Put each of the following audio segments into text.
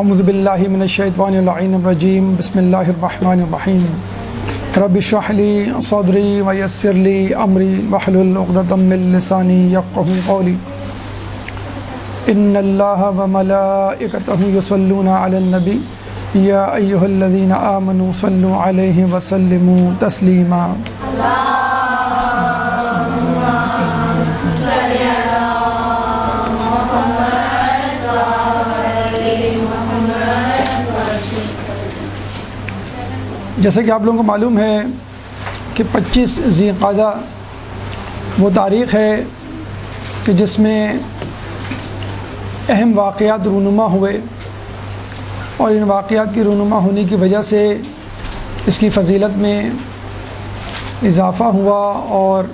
اعوذ باللہ من الشیطان اللعین الرجیم بسم اللہ الرحمن الرحیم رب اشرح لی صدری ویسر لی امری واحلل عقدۃ من لسانی یفقہوا قولی ان اللہ وملائکتہ یصلون علی النبی یا ایہا الذین آمنوا صلوا علیہ وسلموا تسلیما جیسا کہ آپ لوگوں کو معلوم ہے کہ 25 ذی القعدہ وہ تاریخ ہے کہ جس میں اہم واقعات رونما ہوئے اور ان واقعات کی رونما ہونے کی وجہ سے اس کی فضیلت میں اضافہ ہوا اور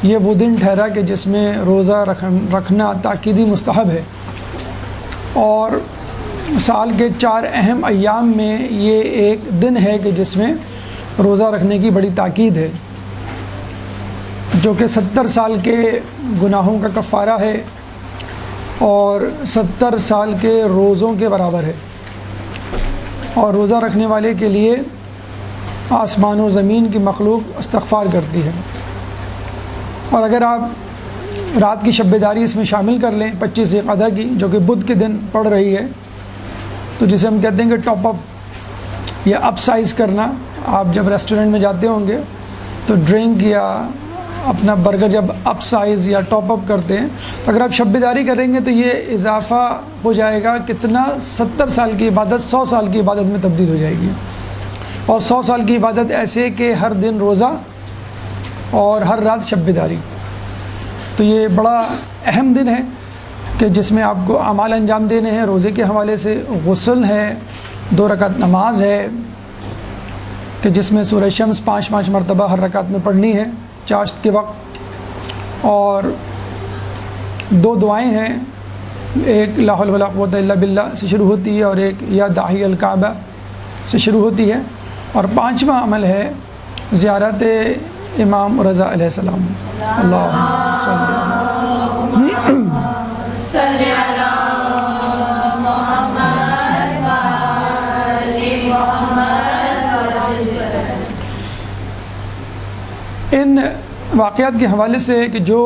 یہ وہ دن ٹھہرا کہ جس میں روزہ رکھنا تاکیدی مستحب ہے، اور سال کے 4 اہم ایام میں یہ ایک دن ہے کہ جس میں روزہ رکھنے کی بڑی تاکید ہے، جو کہ 70 سال کے گناہوں کا کفارہ ہے اور 70 سال کے روزوں کے برابر ہے، اور روزہ رکھنے والے کے لیے آسمان و زمین کی مخلوق استغفار کرتی ہے۔ اور اگر آپ رات کی شب بیداری اس میں شامل کر لیں 25 ذی القعدہ کی، جو کہ بدھ کے دن پڑ رہی ہے، تو جسے ہم کہتے ہیں کہ ٹاپ اپ یا اپ سائز کرنا، آپ جب ریسٹورنٹ میں جاتے ہوں گے تو ڈرنک یا اپنا برگر جب اپ سائز یا ٹاپ اپ کرتے ہیں، تو اگر آپ شب بیداری کریں گے تو یہ اضافہ ہو جائے گا کتنا، 70 سال کی عبادت 100 سال کی عبادت میں تبدیل ہو جائے گی، اور 100 سال کی عبادت ایسے کہ ہر دن روزہ اور ہر رات شب بیداری۔ تو یہ بڑا اہم دن ہے کہ جس میں آپ کو اعمال انجام دینے ہیں، روزے کے حوالے سے غسل ہے، 2 رکعت نماز ہے کہ جس میں سورہ شمس 5 مرتبہ ہر رکعت میں پڑھنی ہے چاشت کے وقت، اور 2 دعائیں ہیں، ایک لا حول ولا قوۃ الا باللہ سے شروع ہوتی ہے اور ایک یا داعی الکعبہ سے شروع ہوتی ہے، اور 5واں عمل ہے زیارت امام رضا علیہ السلام۔ اللہم صلی علی ان واقعات کے حوالے سے کہ جو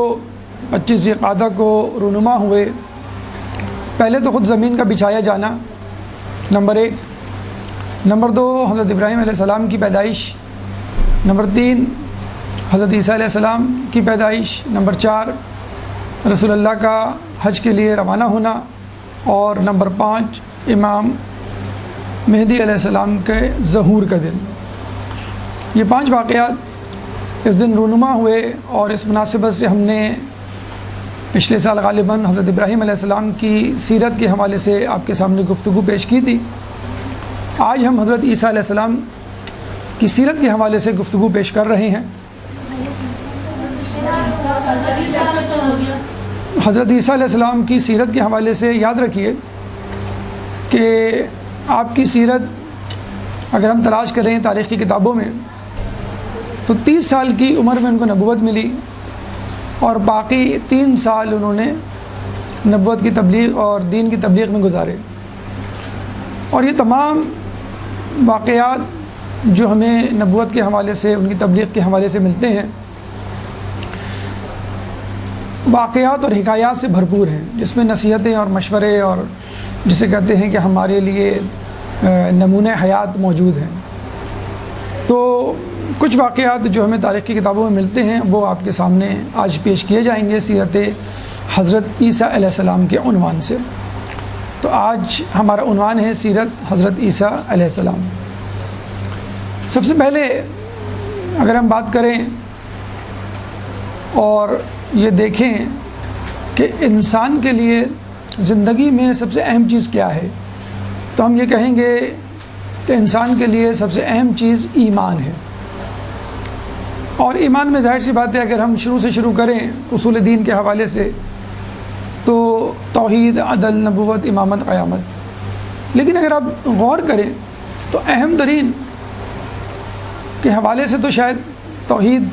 25 ذی القعدہ کو رونما ہوئے، پہلے تو خود زمین کا بچھایا جانا نمبر 1، نمبر 2 حضرت ابراہیم علیہ السلام کی پیدائش، نمبر 3 حضرت عیسیٰ علیہ السلام کی پیدائش، نمبر 4 رسول اللہ کا حج کے لیے روانہ ہونا، اور نمبر 5 امام مہدی علیہ السلام کے ظہور کا دن۔ یہ 5 واقعات اس دن رونما ہوئے، اور اس مناسبت سے ہم نے پچھلے سال غالباً حضرت ابراہیم علیہ السلام کی سیرت کے حوالے سے آپ کے سامنے گفتگو پیش کی تھی۔ آج ہم حضرت عیسیٰ علیہ السلام کی سیرت کے حوالے سے گفتگو پیش کر رہے ہیں۔ حضرت عیسیٰ علیہ السلام کی سیرت کے حوالے سے یاد رکھیے کہ آپ کی سیرت اگر ہم تلاش کریں تاریخ کی کتابوں میں تو 30 سال کی عمر میں ان کو نبوت ملی، اور باقی 3 سال انہوں نے نبوت کی تبلیغ اور دین کی تبلیغ میں گزارے، اور یہ تمام واقعات جو ہمیں نبوت کے حوالے سے، ان کی تبلیغ کے حوالے سے ملتے ہیں، واقعات اور حکایات سے بھرپور ہیں، جس میں نصیحتیں اور مشورے اور جسے کہتے ہیں کہ ہمارے لیے نمونہ حیات موجود ہیں۔ تو کچھ واقعات جو ہمیں تاریخ کی کتابوں میں ملتے ہیں وہ آپ کے سامنے آج پیش کیے جائیں گے سیرت حضرت عیسیٰ علیہ السلام کے عنوان سے۔ تو آج ہمارا عنوان ہے سیرت حضرت عیسیٰ علیہ السلام۔ سب سے پہلے اگر ہم بات کریں اور یہ دیکھیں کہ انسان کے لیے زندگی میں سب سے اہم چیز کیا ہے، تو ہم یہ کہیں گے کہ انسان کے لیے سب سے اہم چیز ایمان ہے، اور ایمان میں ظاہر سی بات ہے اگر ہم شروع سے شروع کریں اصول دین کے حوالے سے تو توحید، عدل، نبوت، امامت، قیامت، لیکن اگر آپ غور کریں تو اہم ترین کے حوالے سے تو شاید توحید،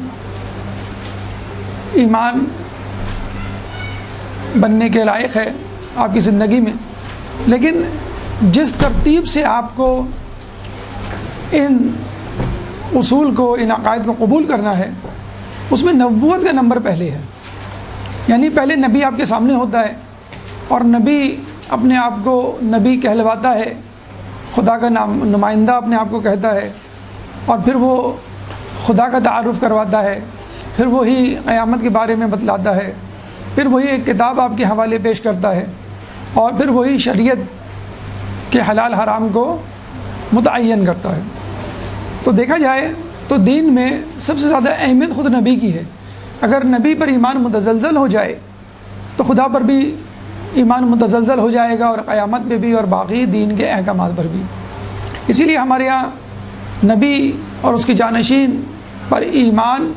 ایمان بننے کے لائق ہے آپ کی زندگی میں، لیکن جس ترتیب سے آپ کو ان اصول کو، ان عقائد کو قبول کرنا ہے، اس میں نبوت کا نمبر پہلے ہے. یعنی پہلے نبی آپ کے سامنے ہوتا ہے اور نبی اپنے آپ کو نبی کہلواتا ہے، خدا کا نمائندہ اپنے آپ کو کہتا ہے، اور پھر وہ خدا کا تعارف کرواتا ہے، پھر وہی قیامت کے بارے میں بتلاتا ہے، پھر وہی ایک کتاب آپ کے حوالے پیش کرتا ہے، اور پھر وہی شریعت کے حلال حرام کو متعین کرتا ہے. تو دیکھا جائے تو دین میں سب سے زیادہ اہمیت خود نبی کی ہے. اگر نبی پر ایمان متزلزل ہو جائے تو خدا پر بھی ایمان متزلزل ہو جائے گا، اور قیامت پہ بھی، اور باقی دین کے احکامات پر بھی. اسی لیے ہمارے یہاں نبی اور اس کے جانشین پر ایمان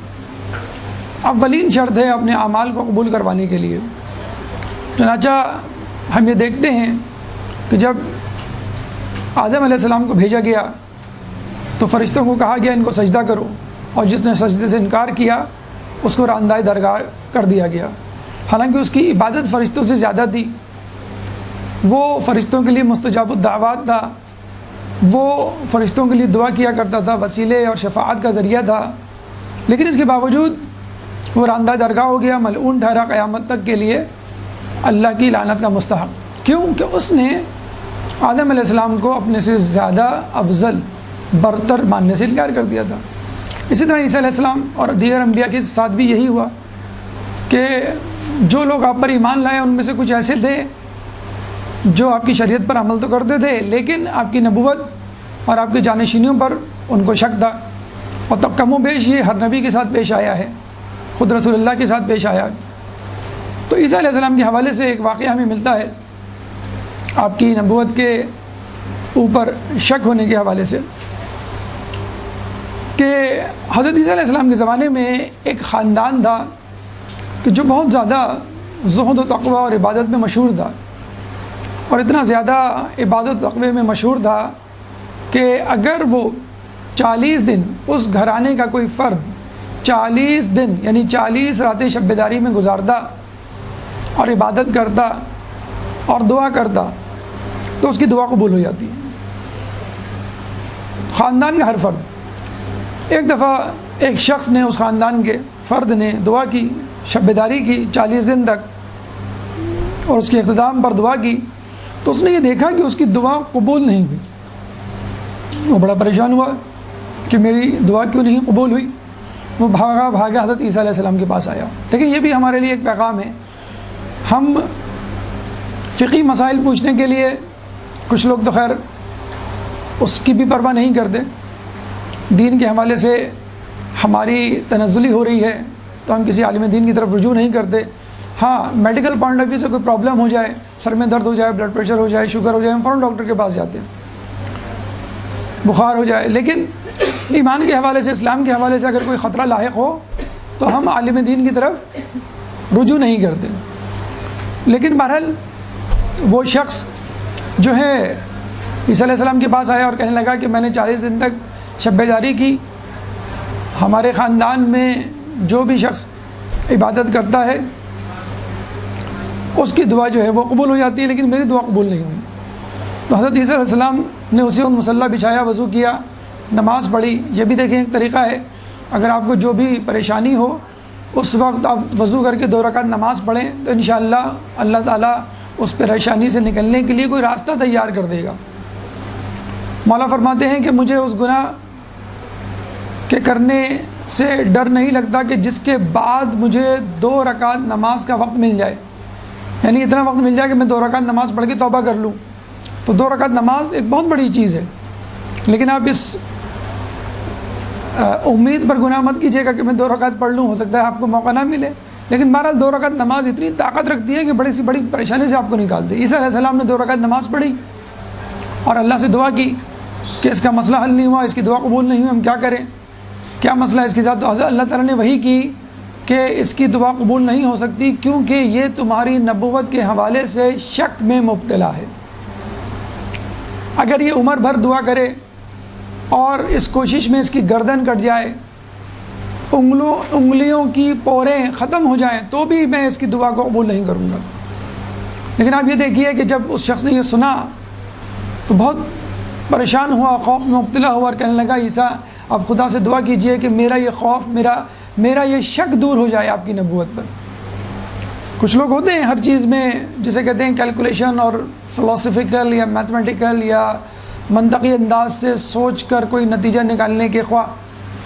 اولین شرط ہے اپنے اعمال کو قبول کروانے کے لیے. چنانچہ ہم یہ دیکھتے ہیں کہ جب آدم علیہ السلام کو بھیجا گیا تو فرشتوں کو کہا گیا ان کو سجدہ کرو، اور جس نے سجدے سے انکار کیا اس کو راندۂ درگاہ کر دیا گیا. حالانکہ اس کی عبادت فرشتوں سے زیادہ تھی، وہ فرشتوں کے لیے مستجاب الدعوات تھا، وہ فرشتوں کے لیے دعا کیا کرتا تھا، وسیلے اور شفاعت کا ذریعہ تھا، لیکن اس کے باوجود وہ راندۂ درگاہ ہو گیا، ملعون ٹھہرا قیامت تک کے لیے، اللہ کی لعنت کا مستحق. کیوں کہ اس نے آدم علیہ السلام کو اپنے سے زیادہ افضل برتر ماننے سے انکار کر دیا تھا. اسی طرح عیسیٰ علیہ السلام اور دیگر انبیاء کے ساتھ بھی یہی ہوا کہ جو لوگ آپ پر ایمان لائے ان میں سے کچھ ایسے تھے جو آپ کی شریعت پر عمل تو کرتے تھے، لیکن آپ کی نبوت اور آپ کی جانشینیوں پر ان کو شک تھا. اور تب کم و بیش یہ ہر نبی کے ساتھ پیش آیا ہے، خود رسول اللہ کے ساتھ پیش آیا. تو عیسیٰ علیہ السلام کے حوالے سے ایک واقعہ ہمیں ملتا ہے آپ کی نبوت کے اوپر شک ہونے کے حوالے سے، کہ حضرت عیسیٰ علیہ السلام کے زمانے میں ایک خاندان تھا کہ جو بہت زیادہ زہد و تقوی اور عبادت میں مشہور تھا، اور اتنا زیادہ عبادت و تقوی میں مشہور تھا کہ اگر وہ 40 دن اس گھرانے کا کوئی فرد 40 دن یعنی 40 راتیں شب بیداری میں گزارتا اور عبادت کرتا اور دعا کرتا تو اس کی دعا قبول ہو جاتی. خاندان کا ہر فرد. ایک دفعہ ایک شخص نے، اس خاندان کے فرد نے دعا کی، شب بیداری کی 40 دن تک، اور اس کے اختتام پر دعا کی، تو اس نے یہ دیکھا کہ اس کی دعا قبول نہیں ہوئی. وہ بڑا پریشان ہوا کہ میری دعا کیوں نہیں قبول ہوئی. وہ بھاگا حضرت عیسیٰ علیہ السلام کے پاس آیا. دیکھیں یہ بھی ہمارے لیے ایک پیغام ہے. ہم فقہی مسائل پوچھنے کے لیے، کچھ لوگ تو خیر اس کی بھی پرواہ نہیں کرتے، دین کے حوالے سے ہماری تنزلی ہو رہی ہے تو ہم کسی عالم دین کی طرف رجوع نہیں کرتے. ہاں میڈیکل پوائنٹ آف ویو سے کوئی پرابلم ہو جائے، سر میں درد ہو جائے، بلڈ پریشر ہو جائے، شوگر ہو جائے، ہم فوراً ڈاکٹر کے پاس جاتے ہیں، بخار ہو جائے. لیکن ایمان کے حوالے سے، اسلام کے حوالے سے اگر کوئی خطرہ لاحق ہو تو ہم عالم دین کی طرف رجوع نہیں کرتے. لیکن بہرحال وہ شخص جو ہے عیسیٰ علیہ السلام کے پاس آیا اور کہنے لگا کہ میں نے 40 دن تک شب بیداری کی، ہمارے خاندان میں جو بھی شخص عبادت کرتا ہے اس کی دعا جو ہے وہ قبول ہو جاتی ہے، لیکن میری دعا قبول نہیں ہوئی. تو حضرت عیسیٰ علیہ السلام نے اسی وقت مصلی بچھایا، وضو کیا، نماز پڑھی. یہ بھی دیکھیں ایک طریقہ ہے، اگر آپ کو جو بھی پریشانی ہو اس وقت آپ وضو کر کے 2 رکعت نماز پڑھیں تو انشاءاللہ اللہ تعالیٰ اس پریشانی سے نکلنے کے لیے کوئی راستہ تیار کر دے گا. مولا فرماتے ہیں کہ مجھے اس گناہ کے کرنے سے ڈر نہیں لگتا کہ جس کے بعد مجھے 2 رکعت نماز کا وقت مل جائے، یعنی اتنا وقت مل جائے کہ میں 2 رکعت نماز پڑھ کے توبہ کر لوں. تو 2 رکعت نماز ایک بہت بڑی چیز ہے، لیکن آپ اس امید پر گناہ مت کیجیے گا کہ میں 2 رکعت پڑھ لوں، ہو سکتا ہے آپ کو موقع نہ ملے. لیکن بہرحال 2 رکعت نماز اتنی طاقت رکھتی ہے کہ بڑی سی بڑی پریشانی سے آپ کو نکال دے. عیسیٰ علیہ السلام نے 2 رکعت نماز پڑھی اور اللہ سے دعا کی کہ اس کا مسئلہ حل نہیں ہوا، اس کی دعا قبول نہیں ہوئی، ہم کیا کریں، کیا مسئلہ ہے اس کے ساتھ. تو حضرت اللہ تعالیٰ نے وحی کی کہ اس کی دعا قبول نہیں ہو سکتی کیونکہ یہ تمہاری نبوت کے حوالے سے شک میں مبتلا ہے. اگر یہ عمر بھر دعا کرے اور اس کوشش میں اس کی گردن کٹ جائے، انگلیوں کی پوریں ختم ہو جائیں، تو بھی میں اس کی دعا کو قبول نہیں کروں گا. لیکن آپ یہ دیکھیے کہ جب اس شخص نے یہ سنا تو بہت پریشان ہوا، خوف میں مبتلا ہوا اور کہنے لگا عیسیٰ آپ خدا سے دعا کیجئے کہ میرا یہ خوف، میرا یہ شک دور ہو جائے آپ کی نبوت پر۔ کچھ لوگ ہوتے ہیں ہر چیز میں جسے کہتے ہیں کیلکولیشن اور فلسفیکل یا میتھمیٹیکل یا منطقی انداز سے سوچ کر کوئی نتیجہ نکالنے کے خواہ،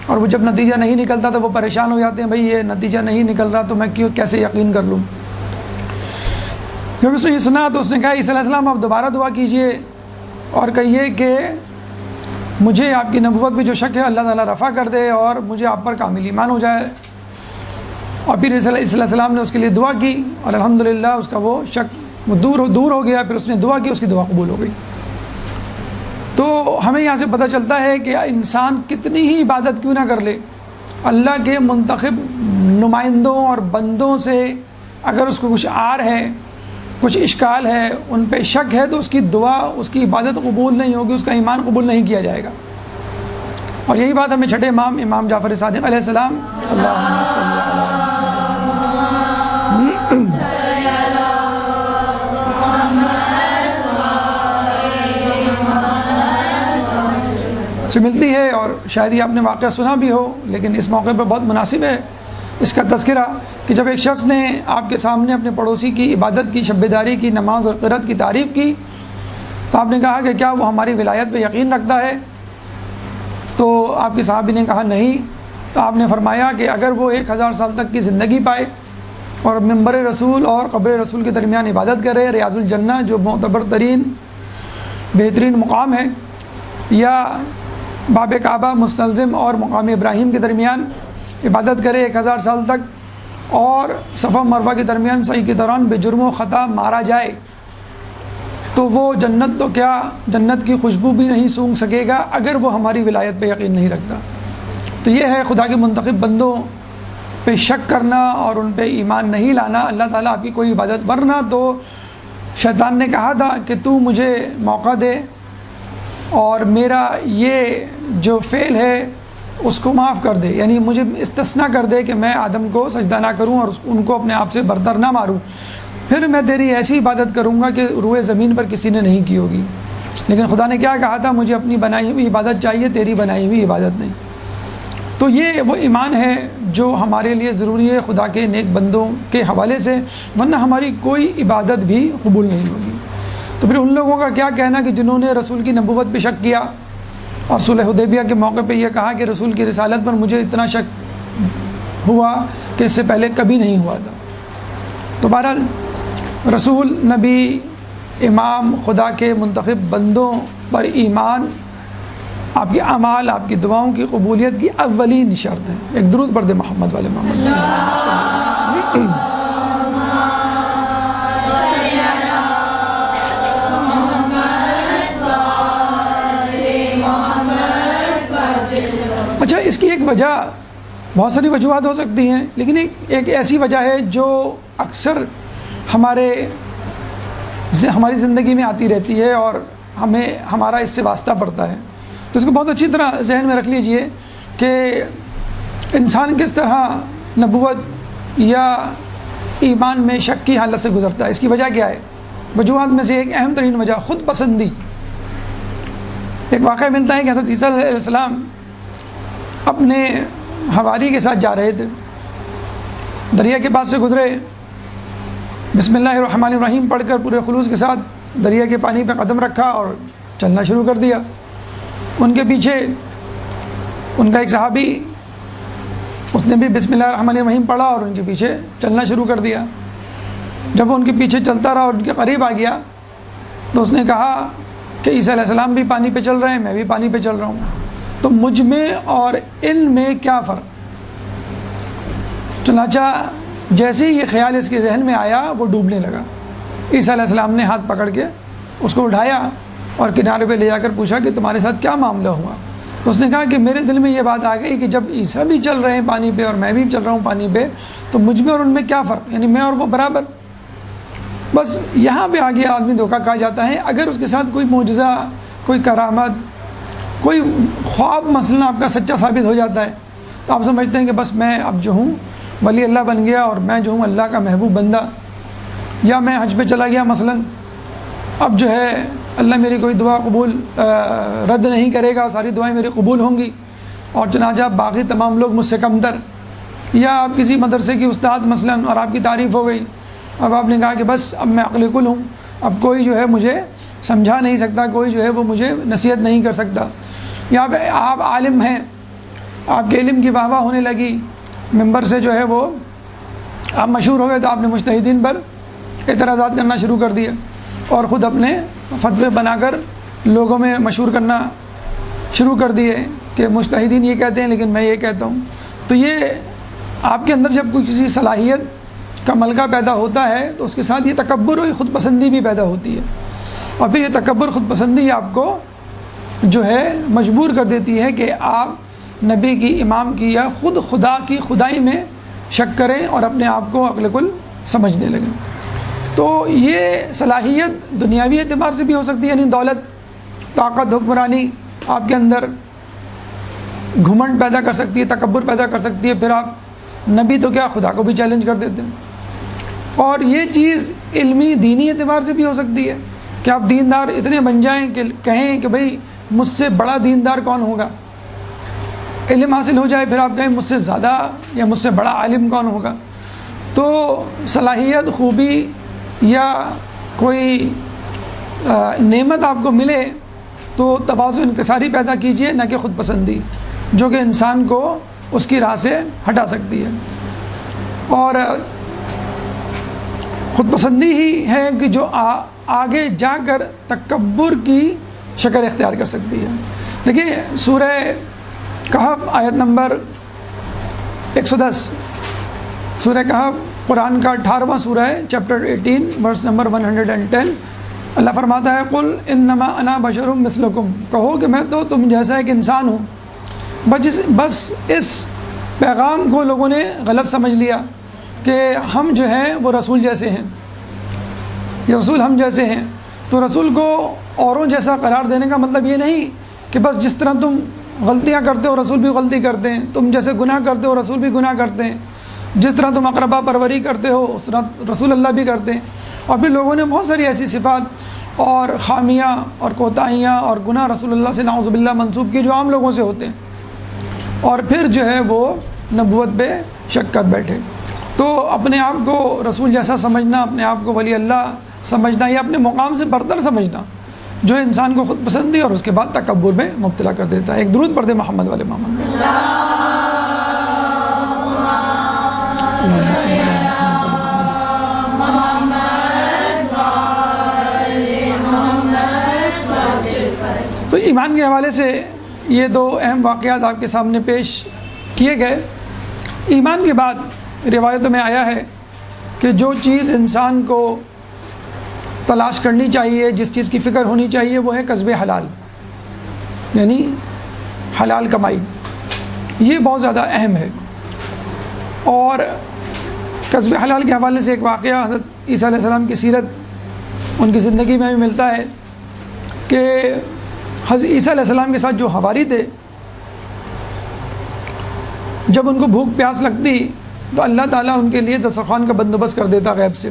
اور وہ جب نتیجہ نہیں نکلتا تو وہ پریشان ہو جاتے ہیں، بھئی یہ نتیجہ نہیں نکل رہا تو میں کیسے یقین کر لوں۔ جب اس نے یہ سنا تو اس نے کہا عیسیٰ علیہ السلام آپ دوبارہ دعا کیجئے اور کہیے کہ مجھے آپ کی نبوت میں جو شک ہے اللہ تعالیٰ رفع کر دے اور مجھے آپ پر کامل ایمان ہو جائے۔ اور پھر عیسیٰ علیہ السلام نے اس کے لیے دعا کی اور الحمدللہ اس کا وہ شک دور ہو گیا۔ پھر اس نے دعا کی، اس کی دعا قبول ہو گئی۔ تو ہمیں یہاں سے پتہ چلتا ہے کہ انسان کتنی ہی عبادت کیوں نہ کر لے، اللہ کے منتخب نمائندوں اور بندوں سے اگر اس کو کچھ عار ہے، کچھ اشکال ہے، ان پہ شک ہے، تو اس کی دعا، اس کی عبادت قبول نہیں ہوگی، اس کا ایمان قبول نہیں کیا جائے گا۔ اور یہی بات ہمیں چھٹے امام جعفر صادق علیہ السلام اللہم صلی علی سے ملتی ہے، اور شاید یہ آپ نے واقعہ سنا بھی ہو، لیکن اس موقع پہ بہت مناسب ہے اس کا تذکرہ کہ جب ایک شخص نے آپ کے سامنے اپنے پڑوسی کی عبادت کی، شب بیداری کی، نماز اور قرات کی تعریف کی، تو آپ نے کہا کہ کیا وہ ہماری ولایت پہ یقین رکھتا ہے؟ تو آپ کے صحابی نے کہا نہیں۔ تو آپ نے فرمایا کہ اگر وہ 1000 سال تک کی زندگی پائے اور منبر رسول اور قبر رسول کے درمیان عبادت کرے، ریاض الجنہ جو معتبر ترین بہترین مقام ہے، یا باب کعبہ مستلزم اور مقام ابراہیم کے درمیان عبادت کرے 1000 سال تک، اور صفا مروہ کے درمیان سعی کے دوران بے جرم و خطا مارا جائے، تو وہ جنت تو کیا جنت کی خوشبو بھی نہیں سونگھ سکے گا اگر وہ ہماری ولایت پہ یقین نہیں رکھتا۔ تو یہ ہے خدا کے منتخب بندوں پہ شک کرنا اور ان پہ ایمان نہیں لانا۔ اللہ تعالیٰ آپ کی کوئی عبادت، ورنہ تو شیطان نے کہا تھا کہ تو مجھے موقع دے اور میرا یہ جو فعل ہے اس کو معاف کر دے، یعنی مجھے استثناء کر دے کہ میں آدم کو سجدہ نہ کروں اور ان کو اپنے آپ سے برتر نہ ماروں، پھر میں تیری ایسی عبادت کروں گا کہ روئے زمین پر کسی نے نہیں کی ہوگی۔ لیکن خدا نے کیا کہا تھا؟ مجھے اپنی بنائی ہوئی عبادت چاہیے، تیری بنائی ہوئی عبادت نہیں۔ تو یہ وہ ایمان ہے جو ہمارے لیے ضروری ہے خدا کے نیک بندوں کے حوالے سے، ورنہ ہماری کوئی عبادت بھی قبول نہیں ہوگی۔ تو پھر ان لوگوں کا کیا کہنا کہ جنہوں نے رسول کی نبوت پہ شک کیا اور صلح حدیبیہ کے موقع پہ یہ کہا کہ رسول کی رسالت پر مجھے اتنا شک ہوا کہ اس سے پہلے کبھی نہیں ہوا تھا۔ تو بہرحال رسول، نبی، امام، خدا کے منتخب بندوں پر ایمان آپ کے اعمال، آپ کی دعاؤں کی قبولیت کی اولین شرط ہے۔ ایک درود پڑھ دے محمد والے محمد۔ اچھا، اس کی ایک وجہ، بہت ساری وجوہات ہو سکتی ہیں، لیکن ایک ایسی وجہ ہے جو اکثر ہماری زندگی میں آتی رہتی ہے اور ہمارا اس سے واسطہ پڑتا ہے۔ تو اس کو بہت اچھی طرح ذہن میں رکھ لیجئے کہ انسان کس طرح نبوت یا ایمان میں شک کی حالت سے گزرتا ہے۔ اس کی وجہ کیا ہے؟ وجوہات میں سے ایک اہم ترین وجہ خود پسندی۔ ایک واقعہ ملتا ہے کہ حضرت عیسیٰ علیہ السلام اپنے حواری کے ساتھ جا رہے تھے، دریا کے پاس سے گزرے، بسم اللہ الرحمن الرحیم پڑھ کر پورے خلوص کے ساتھ دریا کے پانی پہ قدم رکھا اور چلنا شروع کر دیا۔ ان کے پیچھے ان کا ایک صحابی، اس نے بھی بسم اللہ الرحمن الرحیم پڑھا اور ان کے پیچھے چلنا شروع کر دیا۔ جب وہ ان کے پیچھے چلتا رہا اور ان کے قریب آ گیا تو اس نے کہا کہ عیسیٰ علیہ السلام بھی پانی پہ چل رہے ہیں، میں بھی پانی پہ چل رہا ہوں، تو مجھ میں اور ان میں کیا فرق؟ چنانچہ جیسے ہی یہ خیال اس کے ذہن میں آیا وہ ڈوبنے لگا۔ عیسیٰ علیہ السلام نے ہاتھ پکڑ کے اس کو اٹھایا اور کنارے پہ لے جا کر پوچھا کہ تمہارے ساتھ کیا معاملہ ہوا؟ تو اس نے کہا کہ میرے دل میں یہ بات آ گئی کہ جب عیسیٰ بھی چل رہے ہیں پانی پہ اور میں بھی چل رہا ہوں پانی پہ، تو مجھ میں اور ان میں کیا فرق؟ یعنی میں اور وہ برابر۔ بس یہاں پہ آگے آدمی دھوکہ کھا جاتا ہے۔ اگر اس کے ساتھ کوئی معجزہ، کوئی کرامت، کوئی خواب مثلاً آپ کا سچا ثابت ہو جاتا ہے تو آپ سمجھتے ہیں کہ بس میں اب جو ہوں ولی اللہ بن گیا اور میں جو ہوں اللہ کا محبوب بندہ، یا میں حج پہ چلا گیا مثلاً، اب جو ہے اللہ میری کوئی دعا قبول رد نہیں کرے گا، ساری دعائیں میری قبول ہوں گی، اور چنانچہ باقی تمام لوگ مجھ سے کم تر، یا آپ کسی مدرسے کی استاد مثلاً اور آپ کی تعریف ہو گئی، اب آپ نے کہا کہ بس اب میں عقل کل ہوں، اب کوئی جو ہے مجھے سمجھا نہیں سکتا، کوئی جو ہے وہ مجھے نصیحت نہیں کر سکتا، یا آپ عالم ہیں، آپ کے علم کی واہ واہ ہونے لگی، ممبر سے جو ہے وہ آپ مشہور ہو گئے، تو آپ نے مجتہدین پر اعتراضات کرنا شروع کر دیا اور خود اپنے فتوے بنا کر لوگوں میں مشہور کرنا شروع کر دیے کہ مجتہدین یہ کہتے ہیں لیکن میں یہ کہتا ہوں۔ تو یہ آپ کے اندر جب کوئی کسی صلاحیت کا ملکہ پیدا ہوتا ہے تو اس کے ساتھ یہ تکبر اور خود پسندی بھی پیدا ہوتی ہے، اور پھر یہ تکبر خود پسندی آپ کو جو ہے مجبور کر دیتی ہے کہ آپ نبی کی، امام کی، یا خود خدا کی خدائی میں شک کریں اور اپنے آپ کو عقل کل سمجھنے لگیں۔ تو یہ صلاحیت دنیاوی اعتبار سے بھی ہو سکتی ہے، یعنی دولت، طاقت، حکمرانی آپ کے اندر گھمنڈ پیدا کر سکتی ہے، تکبر پیدا کر سکتی ہے، پھر آپ نبی تو کیا خدا کو بھی چیلنج کر دیتے ہیں۔ اور یہ چیز علمی دینی اعتبار سے بھی ہو سکتی ہے کہ آپ دیندار اتنے بن جائیں کہ کہیں کہ بھئی مجھ سے بڑا دیندار کون ہوگا، علم حاصل ہو جائے، پھر آپ کہیں مجھ سے زیادہ یا مجھ سے بڑا عالم کون ہوگا۔ تو صلاحیت، خوبی یا کوئی نعمت آپ کو ملے تو تواضع، انکساری پیدا کیجئے، نہ کہ خود پسندی، جو کہ انسان کو اس کی راہ سے ہٹا سکتی ہے۔ اور خود پسندی ہی ہے کہ جو آگے جا کر تکبر کی شکل اختیار کر سکتی ہے۔ دیکھیے سورہ کہف آیت نمبر 110، سورہ کہف قرآن کا 18واں سورہ ہے، چیپٹر 18 ورس نمبر 110۔ اللہ فرماتا ہے قل انما انا بشر مثلکم، کہو کہ میں تو تم جیسا ایک انسان ہوں۔ بس اس پیغام کو لوگوں نے غلط سمجھ لیا کہ ہم جو ہیں وہ رسول جیسے ہیں، یہ رسول ہم جیسے ہیں۔ تو رسول کو اوروں جیسا قرار دینے کا مطلب یہ نہیں کہ بس جس طرح تم غلطیاں کرتے ہو رسول بھی غلطی کرتے ہیں، تم جیسے گناہ کرتے ہو رسول بھی گناہ کرتے ہیں، جس طرح تم اقربا پروری کرتے ہو اس طرح رسول اللہ بھی کرتے ہیں۔ اور پھر لوگوں نے بہت ساری ایسی صفات اور خامیاں اور کوتاہیاں اور گناہ رسول اللہ سے نعوذ باللہ منسوب کی جو عام لوگوں سے ہوتے ہیں، اور پھر جو ہے وہ نبوت پہ شک کر بیٹھے۔ تو اپنے آپ کو رسول جیسا سمجھنا، اپنے آپ کو ولی اللہ سمجھنا، یا اپنے مقام سے برتر سمجھنا، جو ہے انسان کو خود پسندی اور اس کے بعد تکبر میں مبتلا کر دیتا ہے۔ ایک درود پڑھ دے محمد والے محمد میں۔ تو ایمان کے حوالے سے یہ دو اہم واقعات آپ کے سامنے پیش کیے گئے۔ ایمان کے بعد روایتوں میں آیا ہے کہ جو چیز انسان کو تلاش کرنی چاہیے، جس چیز کی فکر ہونی چاہیے، وہ ہے کسب حلال، یعنی حلال کمائی۔ یہ بہت زیادہ اہم ہے۔ اور کسب حلال کے حوالے سے ایک واقعہ حضرت عیسیٰ علیہ السلام کی سیرت، ان کی زندگی میں بھی ملتا ہے کہ حضرت عیسیٰ علیہ السلام کے ساتھ جو حواری تھے، جب ان کو بھوک پیاس لگتی تو اللہ تعالیٰ ان کے لیے دسترخوان کا بندوبست کر دیتا غیب سے،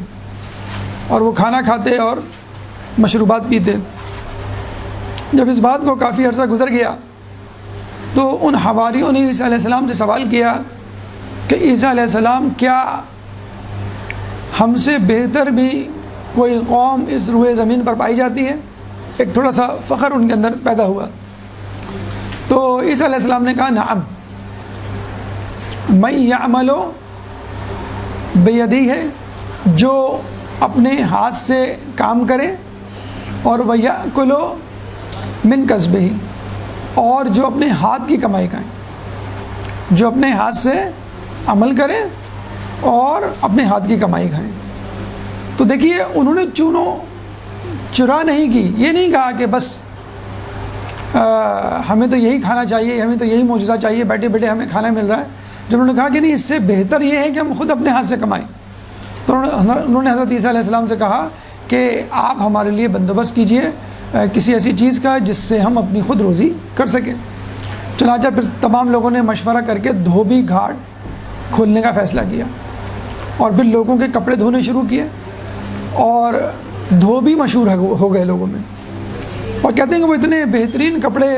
اور وہ کھانا کھاتے اور مشروبات پیتے۔ جب اس بات کو کافی عرصہ گزر گیا تو ان حواریوں نے عیسیٰ علیہ السلام سے سوال کیا کہ عیسیٰ علیہ السلام، کیا ہم سے بہتر بھی کوئی قوم اس روئے زمین پر پائی جاتی ہے؟ ایک تھوڑا سا فخر ان کے اندر پیدا ہوا۔ تو عیسیٰ علیہ السلام نے کہا نعم، من یعمل بیدی ہے، جو اپنے ہاتھ سے کام کرے، اور ویأکل من کسبہ، اور جو اپنے ہاتھ کی کمائی کھائیں، جو اپنے ہاتھ سے عمل کرے اور اپنے ہاتھ کی کمائی کھائیں۔ تو دیکھیے انہوں نے چونو چرا نہیں کی، یہ نہیں کہا کہ بس ہمیں تو یہی کھانا چاہیے، ہمیں تو یہی معجزہ چاہیے، بیٹھے بیٹھے ہمیں کھانا مل رہا ہے۔ جب انہوں نے کہا کہ نہیں، اس سے بہتر یہ ہے کہ ہم خود اپنے ہاتھ سے کمائیں، تو انہوں نے حضرت عیسیٰ علیہ السلام سے کہا کہ آپ ہمارے لیے بندوبست کیجئے کسی ایسی چیز کا جس سے ہم اپنی خود روزی کر سکیں۔ چنانچہ پھر تمام لوگوں نے مشورہ کر کے دھوبی گھاٹ کھولنے کا فیصلہ کیا، اور پھر لوگوں کے کپڑے دھونے شروع کیے، اور دھوبی مشہور ہو گئے لوگوں میں۔ اور کہتے ہیں کہ وہ اتنے بہترین کپڑے،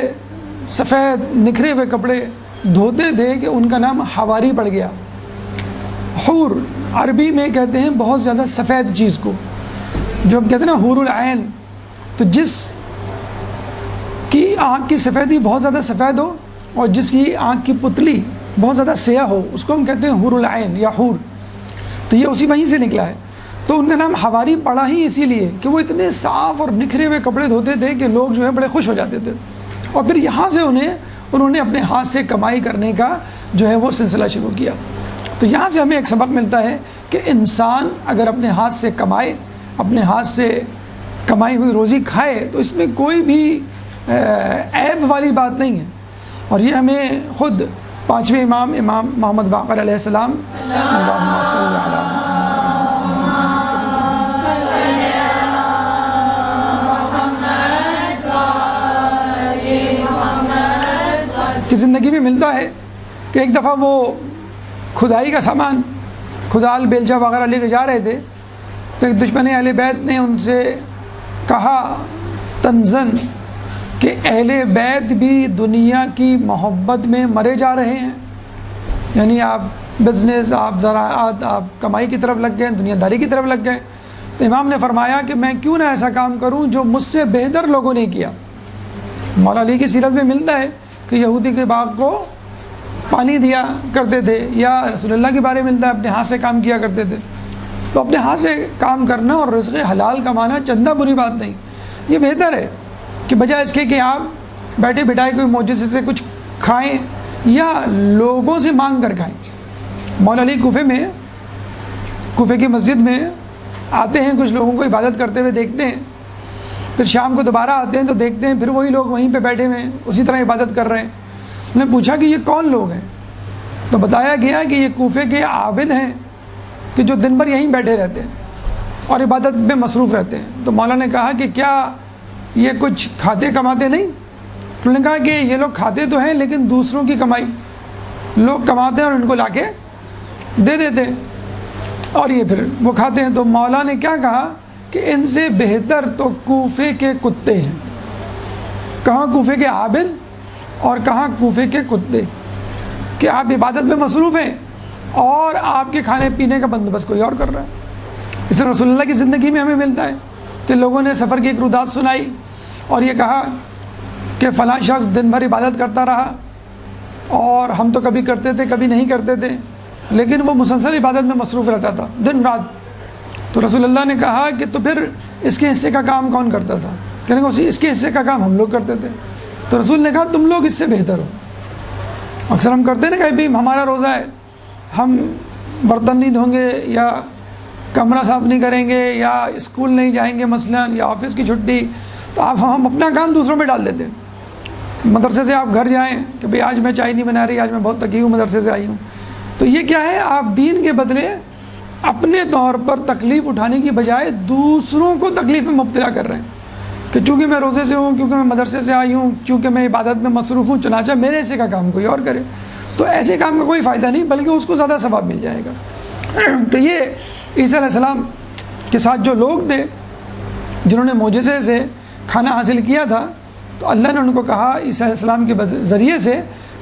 سفید نکھرے ہوئے کپڑے دھوتے تھے کہ ان کا نام حواری پڑ گیا۔ حور عربی میں کہتے ہیں بہت زیادہ سفید چیز کو، جو ہم کہتے ہیں نا حور العین، تو جس کی آنکھ کی سفیدی بہت زیادہ سفید ہو اور جس کی آنکھ کی پتلی بہت زیادہ سیاہ ہو، اس کو ہم کہتے ہیں حور العین یا حور۔ تو یہ اسی وہیں سے نکلا ہے۔ تو ان کا نام حواری پڑا ہی اسی لیے کہ وہ اتنے صاف اور نکھرے ہوئے کپڑے دھوتے تھے کہ لوگ جو ہے بڑے خوش ہو جاتے تھے، اور پھر یہاں سے انہوں نے اپنے ہاتھ سے کمائی کرنے کا جو ہے وہ سلسلہ شروع کیا۔ تو یہاں سے ہمیں ایک سبق ملتا ہے کہ انسان اگر اپنے ہاتھ سے کمائے، اپنے ہاتھ سے کمائی ہوئی روزی کھائے، تو اس میں کوئی بھی عیب والی بات نہیں ہے۔ اور یہ ہمیں خود پانچویں امام محمد باقر علیہ السلام اللہم صلی علی کی زندگی میں ملتا ہے کہ ایک دفعہ وہ کھدائی کا سامان، کھدال بیلچہ وغیرہ لے کے جا رہے تھے، تو ایک دشمن اہل بیت نے ان سے کہا تنزن کہ اہل بیت بھی دنیا کی محبت میں مرے جا رہے ہیں، یعنی آپ بزنس، آپ زراعت، آپ کمائی کی طرف لگ گئے، دنیا داری کی طرف لگ گئے۔ تو امام نے فرمایا کہ میں کیوں نہ ایسا کام کروں جو مجھ سے بہتر لوگوں نے کیا۔ مولا علی کی سیرت میں ملتا ہے کہ یہودی کے باغ کو پانی دیا کرتے تھے، یا رسول اللہ کے بارے میں ملتا ہے اپنے ہاتھ سے کام کیا کرتے تھے۔ تو اپنے ہاتھ سے کام کرنا اور رزق حلال کمانا چندہ بری بات نہیں، یہ بہتر ہے کہ بجائے اس کے کہ آپ بیٹھے بٹھائے کوئی معجزے سے کچھ کھائیں یا لوگوں سے مانگ کر کھائیں۔ مولا علی کوفے کی مسجد میں آتے ہیں، کچھ لوگوں کو عبادت کرتے ہوئے دیکھتے ہیں، پھر شام کو دوبارہ آتے ہیں تو دیکھتے ہیں پھر وہی لوگ وہیں پہ بیٹھے ہوئے ہیں، اسی طرح عبادت کر رہے ہیں۔ انہوں نے پوچھا کہ یہ کون لوگ ہیں؟ تو بتایا گیا کہ یہ کوفے کے عابد ہیں کہ جو دن بھر یہیں بیٹھے رہتے ہیں اور عبادت میں مصروف رہتے ہیں۔ تو مولا نے کہا کہ کیا یہ کچھ کھاتے کماتے نہیں؟ انہوں نے کہا کہ یہ لوگ کھاتے تو ہیں لیکن دوسروں کی کمائی لوگ کماتے ہیں اور ان کو لا کے دے دیتے ہیں اور یہ پھر وہ کھاتے ہیں۔ تو مولا نے کیا کہا کہ ان سے بہتر تو کوفے کے کتے ہیں۔ کہاں کوفے کے عابد اور کہاں کوفے کے کتے، کہ آپ عبادت میں مصروف ہیں اور آپ کے کھانے پینے کا بندوبست کوئی اور کر رہا ہے۔ اس طرح رسول اللہ کی زندگی میں ہمیں ملتا ہے کہ لوگوں نے سفر کی ایک رودات سنائی اور یہ کہا کہ فلاں شخص دن بھر عبادت کرتا رہا اور ہم تو کبھی کرتے تھے کبھی نہیں کرتے تھے، لیکن وہ مسلسل عبادت میں مصروف رہتا تھا دن رات۔ تو رسول اللہ نے کہا کہ تو پھر اس کے حصے کا کام کون کرتا تھا؟ کہنے کو اس کے حصے کا کام ہم لوگ کرتے تھے۔ تو رسول نے کہا تم لوگ اس سے بہتر ہو۔ اکثر ہم کرتے ہیں نا کہ بھی ہمارا روزہ ہے، ہم برتن نہیں دھوئیں گے یا کمرہ صاف نہیں کریں گے یا اسکول نہیں جائیں گے مثلاً، یا آفس کی چھٹی، تو ہم اپنا کام دوسروں پہ ڈال دیتے ہیں۔ مدرسے سے آپ گھر جائیں کہ بھئی آج میں چائے نہیں بنا رہی، آج میں بہت تھکی ہوں، مدرسے سے آئی ہوں۔ تو یہ کیا ہے؟ آپ دین کے بدلے اپنے طور پر تکلیف اٹھانے کی بجائے دوسروں کو تکلیف میں مبتلا کر رہے ہیں کہ چونکہ میں روزے سے ہوں، کیونکہ میں مدرسے سے آئی ہوں، کیونکہ میں عبادت میں مصروف ہوں، چنانچہ میرے حصے کا کام کوئی اور کرے۔ تو ایسے کام کا کوئی فائدہ نہیں، بلکہ اس کو زیادہ ثواب مل جائے گا۔ تو یہ عیسیٰ علیہ السلام کے ساتھ جو لوگ تھے جنہوں نے معجزے سے کھانا حاصل کیا تھا، تو اللہ نے ان کو کہا عیسیٰ علیہ السلام کے ذریعے سے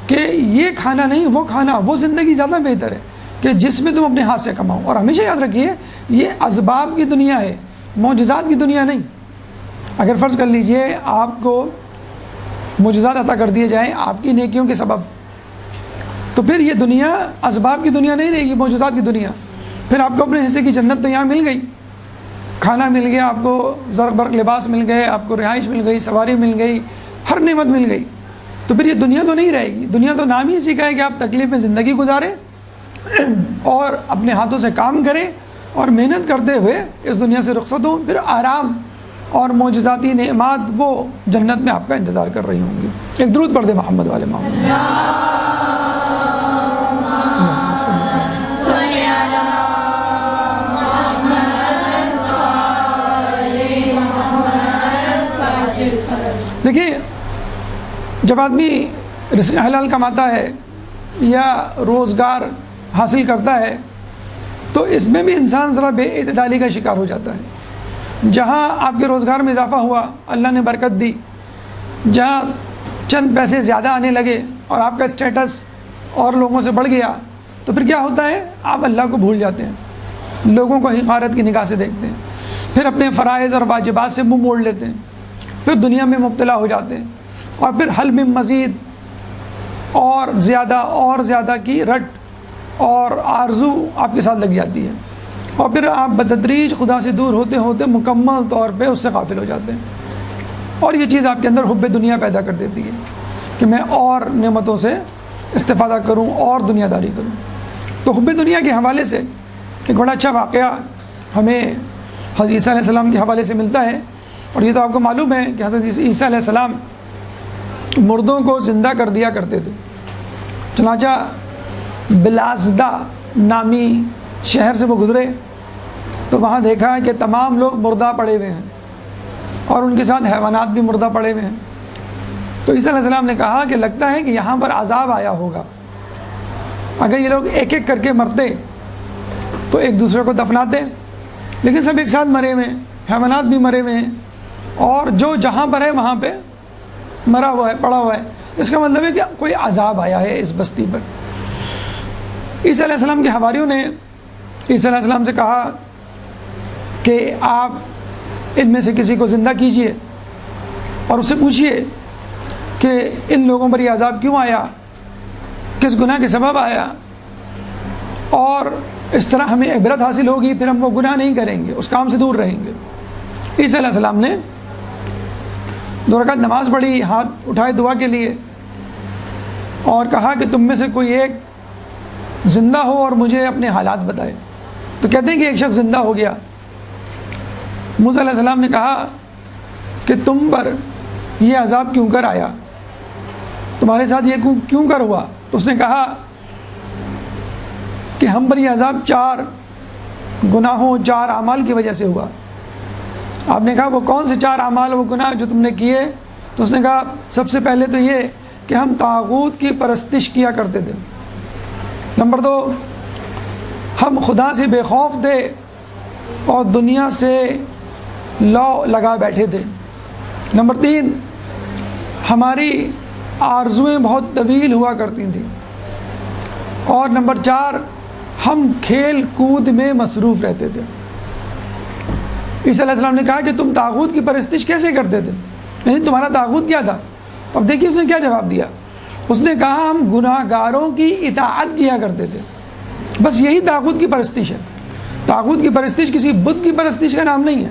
کہ یہ کھانا نہیں، وہ کھانا، وہ زندگی زیادہ بہتر ہے کہ جس میں تم اپنے ہاتھ سے کماؤ۔ اور ہمیشہ یاد رکھیے یہ اسباب کی دنیا ہے، معجزات کی دنیا نہیں۔ اگر فرض کر لیجئے آپ کو معجزات عطا کر دیے جائیں آپ کی نیکیوں کے سبب، تو پھر یہ دنیا اسباب کی دنیا نہیں رہے گی، معجزات کی دنیا۔ پھر آپ کو اپنے حصے کی جنت تو یہاں مل گئی، کھانا مل گیا، آپ کو زرق برق لباس مل گئے، آپ کو رہائش مل گئی، سواری مل گئی، ہر نعمت مل گئی۔ تو پھر یہ دنیا تو نہیں رہے گی۔ دنیا تو نام ہی سکھائے کہ آپ تکلیف میں زندگی گزاریں اور اپنے ہاتھوں سے کام کریں اور محنت کرتے ہوئے اس دنیا سے رخصت ہوں، پھر آرام اور معجزاتی نعمات وہ جنت میں آپ کا انتظار کر رہی ہوں گی۔ ایک درود پڑھ دے محمد والے محمد۔ دیکھیے جب آدمی رزق حلال کماتا ہے یا روزگار حاصل کرتا ہے تو اس میں بھی انسان ذرا بے اعتدالی کا شکار ہو جاتا ہے۔ جہاں آپ کے روزگار میں اضافہ ہوا، اللہ نے برکت دی، جہاں چند پیسے زیادہ آنے لگے اور آپ کا اسٹیٹس اور لوگوں سے بڑھ گیا، تو پھر کیا ہوتا ہے؟ آپ اللہ کو بھول جاتے ہیں، لوگوں کو حقارت کی نگاہ سے دیکھتے ہیں، پھر اپنے فرائض اور واجبات سے منہ موڑ لیتے ہیں، پھر دنیا میں مبتلا ہو جاتے ہیں، اور پھر حل میں مزید اور زیادہ کی رٹ اور آرزو آپ کے ساتھ لگ جاتی ہے، اور پھر آپ بتدریج خدا سے دور ہوتے ہوتے مکمل طور پہ اس سے غافل ہو جاتے ہیں، اور یہ چیز آپ کے اندر حب دنیا پیدا کر دیتی ہے کہ میں اور نعمتوں سے استفادہ کروں اور دنیا داری کروں۔ تو حب دنیا کے حوالے سے ایک بڑا اچھا واقعہ ہمیں حضرت عیسیٰ علیہ السلام کے حوالے سے ملتا ہے، اور یہ تو آپ کو معلوم ہے کہ حضرت عیسیٰ علیہ السلام مردوں کو زندہ کر دیا کرتے تھے۔ چنانچہ بلازدہ نامی شہر سے وہ گزرے تو وہاں دیکھا کہ تمام لوگ مردہ پڑے ہوئے ہیں، اور ان کے ساتھ حیوانات بھی مردہ پڑے ہوئے ہیں۔ تو عیسیٰ علیہ السلام نے کہا کہ لگتا ہے کہ یہاں پر عذاب آیا ہوگا، اگر یہ لوگ ایک ایک کر کے مرتے تو ایک دوسرے کو دفناتے، لیکن سب ایک ساتھ مرے ہوئے ہیں، حیوانات بھی مرے ہوئے ہیں، اور جو جہاں پر ہے وہاں پہ مرا ہوا ہے، پڑا ہوا ہے۔ اس کا مطلب ہے کہ کوئی عذاب آیا ہے اس بستی پر۔ عیسیٰ علیہ السلام کے حواریوں نے عیسیٰ علیہ السلام سے کہا کہ آپ ان میں سے کسی کو زندہ کیجئے اور اس سے پوچھئے کہ ان لوگوں پر یہ عذاب کیوں آیا، کس گناہ کے سبب آیا، اور اس طرح ہمیں عبرت حاصل ہوگی، پھر ہم وہ گناہ نہیں کریں گے، اس کام سے دور رہیں گے۔ عیسیٰ علیہ السلام نے 2 رکعت نماز پڑھی، ہاتھ اٹھائے دعا کے لیے، اور کہا کہ تم میں سے کوئی ایک زندہ ہو اور مجھے اپنے حالات بتائے۔ تو کہتے ہیں کہ ایک شخص زندہ ہو گیا۔ موسیٰ علیہ السلام نے کہا کہ تم پر یہ عذاب کیوں کر آیا، تمہارے ساتھ یہ کیوں کر ہوا؟ تو اس نے کہا کہ ہم پر یہ عذاب 4 گناہوں 4 اعمال کی وجہ سے ہوا۔ آپ نے کہا وہ کون سے 4 اعمال، وہ گناہ جو تم نے کیے؟ تو اس نے کہا سب سے پہلے تو یہ کہ ہم طاغوت کی پرستش کیا کرتے تھے، نمبر 2 ہم خدا سے بے خوف تھے اور دنیا سے لو لگا بیٹھے تھے، نمبر 3 ہماری آرزویں بہت طویل ہوا کرتی تھیں، اور نمبر 4 ہم کھیل کود میں مصروف رہتے تھے۔ عیسیٰ علیہ السلام نے کہا کہ تم طاغوت کی پرستش کیسے کرتے تھے، یعنی تمہارا طاغوت کیا تھا؟ اب دیکھیے اس نے کیا جواب دیا۔ اس نے کہا ہم گناہ گاروں کی اطاعت کیا کرتے تھے، بس یہی طاغوت کی پرستش ہے۔ طاغوت کی پرستش کسی بت کی پرستش کا نام نہیں ہے،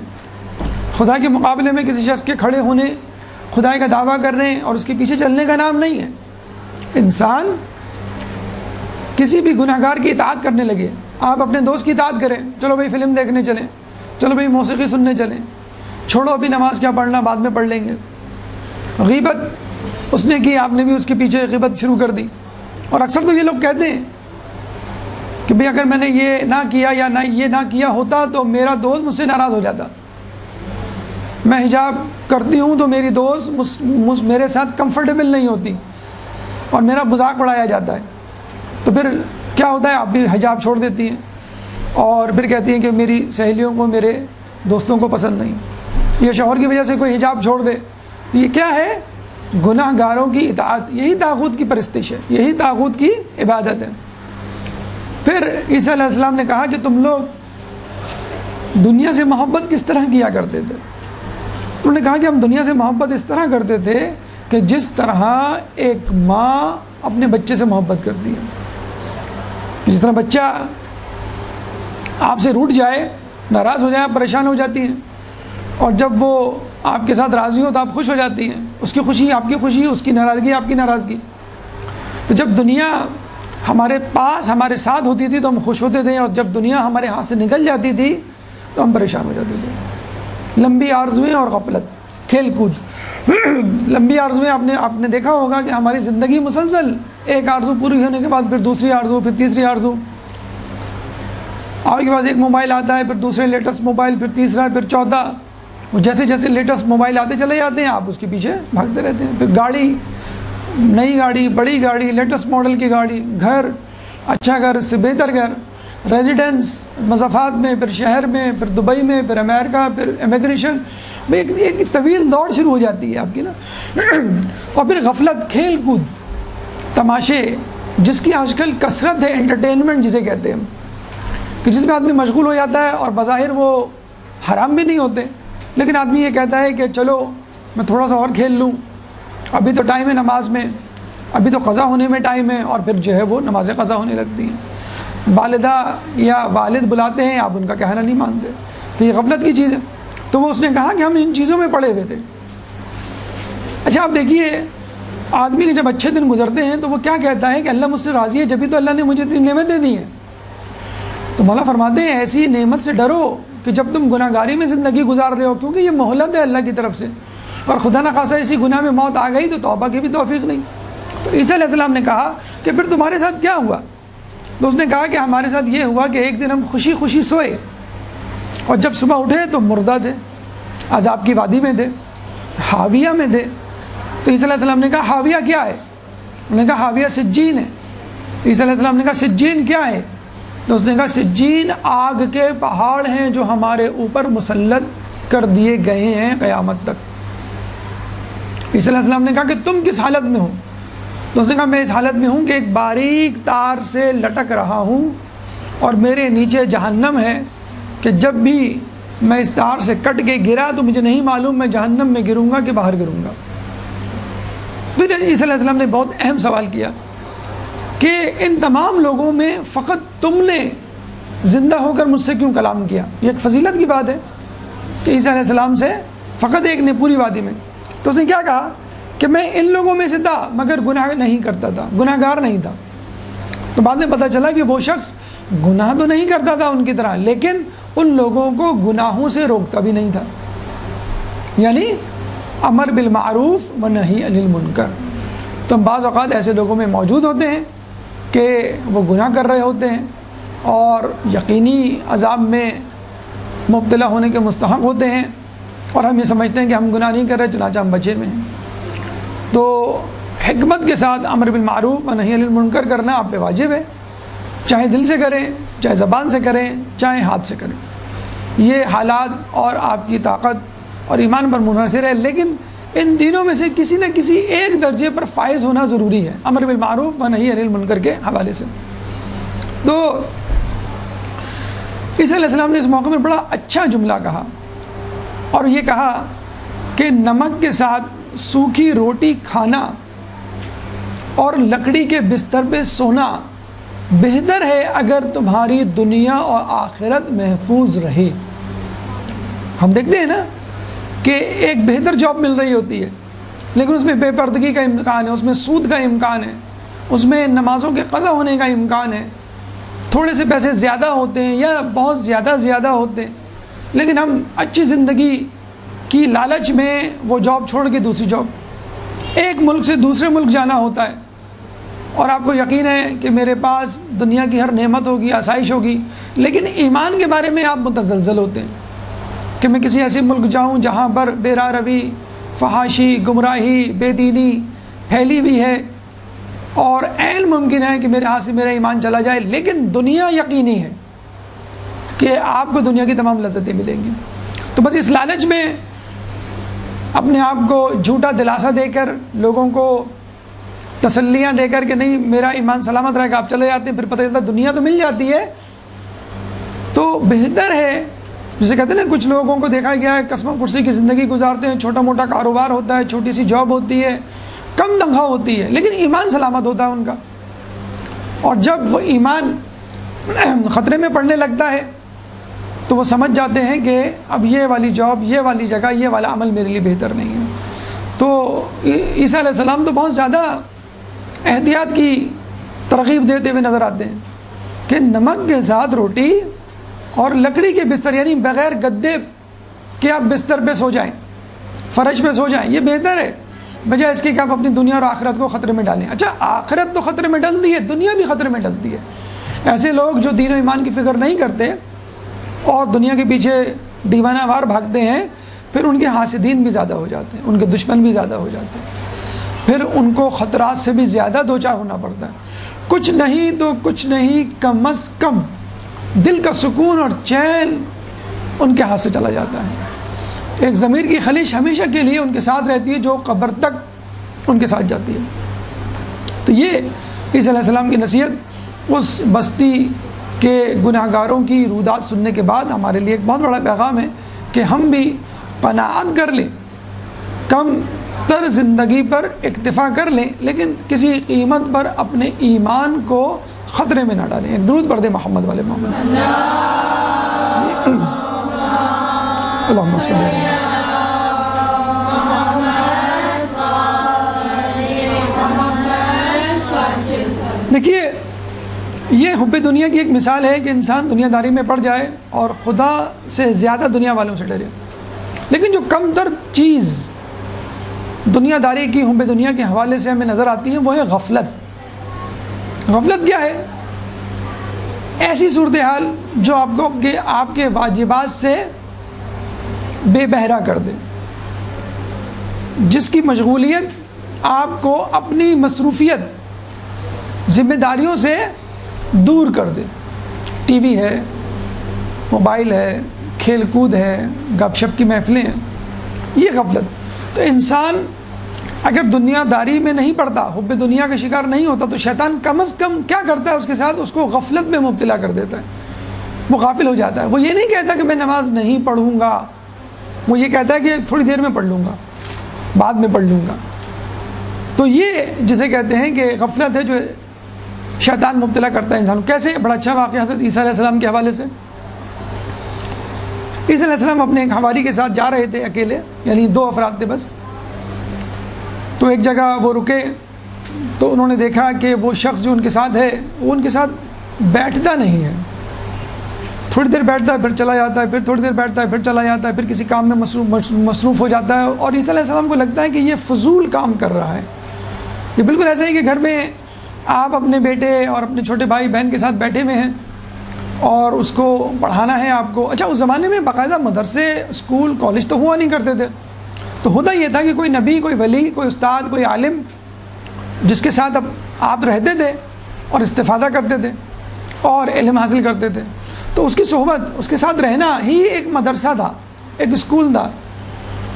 خدا کے مقابلے میں کسی شخص کے کھڑے ہونے، خدائی کا دعویٰ کرنے اور اس کے پیچھے چلنے کا نام نہیں ہے۔ انسان کسی بھی گناہ گار کی اطاعت کرنے لگے، آپ اپنے دوست کی اطاعت کریں، چلو بھائی فلم دیکھنے چلیں، چلو بھائی موسیقی سننے چلیں، چھوڑو ابھی نماز کیا پڑھنا، بعد میں پڑھ لیں گے۔ غیبت اس نے کی، آپ نے بھی اس کے پیچھے غیبت شروع کر دی۔ اور اکثر تو یہ لوگ کہتے ہیں کہ بھئی اگر میں نے یہ نہ کیا یا یہ نہ کیا ہوتا تو میرا دوست مجھ سے ناراض ہو جاتا، میں حجاب کرتی ہوں تو میری دوست میرے ساتھ کمفرٹیبل نہیں ہوتی اور میرا مذاق اڑایا جاتا ہے، تو پھر کیا ہوتا ہے، آپ بھی حجاب چھوڑ دیتی ہیں اور پھر کہتی ہیں کہ میری سہیلیوں کو میرے دوستوں کو پسند نہیں، یہ شوہر کی وجہ سے کوئی حجاب چھوڑ دے، تو یہ کیا ہے؟ گناہ گاروں کی اطاعت، یہی طاغوت کی پرستش ہے، یہی طاغوت کی عبادت ہے۔ پھر عیسیٰ علیہ السلام نے کہا کہ تم لوگ دنیا سے محبت کس طرح کیا کرتے تھے؟ انہوں نے کہا کہ ہم دنیا سے محبت اس طرح کرتے تھے کہ جس طرح ایک ماں اپنے بچے سے محبت کرتی ہے۔ جس طرح بچہ آپ سے روٹھ جائے، ناراض ہو جائے، آپ پریشان ہو جاتی ہیں، اور جب وہ آپ کے ساتھ راضی ہو تو آپ خوش ہو جاتی ہیں، اس کی خوشی آپ کی خوشی، اس کی ناراضگی آپ کی ناراضگی۔ تو جب دنیا ہمارے پاس ہمارے ساتھ ہوتی تھی تو ہم خوش ہوتے تھے، اور جب دنیا ہمارے ہاتھ سے نکل جاتی تھی تو ہم پریشان ہو جاتے تھے۔ لمبی آرزویں اور غفلت، کھیل کود۔ لمبی آرزویں آپ نے دیکھا ہوگا کہ ہماری زندگی مسلسل ایک آرزو پوری ہونے کے بعد پھر دوسری آرزو، پھر تیسری آرزو، آپ کے پاس ایک موبائل آتا ہے، پھر دوسرے لیٹسٹ موبائل، پھر تیسرا، پھر چوتھا، وہ جیسے جیسے لیٹسٹ موبائل آتے چلے جاتے ہیں آپ اس کے پیچھے بھاگتے رہتے ہیں۔ پھر گاڑی، نئی گاڑی، بڑی گاڑی، لیٹسٹ ماڈل کی گاڑی، گھر، اچھا گھر، اس سے بہتر گھر، ریزیڈنس مضافات میں، پھر شہر میں، پھر دبئی میں، پھر امریکہ، پھر امیگریشن میں ایک طویل دوڑ شروع ہو جاتی ہے آپ کی نا اور پھر غفلت، کھیل کود، تماشے، جس کی آج کل کثرت ہے، انٹرٹینمنٹ جسے کہتے ہیں کہ جس میں آدمی مشغول ہو جاتا ہے اور بظاہر وہ حرام بھی نہیں ہوتے، لیکن آدمی یہ کہتا ہے کہ چلو میں تھوڑا سا اور کھیل لوں، ابھی تو ٹائم ہے نماز میں، ابھی تو قضا ہونے میں ٹائم ہے، اور پھر جو ہے وہ نمازیں قضا ہونے لگتی ہیں، والدہ یا والد بلاتے ہیں، آپ ان کا کہنا نہیں مانتے، تو یہ غفلت کی چیز ہے۔ تو وہ اس نے کہا کہ ہم ان چیزوں میں پڑے ہوئے تھے۔ اچھا آپ دیکھیے، آدمی کے جب اچھے دن گزرتے ہیں تو وہ کیا کہتا ہے کہ اللہ مجھ سے راضی ہے، جبھی تو اللہ نے مجھے اتنی نعمتیں دی ہیں۔ تو مولا فرماتے ہیں ایسی نعمت سے ڈرو کہ جب تم گناہ گاری میں زندگی گزار رہے ہو، کیونکہ یہ مہلت ہے اللہ کی طرف سے، اور خدا نخواستہ اسی گناہ میں موت آ گئی تو توبہ کی بھی توفیق نہیں۔ تو عیسیٰ علیہ السلام نے کہا کہ پھر تمہارے ساتھ کیا ہوا؟ تو اس نے کہا کہ ہمارے ساتھ یہ ہوا کہ ایک دن ہم خوشی خوشی سوئے اور جب صبح اٹھے تو مردہ تھے، عذاب کی وادی میں تھے، حاویہ میں تھے۔ تو عیسیٰ علیہ السلام نے کہا حاویہ کیا ہے؟ انہوں نے کہا حاویہ سجین ہے۔ عیسیٰ علیہ السلام نے کہا سجین کیا ہے؟ تو اس نے کہا سجین آگ کے پہاڑ ہیں جو ہمارے اوپر مسلط کر دیے گئے ہیں قیامت تک۔ عیسیٰ علیہ السلام نے کہا کہ تم کس حالت میں ہو؟ تو اس نے کہا میں اس حالت میں ہوں کہ ایک باریک تار سے لٹک رہا ہوں اور میرے نیچے جہنم ہے کہ جب بھی میں اس تار سے کٹ کے گرا تو مجھے نہیں معلوم میں جہنم میں گروں گا کہ باہر گروں گا۔ پھر عیسیٰ علیہ السلام نے بہت اہم سوال کیا کہ ان تمام لوگوں میں فقط تم نے زندہ ہو کر مجھ سے کیوں کلام کیا؟ یہ ایک فضیلت کی بات ہے کہ عیسیٰ علیہ السلام سے فقط ایک نے پوری وادی میں۔ تو اس نے کیا کہا کہ میں ان لوگوں میں سے تھا مگر گناہ نہیں کرتا تھا، گناہ گار نہیں تھا۔ تو بعد میں پتہ چلا کہ وہ شخص گناہ تو نہیں کرتا تھا ان کی طرح، لیکن ان لوگوں کو گناہوں سے روکتا بھی نہیں تھا، یعنی امر بالمعروف و نہی عن المنکر۔ تو بعض اوقات ایسے لوگوں میں موجود ہوتے ہیں کہ وہ گناہ کر رہے ہوتے ہیں اور یقینی عذاب میں مبتلا ہونے کے مستحق ہوتے ہیں، اور ہم یہ سمجھتے ہیں کہ ہم گناہ نہیں کر رہے چنانچہ ہم بچے میں ہیں۔ تو حکمت کے ساتھ امر بالمعروف و نہی عن المنکر کرنا آپ پہ واجب ہے، چاہے دل سے کریں، چاہے زبان سے کریں، چاہے ہاتھ سے کریں۔ یہ حالات اور آپ کی طاقت اور ایمان پر منحصر ہے، لیکن ان تینوں میں سے کسی نہ کسی ایک درجے پر فائز ہونا ضروری ہے امر بالمعروف و نہی عن المنکر کے حوالے سے۔ تو عیسیٰ علیہ السلام نے اس موقع میں بڑا اچھا جملہ کہا، اور یہ کہا کہ نمک کے ساتھ سوکھی روٹی کھانا اور لکڑی کے بستر پہ سونا بہتر ہے اگر تمہاری دنیا اور آخرت محفوظ رہے۔ ہم دیکھتے ہیں نا کہ ایک بہتر جاب مل رہی ہوتی ہے لیکن اس میں بے پردگی کا امکان ہے، اس میں سود کا امکان ہے، اس میں نمازوں کے قضا ہونے کا امکان ہے، تھوڑے سے پیسے زیادہ ہوتے ہیں یا بہت زیادہ ہوتے ہیں، لیکن ہم اچھی زندگی کی لالچ میں وہ جاب چھوڑ کے دوسری جاب، ایک ملک سے دوسرے ملک جانا ہوتا ہے، اور آپ کو یقین ہے کہ میرے پاس دنیا کی ہر نعمت ہوگی، آسائش ہوگی، لیکن ایمان کے بارے میں آپ متزلزل ہوتے ہیں کہ میں کسی ایسے ملک جاؤں جہاں پر بے راہ روی، فحاشی، گمراہی، بے دینی پھیلی ہوئی ہے، اور عین ممکن ہے کہ میرے ہاتھ سے میرا ایمان چلا جائے، لیکن دنیا یقینی ہے کہ آپ کو دنیا کی تمام لذتیں ملیں گی۔ تو بس اس لالچ میں اپنے آپ کو جھوٹا دلاسا دے کر، لوگوں کو تسلیاں دے کر کہ نہیں میرا ایمان سلامت رہے گا، آپ چلے جاتے ہیں، پھر پتہ چلتا دنیا تو مل جاتی ہے۔ تو بہتر ہے، جسے کہتے ہیں نا، کچھ لوگوں کو دیکھا گیا ہے قسم کرسی کی زندگی گزارتے ہیں، چھوٹا موٹا کاروبار ہوتا ہے، چھوٹی سی جاب ہوتی ہے، کم تنخواہ ہوتی ہے، لیکن ایمان سلامت ہوتا ہے ان کا، اور جب وہ ایمان خطرے میں پڑنے لگتا ہے تو وہ سمجھ جاتے ہیں کہ اب یہ والی جاب، یہ والی جگہ، یہ والا عمل میرے لیے بہتر نہیں ہے۔ تو عیسیٰ علیہ السلام تو بہت زیادہ احتیاط کی ترغیب دیتے ہوئے نظر آتے ہیں کہ نمک کے ساتھ روٹی اور لکڑی کے بستر، یعنی بغیر گدے کہ آپ بستر پہ سو جائیں، فرش پہ سو جائیں، یہ بہتر ہے بجائے اس کے کہ آپ اپنی دنیا اور آخرت کو خطرے میں ڈالیں۔ اچھا آخرت تو خطرے میں ڈلتی ہے، دنیا بھی خطرے میں ڈلتی ہے۔ ایسے لوگ جو دین و ایمان کی فکر نہیں کرتے اور دنیا کے پیچھے دیوانہ وار بھاگتے ہیں، پھر ان کے حاسدین بھی زیادہ ہو جاتے ہیں، ان کے دشمن بھی زیادہ ہو جاتے ہیں، پھر ان کو خطرات سے بھی زیادہ دوچار ہونا پڑتا ہے۔ کچھ نہیں تو کچھ نہیں، کم از کم دل کا سکون اور چین ان کے ہاتھ سے چلا جاتا ہے۔ ایک ضمیر کی خلیش ہمیشہ کے لیے ان کے ساتھ رہتی ہے جو قبر تک ان کے ساتھ جاتی ہے۔ تو یہ عیسیٰ علیہ السلام کی نصیحت اس بستی کے گناہ گاروں کی رودات سننے کے بعد ہمارے لیے ایک بہت بڑا پیغام ہے کہ ہم بھی قناعت کر لیں، کم تر زندگی پر اکتفا کر لیں، لیکن کسی قیمت پر اپنے ایمان کو خطرے میں نہ ڈالیں۔ ایک درود پڑھ دیں محمد والے محمد۔ اللہم صلی اللہ علیہ وسلم۔ دیکھیے یہ حب دنیا کی ایک مثال ہے کہ انسان دنیا داری میں پڑ جائے اور خدا سے زیادہ دنیا والوں سے ڈرے، لیکن جو کم تر چیز دنیا داری کی حب دنیا کے حوالے سے ہمیں نظر آتی ہے وہ ہے غفلت۔ غفلت کیا ہے؟ ایسی صورتحال جو آپ کے واجبات سے بے بہرا کر دے، جس کی مشغولیت آپ کو اپنی مصروفیت ذمہ داریوں سے دور کر دے۔ ٹی وی ہے، موبائل ہے، کھیل کود ہے، گپ شپ کی محفلیں ہیں، یہ غفلت۔ تو انسان اگر دنیا داری میں نہیں پڑتا، حب دنیا کا شکار نہیں ہوتا، تو شیطان کم از کم کیا کرتا ہے اس کے ساتھ؟ اس کو غفلت میں مبتلا کر دیتا ہے، وہ غافل ہو جاتا ہے۔ وہ یہ نہیں کہتا کہ میں نماز نہیں پڑھوں گا، وہ یہ کہتا ہے کہ تھوڑی دیر میں پڑھ لوں گا، بعد میں پڑھ لوں گا۔ تو یہ جسے کہتے ہیں کہ غفلت ہے جو شیطان مبتلا کرتا ہے انسان کو۔ کیسے؟ بڑا اچھا واقعہ حضرت عیسیٰ علیہ السلام کے حوالے سے۔ عیسیٰ علیہ السلام اپنے ایک حواری کے ساتھ جا رہے تھے اکیلے، یعنی 2 افراد تھے بس۔ تو ایک جگہ وہ رکے تو انہوں نے دیکھا کہ وہ شخص جو ان کے ساتھ ہے وہ ان کے ساتھ بیٹھتا نہیں ہے، تھوڑی دیر بیٹھتا ہے پھر چلا جاتا ہے، پھر تھوڑی دیر بیٹھتا ہے پھر چلا جاتا ہے، پھر کسی کام میں مصروف ہو جاتا ہے۔ اور عیسیٰ علیہ السلام کو لگتا ہے کہ یہ فضول کام کر رہا ہے۔ یہ بالکل ایسا ہی کہ گھر میں آپ اپنے بیٹے اور اپنے چھوٹے بھائی بہن کے ساتھ بیٹھے ہوئے ہیں اور اس کو پڑھانا ہے آپ کو۔ اچھا، اس زمانے میں باقاعدہ مدرسے، اسکول، کالج تو ہوا نہیں کرتے تھے، تو ہوتا یہ تھا کہ کوئی نبی، کوئی ولی، کوئی استاد، کوئی عالم جس کے ساتھ اب آپ رہتے تھے اور استفادہ کرتے تھے اور علم حاصل کرتے تھے، تو اس کی صحبت، اس کے ساتھ رہنا ہی ایک مدرسہ تھا، ایک اسکول تھا،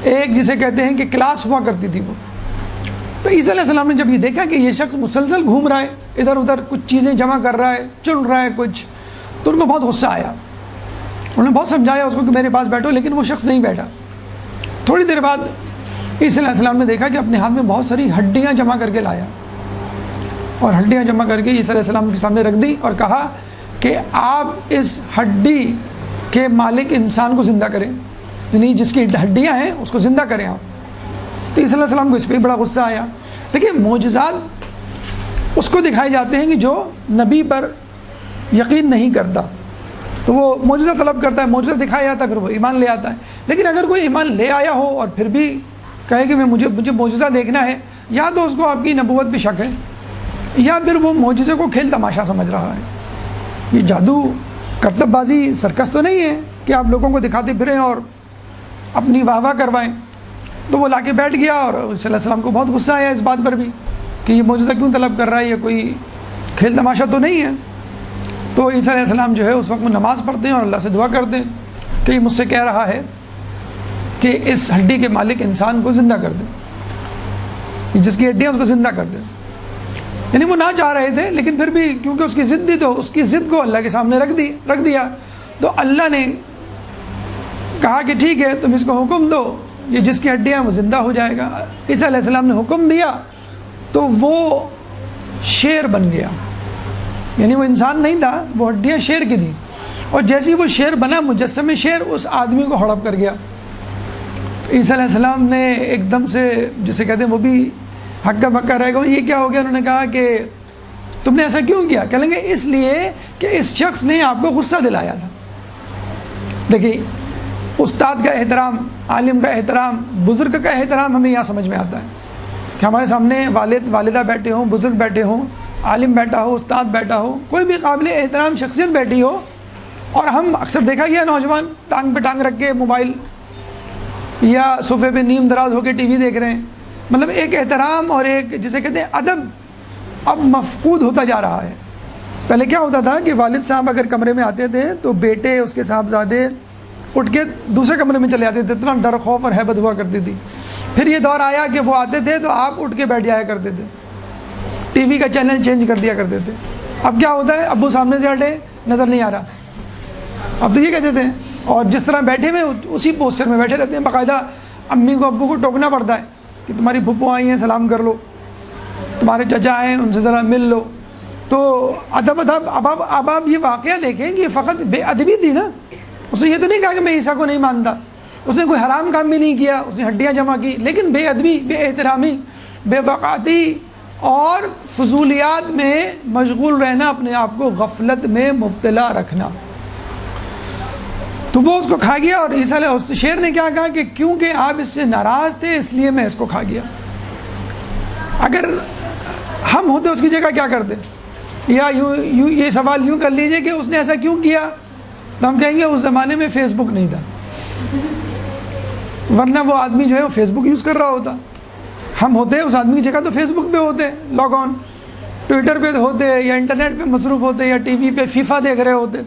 ایک جسے کہتے ہیں کہ کلاس ہوا کرتی تھی وہ۔ تو عیسیٰ علیہ السلام نے جب یہ دیکھا کہ یہ شخص مسلسل گھوم رہا ہے، ادھر ادھر کچھ چیزیں جمع کر رہا ہے، چن رہا ہے کچھ، تو ان کو بہت غصہ آیا۔ انہوں نے بہت سمجھایا اس کو کہ میرے پاس بیٹھو، لیکن وہ شخص نہیں بیٹھا۔ تھوڑی دیر بعد عیسیٰ علیہ السلام نے دیکھا کہ اپنے ہاتھ میں بہت ساری ہڈیاں جمع کر کے لایا، اور ہڈیاں جمع کر کے عیسیٰ علیہ السلام کے سامنے رکھ دی اور کہا کہ آپ اس ہڈی کے مالک انسان کو زندہ کریں، یعنی جس کی ہڈیاں ہیں اس کو زندہ کریں آپ۔ تو عیسیٰ علیہ السلام کو اس پہ بڑا غصہ آیا۔ دیکھیں، معجزات اس کو دکھائے جاتے ہیں کہ جو نبی پر یقین نہیں کرتا تو وہ معجزہ طلب کرتا ہے، معجزہ دکھایا جاتا ہے، پھر وہ ایمان لے آتا ہے۔ لیکن اگر کوئی ایمان لے آیا ہو اور پھر بھی کہے کہ مجھے معجزہ دیکھنا ہے، یا تو اس کو آپ کی نبوت پہ شک ہے، یا پھر وہ معجزے کو کھیل تماشا سمجھ رہا ہے۔ یہ جادو، کرتب بازی، سرکس تو نہیں ہے کہ آپ لوگوں کو دکھاتے پھریں اور اپنی واہ واہ کروائیں۔ تو وہ لا کے بیٹھ گیا، اور عیسیٰ علیہ السلام کو بہت غصہ آیا اس بات پر بھی کہ یہ معجزہ کیوں طلب کر رہا ہے، یہ کوئی کھیل تماشا تو نہیں ہے۔ تو عیسیٰ علیہ السلام جو ہے اس وقت وہ نماز پڑھتے ہیں اور اللہ سے دعا کرتے ہیں کہ یہ مجھ سے کہہ رہا ہے کہ اس ہڈی کے مالک انسان کو زندہ کر دے، جس کی ہڈیاں اس کو زندہ کر دے۔ یعنی وہ نہ چاہ رہے تھے، لیکن پھر بھی کیونکہ اس کی ضد تھی تو اس کی ضد کو اللہ کے سامنے رکھ دیا۔ تو اللہ نے کہا کہ ٹھیک ہے، تم اس کو حکم دو، یہ جس کی ہڈیاں وہ زندہ ہو جائے گا۔ عیسیٰ علیہ السلام نے حکم دیا تو وہ شیر بن گیا، یعنی وہ انسان نہیں تھا، وہ ہڈیاں شیر کی تھیں، اور جیسی وہ شیر بنا، مجسم شیر اس آدمی کو ہڑپ کر گیا۔ عیسیٰ علیہ السلام نے ایک دم سے، جسے کہتے ہیں وہ بھی ہکا بکا رہ گئے، یہ کیا ہو گیا؟ انہوں نے کہا کہ تم نے ایسا کیوں کیا؟ کہیں گے اس لیے کہ اس شخص نے آپ کو غصہ دلایا تھا۔ دیکھیے، استاد کا احترام، عالم کا احترام، بزرگ کا احترام ہمیں یہاں سمجھ میں آتا ہے کہ ہمارے سامنے والد والدہ بیٹھے ہوں، بزرگ بیٹھے ہوں، عالم بیٹھا ہو، استاد بیٹھا ہو، کوئی بھی قابل احترام شخصیت بیٹھی ہو، اور ہم اکثر دیکھا گیا نوجوان ٹانگ پہ ٹانگ رکھ کے موبائل یا صوفے پہ نیم دراز ہو کے ٹی وی دیکھ رہے ہیں۔ مطلب ایک احترام اور ایک جسے کہتے ہیں ادب اب مفقود ہوتا جا رہا ہے۔ پہلے کیا ہوتا تھا کہ والد صاحب اگر کمرے میں آتے تھے تو بیٹے اس کے صاحبزادے اٹھ کے دوسرے کمرے میں چلے جاتے تھے، اتنا ڈر خوف اور ہیبت ہوا کرتی تھی۔ پھر یہ دور آیا کہ وہ آتے تھے تو آپ اٹھ کے بیٹھ جایا کرتے تھے، ٹی وی کا چینل چینج کر دیا کرتے تھے۔ اب کیا ہوتا ہے، ابو سامنے سے ہٹے، نظر نہیں آ رہا، اب تو یہ کہتے تھے، اور جس طرح بیٹھے ہوئے اسی پوسچر میں بیٹھے رہتے ہیں، باقاعدہ امی کو ابو کو ٹوکنا پڑتا ہے کہ تمہاری پھپھو آئی ہیں سلام کر لو، تمہارے چچا آئے ہیں ان سے ذرا مل لو۔ تو اب آپ یہ واقعہ دیکھیں کہ فقط بے ادبی تھی نا، اس نے یہ تو نہیں کہا کہ میں عیسیٰ کو نہیں مانتا، اس نے کوئی حرام کام بھی نہیں کیا، اس نے ہڈیاں جمع کی، لیکن بے ادبی، بے احترامی، بے وقاتی اور فضولیات میں مشغول رہنا، اپنے آپ کو غفلت میں مبتلا رکھنا، تو وہ اس کو کھا گیا۔ اور عیسیٰ علیہ شیر نے کیا کہا کہ کیونکہ آپ اس سے ناراض تھے اس لیے میں اس کو کھا گیا۔ اگر ہم ہوتے اس کی جگہ کیا کرتے، یا یوں یہ سوال یوں کر لیجئے کہ اس نے ایسا کیوں کیا، تو ہم کہیں گے اس زمانے میں فیس بک نہیں تھا، ورنہ وہ آدمی جو ہے وہ فیس بک یوز کر رہا ہوتا۔ ہم ہوتے اس آدمی کی جگہ تو فیس بک پہ ہوتے، لاگ آن، ٹویٹر پہ ہوتے، یا انٹرنیٹ پہ مصروف ہوتے، یا ٹی وی پہ فیفا دیکھ رہے ہوتے،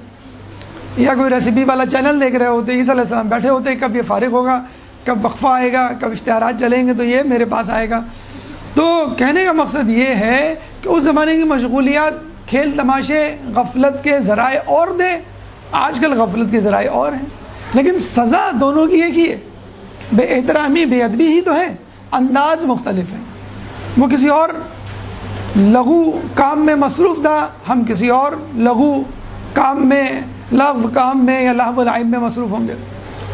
یا کوئی ریسیپی والا چینل دیکھ رہے ہوتے۔ عیسیٰ علیہ السلام بیٹھے ہوتے، کب یہ فارغ ہوگا، کب وقفہ آئے گا، کب اشتہارات چلیں گے تو یہ میرے پاس آئے گا۔ تو کہنے کا مقصد یہ ہے کہ اس زمانے کی مشغولیات، کھیل تماشے، غفلت کے ذرائع اور دے، آج کل غفلت کے ذرائع اور ہیں، لیکن سزا دونوں کی ایک ہی ہے، بے احترامی، بے ادبی ہی تو ہے، انداز مختلف ہے۔ وہ کسی اور لغو کام میں مصروف تھا، ہم کسی اور لغو کام میں، لغو کام میں یا لہو و لعب میں مصروف ہوں گے۔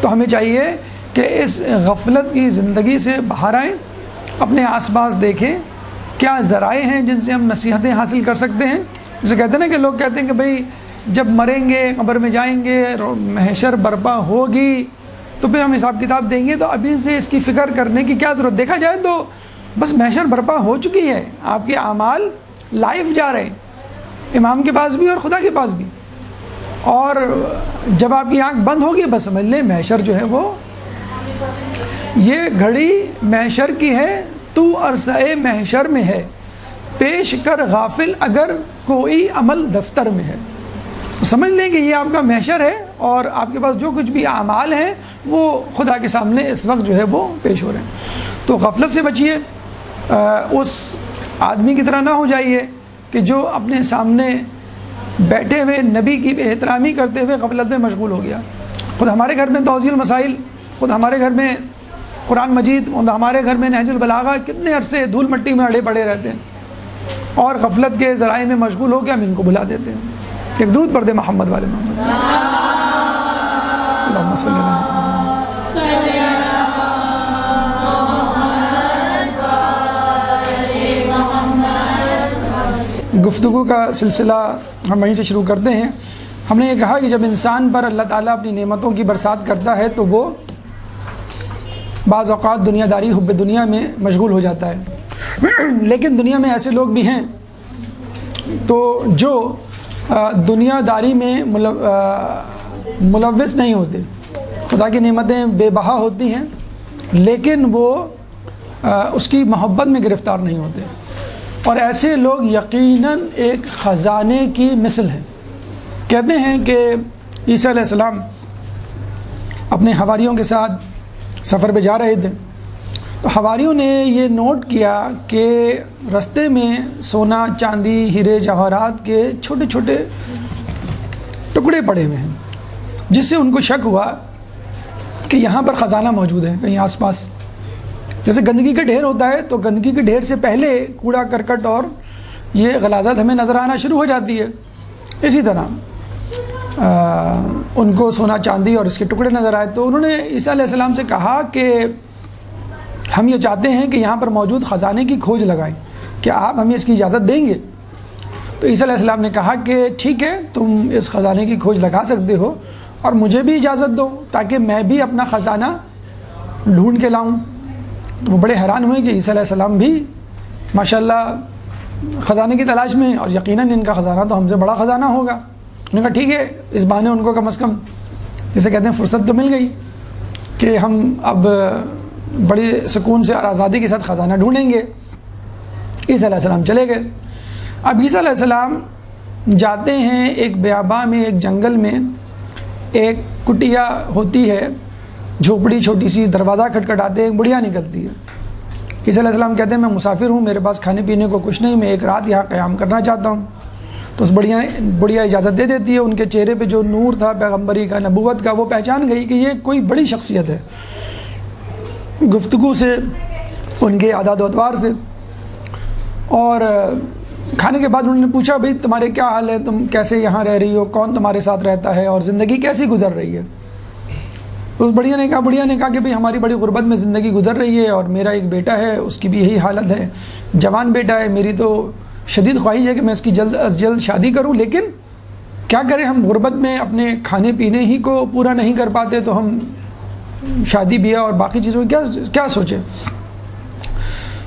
تو ہمیں چاہیے کہ اس غفلت کی زندگی سے باہر آئیں، اپنے آس پاس دیکھیں کیا ذرائع ہیں جن سے ہم نصیحتیں حاصل کر سکتے ہیں۔ جسے کہتے ہیں نا کہ لوگ کہتے ہیں کہ بھئی جب مریں گے، قبر میں جائیں گے، محشر برپا ہوگی تو پھر ہم حساب کتاب دیں گے، تو ابھی سے اس کی فکر کرنے کی کیا ضرورت۔ دیکھا جائے تو بس محشر برپا ہو چکی ہے، آپ کے اعمال لائف جا رہے ہیں، امام کے پاس بھی اور خدا کے پاس بھی، اور جب آپ کی آنکھ بند ہوگی بس سمجھ لیں محشر جو ہے وہ، یہ گھڑی محشر کی ہے، تو عرصۂ محشر میں ہے، پیش کر غافل اگر کوئی عمل دفتر میں ہے۔ سمجھ لیں کہ یہ آپ کا محشر ہے، اور آپ کے پاس جو کچھ بھی اعمال ہیں وہ خدا کے سامنے اس وقت جو ہے وہ پیش ہو رہے ہیں۔ تو غفلت سے بچیے، اس آدمی کی طرح نہ ہو جائیے کہ جو اپنے سامنے بیٹھے ہوئے نبی کی بے احترامی کرتے ہوئے غفلت میں مشغول ہو گیا۔ خود ہمارے گھر میں توضیح المسائل، خود ہمارے گھر میں قرآن مجید، ہمارے گھر میں نہج البلاغہ، کتنے عرصے دھول مٹی میں اڑے پڑے رہتے ہیں، اور غفلت کے ذرائع میں مشغول ہو کے ہم ان کو بھلا دیتے ہیں۔ ایک درود پڑھ دے محمد والے محمد، اللہم صلی اللہ علیہ وسلم۔ گفتگو کا سلسلہ ہم وہیں سے شروع کرتے ہیں۔ ہم نے یہ کہا کہ جب انسان پر اللہ تعالیٰ اپنی نعمتوں کی برسات کرتا ہے تو وہ بعض اوقات دنیا داری، حب دنیا میں مشغول ہو جاتا ہے، لیکن دنیا میں ایسے لوگ بھی ہیں تو جو دنیا داری میں ملوث نہیں ہوتے، خدا کی نعمتیں بے بہا ہوتی ہیں لیکن وہ اس کی محبت میں گرفتار نہیں ہوتے، اور ایسے لوگ یقیناً ایک خزانے کی مثل ہیں۔ کہتے ہیں کہ عیسیٰ علیہ السلام اپنے حواریوں کے ساتھ سفر پہ جا رہے تھے، تو حواریوں نے یہ نوٹ کیا کہ رستے میں سونا، چاندی، ہیرے جواہرات کے چھوٹے چھوٹے ٹکڑے پڑے ہوئے ہیں، جس سے ان کو شک ہوا کہ یہاں پر خزانہ موجود ہے کہیں آس پاس۔ جیسے گندگی کا ڈھیر ہوتا ہے تو گندگی کے ڈھیر سے پہلے کوڑا کرکٹ اور یہ غلاظت ہمیں نظر آنا شروع ہو جاتی ہے، اسی طرح ان کو سونا چاندی اور اس کے ٹکڑے نظر آئے، تو انہوں نے عیسیٰ علیہ السلام سے کہا کہ ہم یہ چاہتے ہیں کہ یہاں پر موجود خزانے کی کھوج لگائیں، کیا آپ ہمیں اس کی اجازت دیں گے؟ تو عیسیٰ علیہ السلام نے کہا کہ ٹھیک ہے، تم اس خزانے کی کھوج لگا سکتے ہو، اور مجھے بھی اجازت دو تاکہ میں بھی اپنا خزانہ ڈھونڈ کے لاؤں۔ تو وہ بڑے حیران ہوئے کہ عیسیٰ علیہ السلام بھی ماشاءاللہ خزانے کی تلاش میں، اور یقیناً ان کا خزانہ تو ہم سے بڑا خزانہ ہوگا۔ انہوں نے کہا ٹھیک ہے، اس بہانے ان کو کم از کم جسے کہتے ہیں فرصت تو مل گئی کہ ہم اب بڑی سکون سے اور آزادی کے ساتھ خزانہ ڈھونڈیں گے۔ عیسیٰ علیہ السلام چلے گئے۔ اب عیسیٰ علیہ السلام جاتے ہیں ایک بیاباں میں، ایک جنگل میں، ایک کٹیا ہوتی ہے، جھوپڑی چھوٹی سی، دروازہ کھٹکھٹاتے ہیں، بڑھیا نکلتی ہے۔ عیسیٰ علیہ السلام کہتے ہیں میں مسافر ہوں، میرے پاس کھانے پینے کو کچھ نہیں، میں ایک رات یہاں قیام کرنا چاہتا ہوں۔ تو اس بڑھیا اجازت دے دیتی ہے۔ ان کے چہرے پہ جو نور تھا پیغمبری کا، نبوت کا، وہ پہچان گئی کہ یہ کوئی بڑی شخصیت ہے، گفتگو سے، ان کے عادات و اطوار سے۔ اور کھانے کے بعد انہوں نے پوچھا بھئی تمہارے کیا حال ہے، تم کیسے یہاں رہ رہی ہو، کون تمہارے ساتھ رہتا ہے، اور زندگی کیسی گزر رہی ہے؟ تو اس بڑھیا نے کہا کہ بھئی ہماری بڑی غربت میں زندگی گزر رہی ہے، اور میرا ایک بیٹا ہے، اس کی بھی یہی حالت ہے، جوان بیٹا ہے، میری تو شدید خواہش ہے کہ میں اس کی جلد از جلد شادی کروں، لیکن کیا کریں، ہم غربت میں اپنے کھانے پینے ہی کو پورا نہیں کر پاتے، تو ہم شادی بیاہ اور باقی چیزوں کی کیا سوچیں۔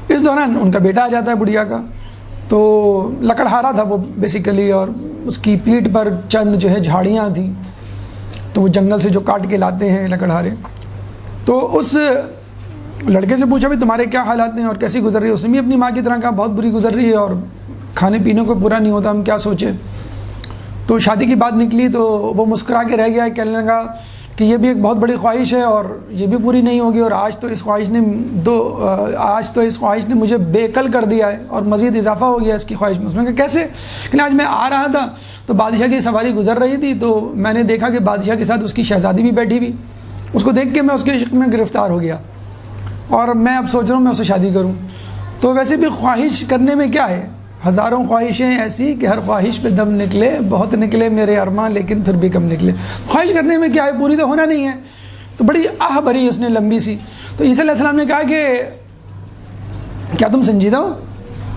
اس دوران ان کا بیٹا آ جاتا ہے بڑھیا کا، تو لکڑہارا تھا وہ بیسیکلی، اور اس کی پیٹھ پر چند جو ہے جھاڑیاں تھیں، تو وہ جنگل سے جو کاٹ کے لاتے ہیں لکڑہارے۔ تو اس لڑکے سے پوچھا بھی تمہارے کیا حالات ہیں اور کیسی گزر رہی ہے؟ اس نے بھی اپنی ماں کی طرح کہا بہت بری گزر رہی ہے، اور کھانے پینے کو پورا نہیں ہوتا، ہم کیا سوچیں۔ تو شادی کی بات نکلی تو وہ مسکرا کے رہ گیا، کہنے لگا کہ یہ بھی ایک بہت بڑی خواہش ہے اور یہ بھی پوری نہیں ہوگی، اور آج تو اس خواہش نے مجھے بے عقل کر دیا ہے، اور مزید اضافہ ہو گیا اس کی خواہش میں۔ اس نے کہا کیسے؟ کہ آج میں آ رہا تھا تو بادشاہ کی سواری گزر رہی تھی، تو میں نے دیکھا کہ بادشاہ کے ساتھ اس کی شہزادی بھی بیٹھی ہوئی، اس کو دیکھ کے میں اس کے عشق میں گرفتار ہو گیا، اور میں اب سوچ رہا ہوں میں اسے شادی کروں۔ تو ویسے بھی خواہش کرنے میں کیا ہے، ہزاروں خواہشیں ایسی کہ ہر خواہش پہ دم نکلے، بہت نکلے میرے ارماں لیکن پھر بھی کم نکلے۔ خواہش کرنے میں کیا ہے، پوری تو ہونا نہیں ہے۔ تو بڑی آہ بھری اس نے لمبی سی۔ تو عیسیٰ علیہ السلام نے کہا کہ کیا تم سنجیدہ ہو؟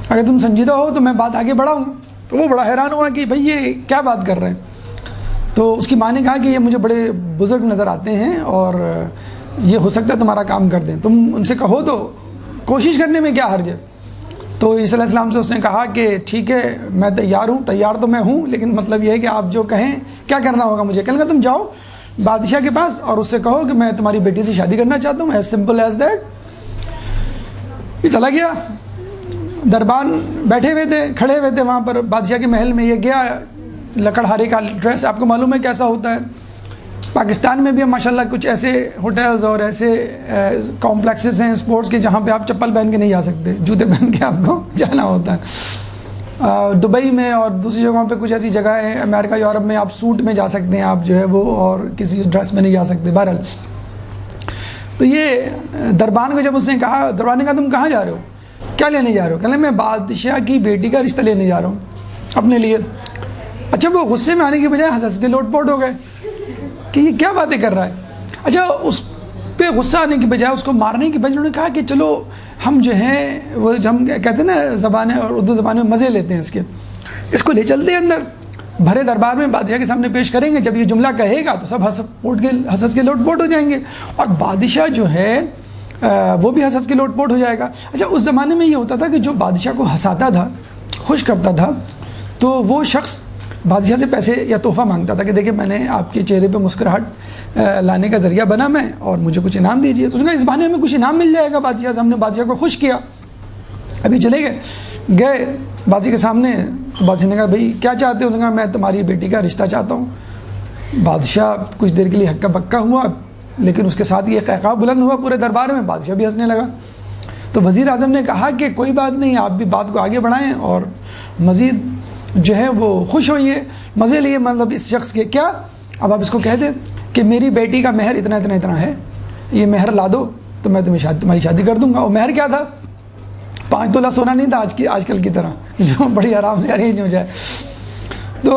اگر تم سنجیدہ ہو تو میں بات آگے بڑھاؤں۔ تو وہ بڑا حیران ہوا کہ بھئی یہ کیا بات کر رہے ہیں۔ تو اس کی ماں نے کہا کہ یہ مجھے بڑے بزرگ نظر آتے ہیں، اور یہ ہو سکتا ہے تمہارا کام کر دیں، تم ان سے کہو تو کوشش کرنے میں کیا حرج ہے۔ تو عیسیٰ علیہ السلام سے اس نے کہا کہ ٹھیک ہے میں تیار ہوں، تیار تو میں ہوں، لیکن مطلب یہ ہے کہ آپ جو کہیں کیا کرنا ہوگا مجھے۔ کہنے لگا تم جاؤ بادشاہ کے پاس اور اس سے کہو کہ میں تمہاری بیٹی سے شادی کرنا چاہتا ہوں، ایز سمپل ایز دیٹ۔ یہ چلا گیا، دربان بیٹھے ہوئے تھے، کھڑے ہوئے تھے وہاں پر بادشاہ کے محل میں۔ یہ گیا، لکڑہارے کا ڈریس آپ کو معلوم ہے کیسا ہوتا ہے، پاکستان میں بھی ماشاءاللہ کچھ ایسے ہوٹلز اور ایسے کمپلیکسز ہیں اسپورٹس کے جہاں پہ آپ چپل پہن کے نہیں جا سکتے، جوتے پہن کے آپ کو جانا ہوتا ہے۔ دبئی میں اور دوسری جگہوں پہ کچھ ایسی جگہیں ہیں، امریکہ یورپ میں آپ سوٹ میں جا سکتے ہیں آپ جو ہے وہ، اور کسی ڈریس میں نہیں جا سکتے۔ بہرحال تو یہ دربان کو جب اس نے کہا، دربان نے کہا تم کہاں جا رہے ہو، کیا لینے جا رہے ہو؟ کہنے میں بادشاہ کی بیٹی کا رشتہ لینے جا رہا ہوں اپنے لیے۔ اچھا وہ غصے میں آنے کی بجائے ہنس کے لوٹ پوٹ ہو گئے کہ یہ کیا باتیں کر رہا ہے۔ اچھا اس پہ غصہ آنے کی بجائے، اس کو مارنے کی بجائے انہوں نے کہا کہ چلو ہم جو ہیں وہ جو ہم کہتے ہیں نا زبان اور اردو زبان میں مزے لیتے ہیں اس کو لے چلتے ہیں اندر، بھرے دربار میں بادشاہ کے سامنے پیش کریں گے، جب یہ جملہ کہے گا تو سب ہنس کے لوٹ پوٹ ہو جائیں گے، اور بادشاہ جو ہے وہ بھی ہنس کے لوٹ پوٹ ہو جائے گا۔ اچھا اس زمانے میں یہ ہوتا تھا کہ جو بادشاہ کو ہنساتا تھا، خوش کرتا تھا، تو وہ شخص بادشاہ سے پیسے یا تحفہ مانگتا تھا کہ دیکھیں میں نے آپ کے چہرے پہ مسکراہٹ لانے کا ذریعہ بنا میں، اور مجھے کچھ انعام دیجیے۔ تو اس نے کہا اس بہانے میں کچھ انعام مل جائے گا بادشاہ سے۔ ہم نے بادشاہ کو خوش کیا، ابھی چلے گئے بادشاہ کے سامنے۔ تو بادشاہ نے کہا بھئی کیا چاہتے ہو؟ انہوں نے کہا میں تمہاری بیٹی کا رشتہ چاہتا ہوں۔ بادشاہ کچھ دیر کے لیے ہکا بکا ہوا، لیکن اس کے ساتھ یہ قہقہ بلند ہوا پورے دربار میں، بادشاہ بھی ہنسنے لگا۔ تو وزیر اعظم نے کہا کہ کوئی بات نہیں، آپ بھی بات کو آگے بڑھائیں اور مزید جو ہے وہ خوش ہوئیے، مزے لیے، مطلب اس شخص کے کیا، اب آپ اس کو کہہ دیں کہ میری بیٹی کا مہر اتنا اتنا اتنا ہے، یہ مہر لا دو تو میں تمہاری شادی کر دوں گا۔ اور مہر کیا تھا؟ 5 تولہ سونا نہیں تھا آج کل کی طرح جو بڑی آرام سے ارینج ہو جائے۔ تو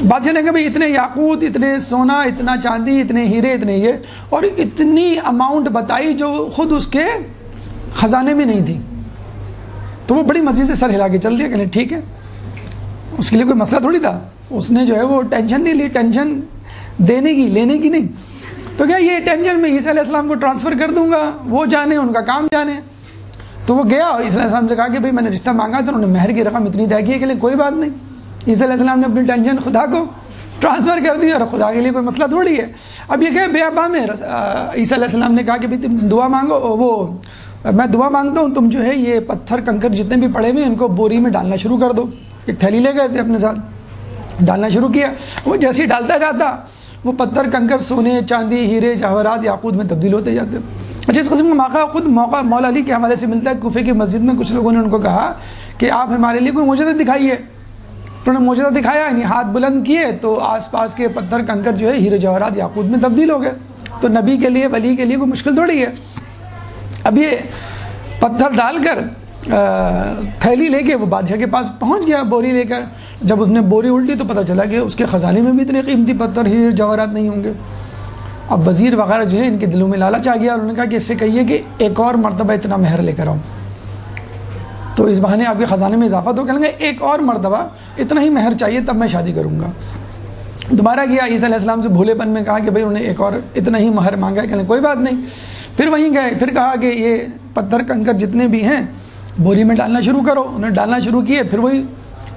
بادشاہ نے کہا بھائی اتنے یاقوت، اتنے سونا، اتنا چاندی، اتنے ہیرے، اتنے یہ، اور اتنی اماؤنٹ بتائی جو خود اس کے خزانے میں نہیں تھی۔ تو وہ بڑی مرضی سے سر ہلا کے چل دیا کہ ٹھیک ہے، اس کے لیے کوئی مسئلہ تھوڑی تھا، اس نے جو ہے وہ ٹینشن نہیں لی، ٹینشن دینے کی لینے کی نہیں۔ تو کیا یہ ٹینشن میں عیسیٰ علیہ السلام کو ٹرانسفر کر دوں گا، وہ جانے ان کا کام جانے۔ تو وہ گیا اور عیسیٰ علیہ السلام سے کہا کہ بھائی میں نے رشتہ مانگا تھا، انہوں نے مہر کی رقم اتنی طے کی ہے کہ کوئی بات نہیں۔ عیسیٰ علیہ السلام نے اپنی ٹینشن خدا کو ٹرانسفر کر دی، اور خدا کے لیے کوئی مسئلہ تھوڑی ہے۔ اب یہ کہ بیاباں میں عیسیٰ علیہ السلام نے کہا کہ بھائی تم دعا مانگو، میں دعا مانگتا ہوں، تم جو ہے یہ پتھر کنکر جتنے بھی پڑے ہوئے ان کو بوری میں ڈالنا شروع کر دو۔ ایک تھیلی لے گئے تھے اپنے ساتھ, ڈالنا شروع کیا. وہ جیسے ہی ڈالتا جاتا وہ پتھر کنکر سونے چاندی ہیرے جواہرات یاقوت میں تبدیل ہوتے جاتے. اچھا, اس قسم کا موقع خود مولا علی کے حوالے سے ملتا ہے. کوفے کی مسجد میں کچھ لوگوں نے ان کو کہا کہ آپ ہمارے لیے کوئی معجزہ دکھائیے. انہوں نے معجزہ دکھایا, یعنی ہاتھ بلند کیے تو آس پاس کے پتھر کنکر جو ہے ہیرے جواہرات یاقوت میں تبدیل ہو گئے. تو نبی کے لیے ولی کے لیے کوئی مشکل تھوڑی ہے. اب یہ پتھر ڈال کر تھیلی لے کے وہ بادشاہ کے پاس پہنچ گیا بوری لے کر. جب اس نے بوری الٹی تو پتہ چلا کہ اس کے خزانے میں بھی اتنے قیمتی پتھر ہیرے جواہرات نہیں ہوں گے. اب وزیر وغیرہ جو ہے ان کے دلوں میں لالچ آ گیا, اور انہوں نے کہا کہ اس سے کہیے کہ ایک اور مرتبہ اتنا مہر لے کر آؤں, تو اس بہانے آپ کے خزانے میں اضافہ تو کریں گے. ایک اور مرتبہ اتنا ہی مہر چاہیے تب میں شادی کروں گا. دوبارہ گیا, عیسیٰ علیہ السلام سے بھولے پن میں کہا کہ بھائی انہوں نے ایک اور اتنا ہی مہر مانگا ہے. کہنے کوئی بات نہیں. پھر وہیں گئے, پھر کہا کہ یہ پتھر کنکر جتنے بھی ہیں بوری میں ڈالنا شروع کرو. انہوں نے ڈالنا شروع کیے, پھر وہی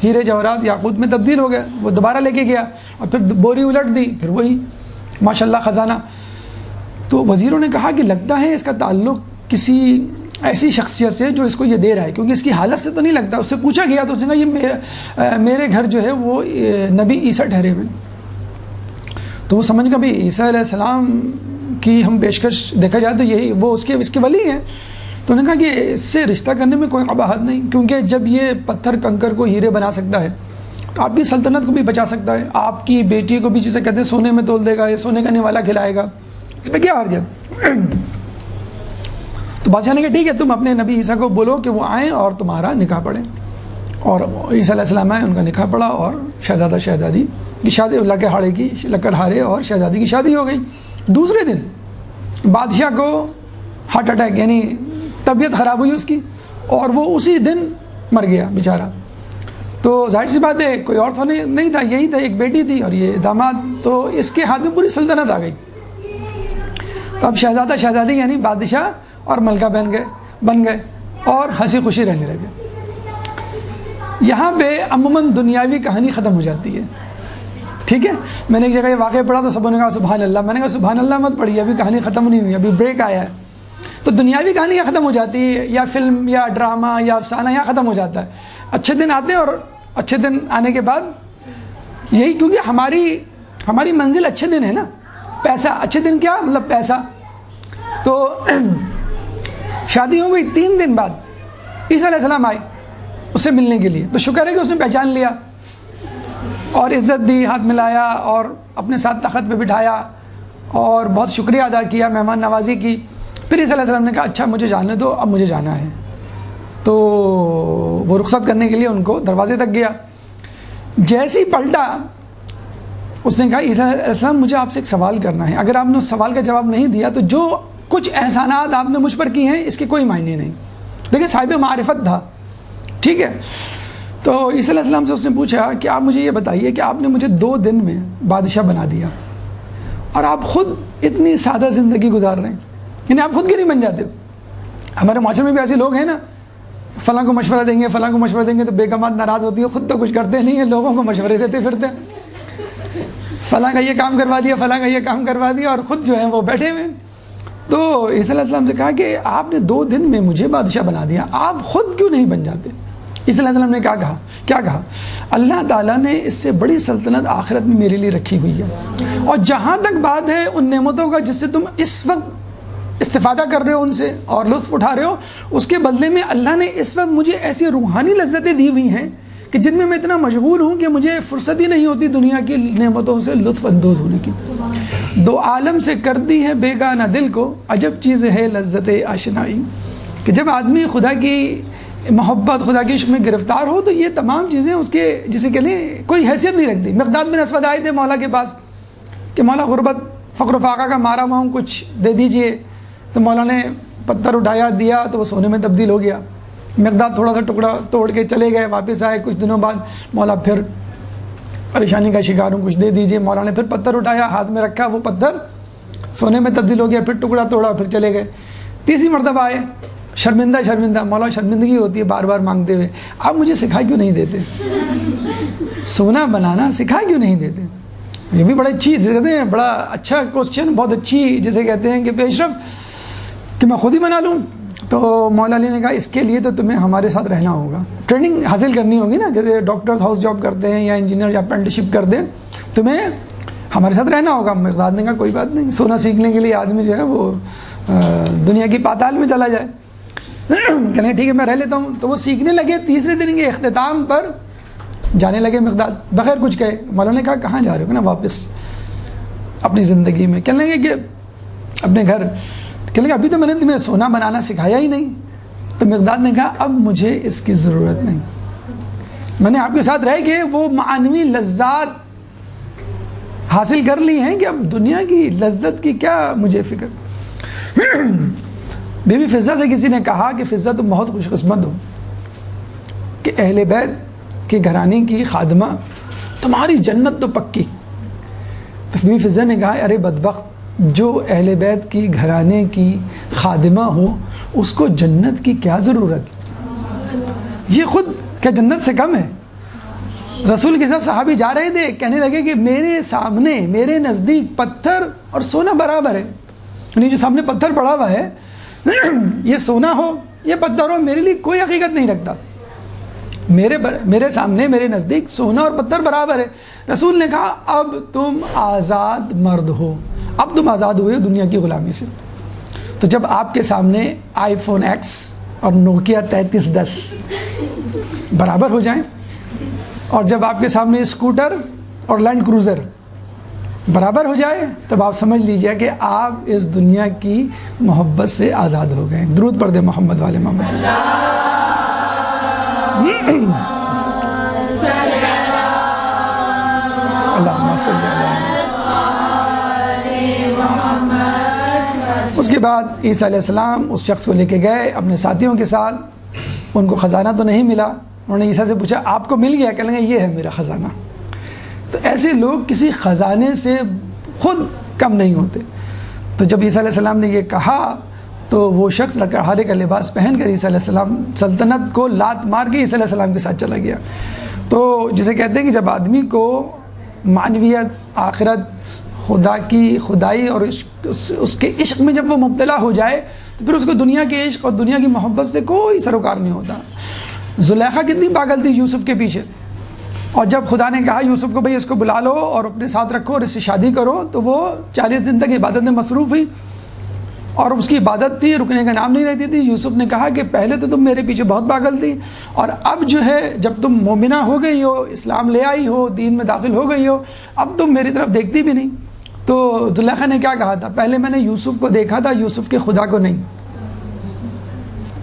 ہیرے جواہرات یاقوت میں تبدیل ہو گئے. وہ دوبارہ لے کے گیا اور پھر بوری الٹ دی, پھر وہی ماشاءاللہ خزانہ. تو وزیروں نے کہا کہ لگتا ہے اس کا تعلق کسی ایسی شخصیت سے جو اس کو یہ دے رہا ہے, کیونکہ اس کی حالت سے تو نہیں لگتا. اس سے پوچھا گیا تو اس نے کہا یہ میرے گھر جو ہے وہ نبی عیسیٰ ٹھہرے ہوئے. تو وہ سمجھ گیا بھائی عیسیٰ علیہ السلام کی ہم پیشکش دیکھا جائے تو یہی وہ اس کے ولی ہیں. تو انہوں نے کہا کہ اس سے رشتہ کرنے میں کوئی قباحت نہیں, کیونکہ جب یہ پتھر کنکر کو ہیرے بنا سکتا ہے تو آپ کی سلطنت کو بھی بچا سکتا ہے. آپ کی بیٹی کو بھی جسے کہتے ہیں سونے میں تول دے گا, یہ سونے کا نوالا کھلائے گا, اس میں کیا حرج ہے. تو بادشاہ نے کہا ٹھیک ہے, تم اپنے نبی عیسیٰ کو بولو کہ وہ آئیں اور تمہارا نکاح پڑھیں. اور عیسیٰ علیہ السلام آئے, ان کا نکاح پڑھا اور شہزادہ شہزادی کی شادی, لکڑہارے اور شہزادی کی شادی ہو گئی. دوسرے دن بادشاہ کو ہارٹ اٹیک یعنی طبیعت خراب ہوئی اس کی, اور وہ اسی دن مر گیا بیچارہ. تو ظاہر سی بات ہے کوئی اور تو نہیں تھا, یہی تھا, ایک بیٹی تھی اور یہ داماد, تو اس کے ہاتھ میں پوری سلطنت آ گئی. تو اب شہزادہ شہزادی یعنی بادشاہ اور ملکہ بن گئے اور ہنسی خوشی رہنے لگے. یہاں پہ عموماً دنیاوی کہانی ختم ہو جاتی ہے. ٹھیک ہے, میں نے ایک جگہ یہ واقعہ پڑھا تو سب نے کہا سبحان اللہ. میں نے کہا سبحان اللہ مت پڑھیے, ابھی کہانی ختم نہیں ہوئی, ابھی بریک آیا ہے. تو دنیاوی کہانی ختم ہو جاتی ہے, یا فلم یا ڈرامہ یا افسانہ یہاں ختم ہو جاتا ہے. اچھے دن آتے ہیں, اور اچھے دن آنے کے بعد یہی, کیونکہ ہماری منزل اچھے دن ہے نا, پیسہ. اچھے دن کیا مطلب پیسہ. تو شادی ہو گئی, 3 دن بعد عیسیٰ علیہ السلام آئے اس سے ملنے کے لیے. تو شکر ہے کہ اس نے پہچان لیا اور عزت دی, ہاتھ ملایا اور اپنے ساتھ تخت پہ بٹھایا اور بہت شکریہ ادا کیا, مہمان نوازی کی. پھر عیسیٰ علیہ السلام نے کہا اچھا مجھے جانے دو, اب مجھے جانا ہے. تو وہ رخصت کرنے کے لیے ان کو دروازے تک گیا. جیسے ہی پلٹا اس نے کہا عیسیٰ علیہ السلام مجھے آپ سے ایک سوال کرنا ہے, اگر آپ نے اس سوال کا جواب نہیں دیا تو جو کچھ احسانات آپ نے مجھ پر کی ہیں اس کے کوئی معنی نہیں. دیکھیں صاحب معرفت تھا. ٹھیک ہے, تو عیسیٰ علیہ السلام سے اس نے پوچھا کہ آپ مجھے یہ بتائیے کہ آپ نے مجھے 2 دن میں بادشاہ بنا دیا اور آپ خود اتنی سادہ زندگی گزار رہے ہیں, یعنی آپ خود کے نہیں بن جاتے. ہمارے معاشرے میں بھی ایسے لوگ ہیں نا, فلاں کو مشورہ دیں گے فلاں کو مشورہ دیں گے تو بیگمات ناراض ہوتی ہے, خود تو کچھ کرتے نہیں ہیں, لوگوں کو مشورے دیتے پھرتے ہیں. فلاں کا یہ کام کروا دیا, فلاں کا یہ کام کروا دیا, اور خود جو ہیں وہ بیٹھے ہوئے. تو عیسیٰ علیہ السلام سے کہا کہ آپ نے 2 دن میں مجھے بادشاہ بنا دیا, آپ خود کیوں نہیں بن جاتے. عیسیٰ علیہ السلام نے کیا کہا اللہ تعالیٰ نے اس سے بڑی سلطنت آخرت میں میرے لیے رکھی ہوئی ہے, اور جہاں تک بات ہے ان نعمتوں کا جس سے تم اس وقت استفادہ کر رہے ہو ان سے اور لطف اٹھا رہے ہو, اس کے بدلے میں اللہ نے اس وقت مجھے ایسی روحانی لذتیں دی ہوئی ہیں کہ جن میں اتنا مشغول ہوں کہ مجھے فرصت ہی نہیں ہوتی دنیا کی نعمتوں سے لطف اندوز ہونے کی. 2 عالم سے کر دی ہے بیگانہ دل کو, عجب چیز ہے لذت آشنائی. کہ جب آدمی خدا کی محبت خدا کے عشق میں گرفتار ہو تو یہ تمام چیزیں اس کے جسے کہ لیں کوئی حیثیت نہیں رکھتی. مقداد بن اسود آئے تھے مولا کے پاس کہ مولا غربت فقر و فاقہ کا مارا ہوا ہوں, کچھ دے دیجئے. تو مولا نے پتھر اٹھایا دیا تو وہ سونے میں تبدیل ہو گیا. مقداد تھوڑا سا ٹکڑا توڑ کے چلے گئے, واپس آئے کچھ دنوں بعد, مولا پھر پریشانی کا شکار ہوں, کچھ دے دیجئے. مولا نے پھر پتھر اٹھایا, ہاتھ میں رکھا, وہ پتھر سونے میں تبدیل ہو گیا, پھر ٹکڑا توڑا, پھر چلے گئے. تیسری مرتبہ آئے, شرمندہ. مولا شرمندگی ہوتی ہے بار بار مانگتے ہوئے, آپ مجھے سکھا کیوں نہیں دیتے, سونا بنانا سکھا کیوں نہیں دیتے. یہ بھی بڑا اچھی جسے کہتے ہیں بڑا اچھا کوسچن, بہت اچھی جسے کہتے ہیں کہ پیش رفت کہ میں خود ہی بنا لوں. تو مولا علی نے کہا اس کے لیے تو تمہیں ہمارے ساتھ رہنا ہوگا، ٹریننگ حاصل کرنی ہوگی نا، جیسے ڈاکٹرز ہاؤس جاب کرتے ہیں یا انجینئر یا اپرینٹسشپ کرتے ہیں، تمہیں ہمارے ساتھ رہنا ہوگا۔ مقداد نے کہا کوئی بات نہیں، سونا سیکھنے کے لیے آدمی جو ہے وہ دنیا کی پاتال میں چلا جائے۔ کہنے ٹھیک ہے میں رہ لیتا ہوں۔ تو وہ سیکھنے لگے، تیسرے دن کے اختتام پر جانے لگے مقداد بغیر کچھ کہے۔ مولانا نے کہا کہاں جا رہے ہو؟ نا واپس اپنی زندگی میں۔ کہنے لگے کہ اپنے گھر۔ کہنے لگے ابھی تو میں نے تمہیں سونا بنانا سکھایا ہی نہیں۔ تو مقداد نے کہا اب مجھے اس کی ضرورت نہیں، میں نے آپ کے ساتھ رہ کے وہ معنوی لذات حاصل کر لی ہیں کہ اب دنیا کی لذت کی کیا مجھے فکر۔ بی بی فضہ سے کسی نے کہا کہ فضہ تم بہت خوش قسمت ہو کہ اہل بیت کے گھرانے کی خادمہ، تمہاری جنت تو پکی۔ تو بی بی فضہ نے کہا ارے بدبخت، جو اہل بیت کی گھرانے کی خادمہ ہو اس کو جنت کی کیا ضرورت، یہ خود کیا جنت سے کم ہے؟ رسول کے ساتھ صحابی جا رہے تھے، کہنے لگے کہ میرے سامنے میرے نزدیک پتھر اور سونا برابر ہے، یعنی جو سامنے پتھر پڑا ہوا ہے یہ سونا ہو یہ پتھر ہو میرے لیے کوئی حقیقت نہیں رکھتا، میرے سامنے میرے نزدیک سونا اور پتھر برابر ہے۔ رسول نے کہا اب تم آزاد مرد ہو، اب تم آزاد ہوئے دنیا کی غلامی سے۔ تو جب آپ کے سامنے آئی فون ایکس اور نوکیا 3310 برابر ہو جائیں، اور جب آپ کے سامنے اسکوٹر اور لینڈ کروزر برابر ہو جائے، تب آپ سمجھ لیجئے کہ آپ اس دنیا کی محبت سے آزاد ہو گئے۔ درود پڑھ دے محمد والے محمد۔ اللہم صلی علی۔ اس کے بعد عیسیٰ علیہ السلام اس شخص کو لے کے گئے اپنے ساتھیوں کے ساتھ، ان کو خزانہ تو نہیں ملا، انہوں نے عیسیٰ سے پوچھا آپ کو مل گیا؟ کہنے لگے یہ ہے میرا خزانہ۔ تو ایسے لوگ کسی خزانے سے خود کم نہیں ہوتے۔ تو جب عیسیٰ علیہ السلام نے یہ کہا تو وہ شخص لکڑہارے کا لباس پہن کر عیسیٰ علیہ السلام سلطنت کو لات مار کے عیسیٰ علیہ السلام کے ساتھ چلا گیا۔ تو جسے کہتے ہیں کہ جب آدمی کو معنویت، آخرت، خدا کی خدائی اور اس کے عشق میں جب وہ مبتلا ہو جائے تو پھر اس کو دنیا کے عشق اور دنیا کی محبت سے کوئی سروکار نہیں ہوتا۔ زلیخا کتنی پاگل تھی یوسف کے پیچھے، اور جب خدا نے کہا یوسف کو بھئی اس کو بلا لو اور اپنے ساتھ رکھو اور اس سے شادی کرو، تو وہ 40 دن تک عبادت میں مصروف ہوئی، اور اس کی عبادت تھی، رکنے کا نام نہیں رہتی تھی۔ یوسف نے کہا کہ پہلے تو تم میرے پیچھے بہت پاگل تھی، اور اب جو ہے جب تم مومنہ ہو گئی ہو، اسلام لے آئی ہو، دین میں داخل ہو گئی ہو، اب تم میری طرف دیکھتی بھی نہیں۔ تو زلیخا نے کیا کہا تھا؟ پہلے میں نے یوسف کو دیکھا تھا، یوسف کے خدا کو نہیں،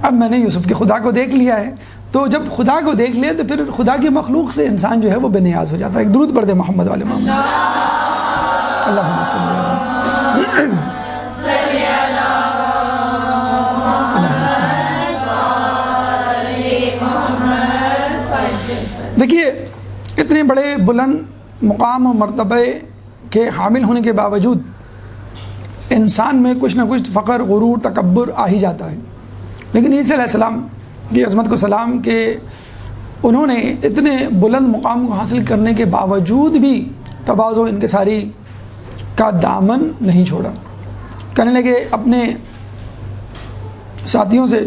اب میں نے یوسف کے خدا کو دیکھ لیا ہے۔ تو جب خدا کو دیکھ لے تو پھر خدا کی مخلوق سے انسان جو ہے وہ بے نیاز ہو جاتا ہے۔ ایک درود پڑھ دے محمد والے محمد۔ اللہم صلی علی۔ دیکھیے اتنے بڑے بلند مقام و مرتبہ کے حامل ہونے کے باوجود انسان میں کچھ نہ کچھ فخر، غرور، تکبر آ ہی جاتا ہے، لیکن عیسیٰ علیہ السلام کی عظمت کو سلام کہ انہوں نے اتنے بلند مقام کو حاصل کرنے کے باوجود بھی تواضع، انکساری کا دامن نہیں چھوڑا۔ کہنے لگے اپنے ساتھیوں سے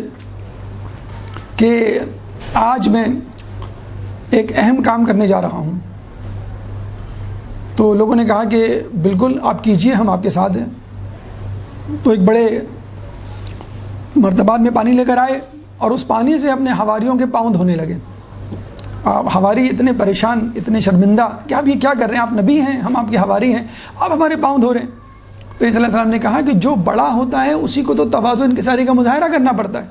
کہ آج میں ایک اہم کام کرنے جا رہا ہوں۔ تو لوگوں نے کہا کہ بالکل آپ کیجئے، ہم آپ کے ساتھ ہیں۔ تو ایک بڑے مرتبات میں پانی لے کر آئے اور اس پانی سے اپنے حواریوں کے پاؤں دھونے لگے۔ حواری اتنے پریشان، اتنے شرمندہ کہ آپ یہ کیا کر رہے ہیں، آپ نبی ہیں، ہم آپ کے حواری ہیں، آپ ہمارے پاؤں دھو رہے ہیں۔ تو عیسیٰ علیہ السلام نے کہا کہ جو بڑا ہوتا ہے اسی کو تو تواضع انکساری کا مظاہرہ کرنا پڑتا ہے،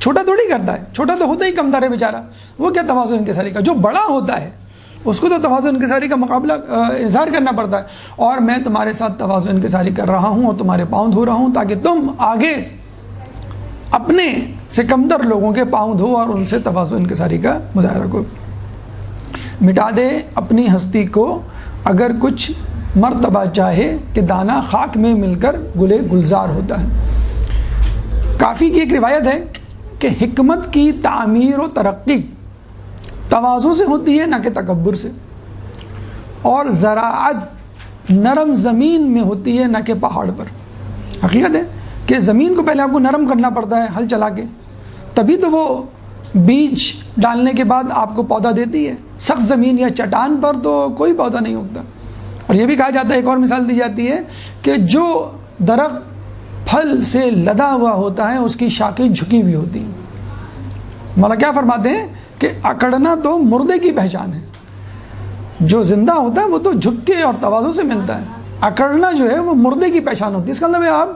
چھوٹا تھوڑی کرتا ہے، چھوٹا تو ہوتا ہی کم تر ہے بیچارہ، وہ کیا تواضع انکساری کا، جو بڑا ہوتا ہے اس کو تو تواضع انکساری کا مقابلہ اظہار کرنا پڑتا ہے۔ اور میں تمہارے ساتھ تواضع انکساری کر رہا ہوں اور تمہارے پاؤں دھو رہا ہوں تاکہ تم آگے اپنے سے کمتر لوگوں کے پاؤں دھو اور ان سے تواضع انکساری کا مظاہرہ کو مٹا دے اپنی ہستی کو، اگر کچھ مرتبہ چاہے کہ دانہ خاک میں مل کر گلے گلزار ہوتا ہے۔ کافی کی ایک روایت ہے کہ حکمت کی تعمیر و ترقی تواضع سے ہوتی ہے نہ کہ تکبر سے، اور زراعت نرم زمین میں ہوتی ہے نہ کہ پہاڑ پر۔ حقیقت ہے کہ زمین کو پہلے آپ کو نرم کرنا پڑتا ہے ہل چلا کے، تبھی تو وہ بیج ڈالنے کے بعد آپ کو پودا دیتی ہے۔ سخت زمین یا چٹان پر تو کوئی پودا نہیں اگتا۔ اور یہ بھی کہا جاتا ہے، ایک اور مثال دی جاتی ہے کہ جو درخت پھل سے لدا ہوا ہوتا ہے اس کی شاخیں جھکی ہوئی ہوتی ہیں۔ مولا کیا فرماتے ہیں کہ اکڑنا تو مردے کی پہچان ہے، جو زندہ ہوتا ہے وہ تو جھک کے اور تواضع سے ملتا ہے، اکڑنا جو ہے وہ مردے کی پہچان ہوتی ہے۔ اس کا مطلب ہے آپ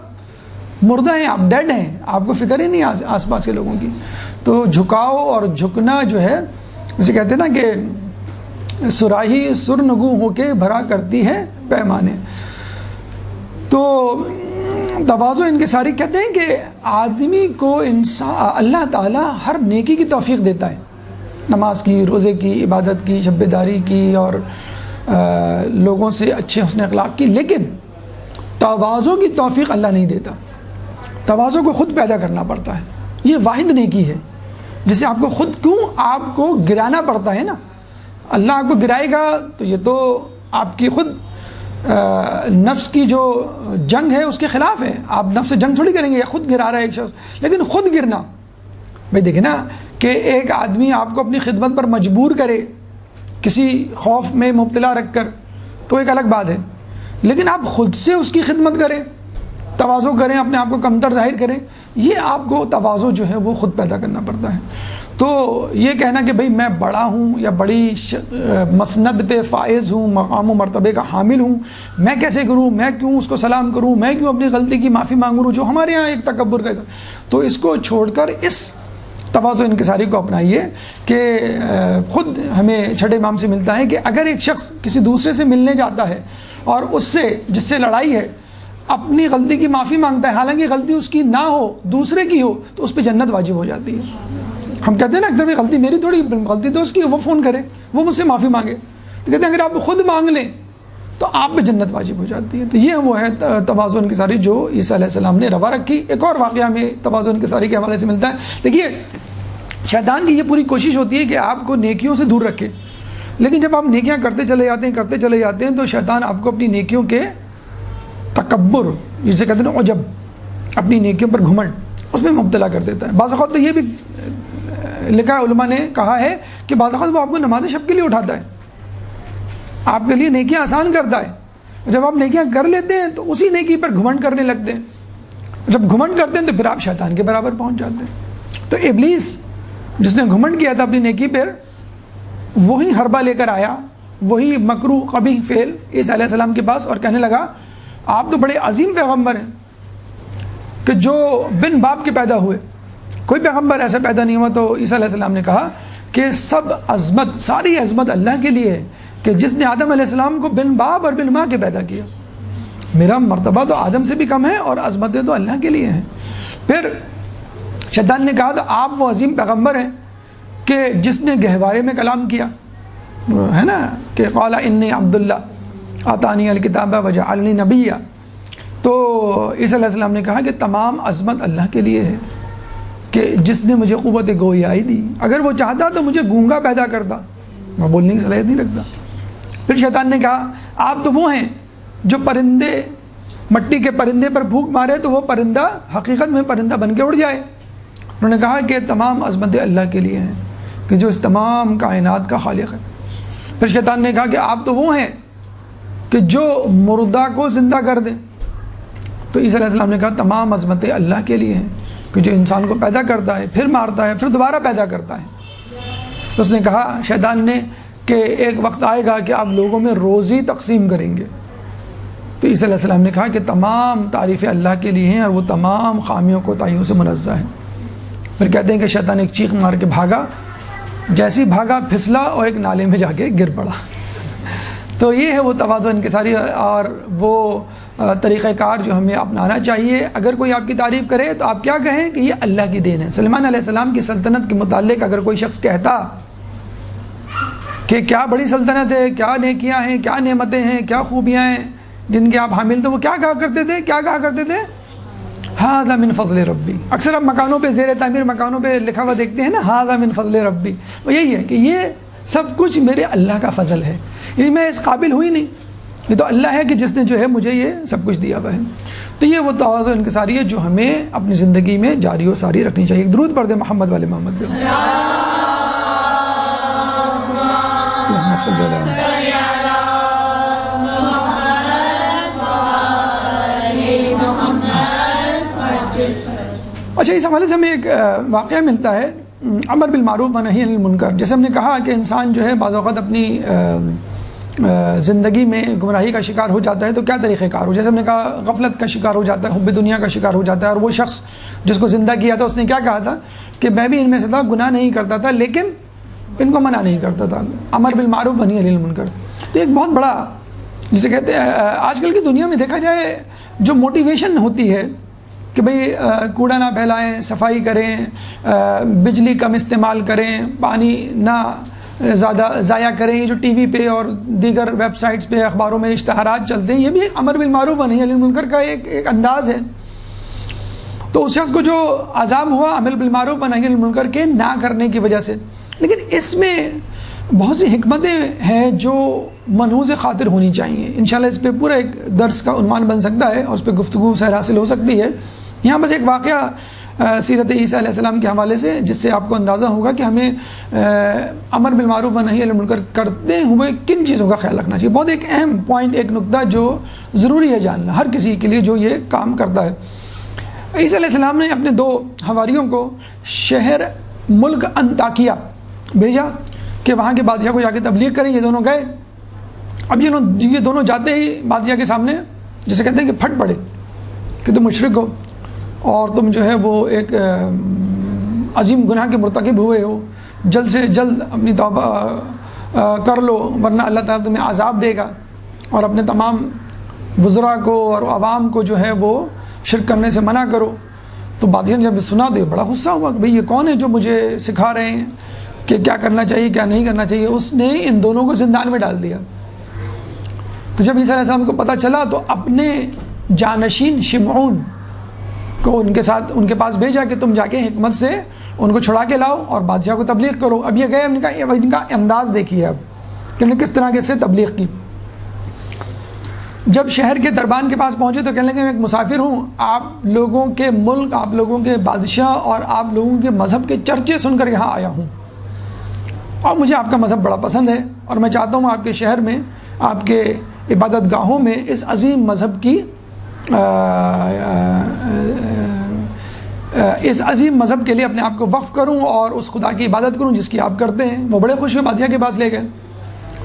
مردہ ہیں، آپ ڈیڈ ہیں، آپ کو فکر ہی نہیں آس پاس کے لوگوں کی۔ تو جھکاؤ اور جھکنا جو ہے، اسے کہتے ہیں نا کہ سراہی سرنگوں ہو کے بھرا کرتی ہے پیمانے۔ تو تواضع انکساری کہتے ہیں کہ آدمی کو اللہ تعالیٰ ہر نیکی کی توفیق دیتا ہے، نماز کی، روزے کی، عبادت کی، شب داری کی، اور لوگوں سے اچھے حسن اخلاق کی، لیکن تواضع کی توفیق اللہ نہیں دیتا۔ تواضع کو خود پیدا کرنا پڑتا ہے، یہ واحد نیکی ہے جسے آپ کو خود کیوں آپ کو گرانا پڑتا ہے نا۔ اللہ آپ کو گرائے گا تو یہ تو آپ کی خود نفس کی جو جنگ ہے اس کے خلاف ہے، آپ نفس سے جنگ تھوڑی کریں گے، خود گرا رہا ہے ایک شخص۔ لیکن خود گرنا، بھائی دیکھیں نا کہ ایک آدمی آپ کو اپنی خدمت پر مجبور کرے کسی خوف میں مبتلا رکھ کر تو ایک الگ بات ہے، لیکن آپ خود سے اس کی خدمت کریں، تواضع کریں، اپنے آپ کو کمتر ظاہر کریں، یہ آپ کو تواضع جو ہے وہ خود پیدا کرنا پڑتا ہے۔ تو یہ کہنا کہ بھئی میں بڑا ہوں یا بڑی مسند پہ فائز ہوں، مقام و مرتبے کا حامل ہوں، میں کیسے کروں، میں کیوں اس کو سلام کروں، میں کیوں اپنی غلطی کی معافی مانگوں، جو ہمارے ہاں ایک تکبر کا، تو اس کو چھوڑ کر اس تواضع انکساری کو اپنائیے کہ خود ہمیں چھٹے امام سے ملتا ہے کہ اگر ایک شخص کسی دوسرے سے ملنے جاتا ہے اور اس سے جس سے لڑائی ہے اپنی غلطی کی معافی مانگتا ہے، حالانکہ غلطی اس کی نہ ہو دوسرے کی ہو، تو اس پہ جنت واجب ہو جاتی ہے۔ ہم کہتے ہیں نا اکثر غلطی میری تھوڑی، غلطی تو اس کی، وہ فون کرے، وہ مجھ سے معافی مانگے، تو کہتے ہیں اگر آپ خود مانگ لیں تو آپ پہ جنت واجب ہو جاتی ہے۔ تو یہ وہ ہے تواضع انکساری جو عیسیٰ علیہ السلام نے روا رکھی۔ ایک اور واقعہ میں تواضع انکساری کے حوالے سے ملتا ہے۔ دیکھیے شیطان کی یہ پوری کوشش ہوتی ہے کہ آپ کو نیکیوں سے دور رکھے، لیکن جب آپ نیکیاں کرتے چلے جاتے ہیں تو شیطان آپ کو اپنی نیکیوں کے تکبر، جسے کہتے ہیں عجب، اپنی نیکیوں پر گھمنڈ، اس میں مبتلا کر دیتا ہے۔ بعض اوقات تو یہ بھی لکھا علماء نے کہا ہے کہ بعض اوقات وہ آپ کو نماز شب کے لیے اٹھاتا ہے، آپ کے لیے نیکیاں آسان کرتا ہے۔ جب آپ نیکیاں کر لیتے ہیں تو اسی نیکی پر گھمنڈ کرنے لگتے ہیں، جب گھمنڈ کرتے ہیں تو پھر آپ شیطان کے برابر پہنچ جاتے ہیں۔ تو ابلیس جس نے گھمنڈ کیا تھا اپنی نیکی پر، وہی حربہ لے کر آیا، وہی مکروہ قبیح فعل عیسیٰ علیہ السلام کے پاس، اور کہنے لگا آپ تو بڑے عظیم پیغمبر ہیں کہ جو بن باپ کے پیدا ہوئے، کوئی پیغمبر ایسا پیدا نہیں ہوا۔ تو عیسیٰ علیہ السلام نے کہا کہ سب عظمت، ساری عظمت اللہ کے لیے ہے کہ جس نے آدم علیہ السلام کو بن باپ اور بن ماں کے پیدا کیا، میرا مرتبہ تو آدم سے بھی کم ہے اور عظمتیں تو اللہ کے لیے ہیں۔ پھر شیطان نے کہا تو آپ وہ عظیم پیغمبر ہیں کہ جس نے گہوارے میں کلام کیا ہے نا، کہ قال انی عبداللہ آتانی الکتاب وجعلنی نبیہ۔ تو عیسیٰ علیہ السلام نے کہا کہ تمام عظمت اللہ کے لیے ہے کہ جس نے مجھے قوت گویائی دی، اگر وہ چاہتا تو مجھے گونگا پیدا کرتا، میں بولنے کی صلاحیت نہیں رکھتا۔ پھر شیطان نے کہا آپ تو وہ ہیں جو پرندے، مٹی کے پرندے پر پھونک مارے تو وہ پرندہ حقیقت میں پرندہ بن کے اڑ جائے۔ انہوں نے کہا کہ تمام عظمتیں اللہ کے لیے ہیں کہ جو اس تمام کائنات کا خالق ہے۔ پھر شیطان نے کہا کہ آپ تو وہ ہیں کہ جو مردہ کو زندہ کر دیں۔ تو عیسیٰ علیہ السلام نے کہا تمام عظمتیں اللہ کے لیے ہیں کہ جو انسان کو پیدا کرتا ہے، پھر مارتا ہے، پھر دوبارہ پیدا کرتا ہے۔ تو اس نے کہا شیطان نے کہ ایک وقت آئے گا کہ آپ لوگوں میں روزی تقسیم کریں گے۔ تو عیسیٰ علیہ السلام نے کہا کہ تمام تعریفیں اللہ کے لیے ہیں اور وہ تمام خامیوں کوتاہیوں سے منزہ ہے۔ پھر کہتے ہیں کہ شیطان ایک چیخ مار کے بھاگا، جیسی بھاگا پھسلا اور ایک نالے میں جا کے گر پڑا۔ تو یہ ہے وہ تواضع انکساری اور وہ طریقہ کار جو ہمیں اپنانا چاہیے۔ اگر کوئی آپ کی تعریف کرے تو آپ کیا کہیں کہ یہ اللہ کی دین ہے۔ سلیمان علیہ السلام کی سلطنت کے متعلق اگر کوئی شخص کہتا کہ کیا بڑی سلطنت ہے، کیا نیکیاں ہیں، کیا نعمتیں ہیں، کیا خوبیاں ہیں جن کے آپ حامل، تو وہ کیا کہا کرتے تھے ھذا من فضل ربی۔ اکثر آپ مکانوں پہ، زیر تعمیر مکانوں پہ لکھا ہوا دیکھتے ہیں نا، ھذا من فضل ربی، وہ یہی ہے کہ یہ سب کچھ میرے اللہ کا فضل ہے، یعنی میں اس قابل ہوئی نہیں، یہ تو اللہ ہے کہ جس نے جو ہے مجھے یہ سب کچھ دیا ہوا ہے. تو یہ وہ تواضع انکساری ہے جو ہمیں اپنی زندگی میں جاری و ساری رکھنی چاہیے. ایک درود پڑھ دیں محمد والے محمد پہ. اچھا, اس حوالے سے ہمیں ایک واقعہ ملتا ہے, امر بالمعروف و نہی عن المنکر. جیسے ہم نے کہا کہ انسان جو ہے بعض اوقات اپنی زندگی میں گمراہی کا شکار ہو جاتا ہے تو کیا طریقہ کار ہو. جیسے ہم نے کہا غفلت کا شکار ہو جاتا ہے, حب دنیا کا شکار ہو جاتا ہے. اور وہ شخص جس کو زندہ کیا تھا اس نے کیا کہا تھا کہ میں بھی ان میں سے تھا, گناہ نہیں کرتا تھا لیکن ان کو منع نہیں کرتا تھا. امر بالمعروف و نہی عن المنکر. تو ایک بہت بڑا, جسے کہتے ہیں آج کل کی دنیا میں دیکھا جائے جو موٹیویشن ہوتی ہے کہ بھئی کوڑا نہ پھیلائیں, صفائی کریں, بجلی کم استعمال کریں, پانی نہ زیادہ ضائع کریں. یہ جو ٹی وی پہ اور دیگر ویب سائٹس پہ اخباروں میں اشتہارات چلتے ہیں, یہ بھی امر بالمعروف و نہی عن المنکر کا ایک انداز ہے. تو اس شخص کو جو عذاب ہوا عمل بالمعروف و نہی عن المنکر کے نہ کرنے کی وجہ سے. لیکن اس میں بہت سی حکمتیں ہیں جو ملحوظ خاطر ہونی چاہیے. انشاءاللہ اس پہ پورا ایک درس کا عنوان بن سکتا ہے اور اس پہ گفتگو سیر حاصل ہو سکتی ہے. یہاں بس ایک واقعہ سیرت عیسیٰ علیہ السلام کے حوالے سے, جس سے آپ کو اندازہ ہوگا کہ ہمیں امر بالمعروف و نہی عن المنکر کرتے ہوئے کن چیزوں کا خیال رکھنا چاہیے. بہت ایک اہم پوائنٹ, ایک نقطہ جو ضروری ہے جاننا ہر کسی کے لیے جو یہ کام کرتا ہے. عیسیٰ علیہ السلام نے اپنے 2 حواریوں کو شہر ملک انطاکیہ بھیجا کہ وہاں کے بادشاہ کو جا کے تبلیغ کریں. یہ دونوں گئے. اب یہ دونوں جاتے ہی بادشاہ کے سامنے جسے کہتے ہیں کہ پھٹ پڑے کہ تم مشرک ہو اور تم جو ہے وہ ایک عظیم گناہ کے مرتکب ہوئے ہو, جلد سے جلد اپنی توبہ کر لو ورنہ اللہ تعالیٰ تمہیں عذاب دے گا. اور اپنے تمام وزراء کو اور عوام کو جو ہے وہ شرک کرنے سے منع کرو. تو بادشاہ نے جب سنا تو بڑا غصہ ہوا کہ بھئی یہ کون ہے جو مجھے سکھا رہے ہیں کہ کیا کرنا چاہیے کیا نہیں کرنا چاہیے. اس نے ان دونوں کو زندان میں ڈال دیا. تو جب عیسیٰ علیہ السلام کو پتہ چلا تو اپنے جانشین شمعون کو ان کے پاس بھیجا کہ تم جا کے حکمت سے ان کو چھڑا کے لاؤ اور بادشاہ کو تبلیغ کرو. اب یہ گئے, ان کا انداز دیکھیے اب کہ انہوں نے کس طرح سے تبلیغ کی. جب شہر کے دربان کے پاس پہنچے تو کہنے لگے میں ایک مسافر ہوں, آپ لوگوں کے ملک, آپ لوگوں کے بادشاہ اور آپ لوگوں کے مذہب کے چرچے سن کر یہاں آیا ہوں اور مجھے آپ کا مذہب بڑا پسند ہے اور میں چاہتا ہوں آپ کے شہر میں, آپ کے عبادت گاہوں میں اس عظیم مذہب کی اس عظیم مذہب کے لیے اپنے آپ کو وقف کروں اور اس خدا کی عبادت کروں جس کی آپ کرتے ہیں. وہ بڑے خوش ہوئے, بادشاہ کے پاس لے گئے.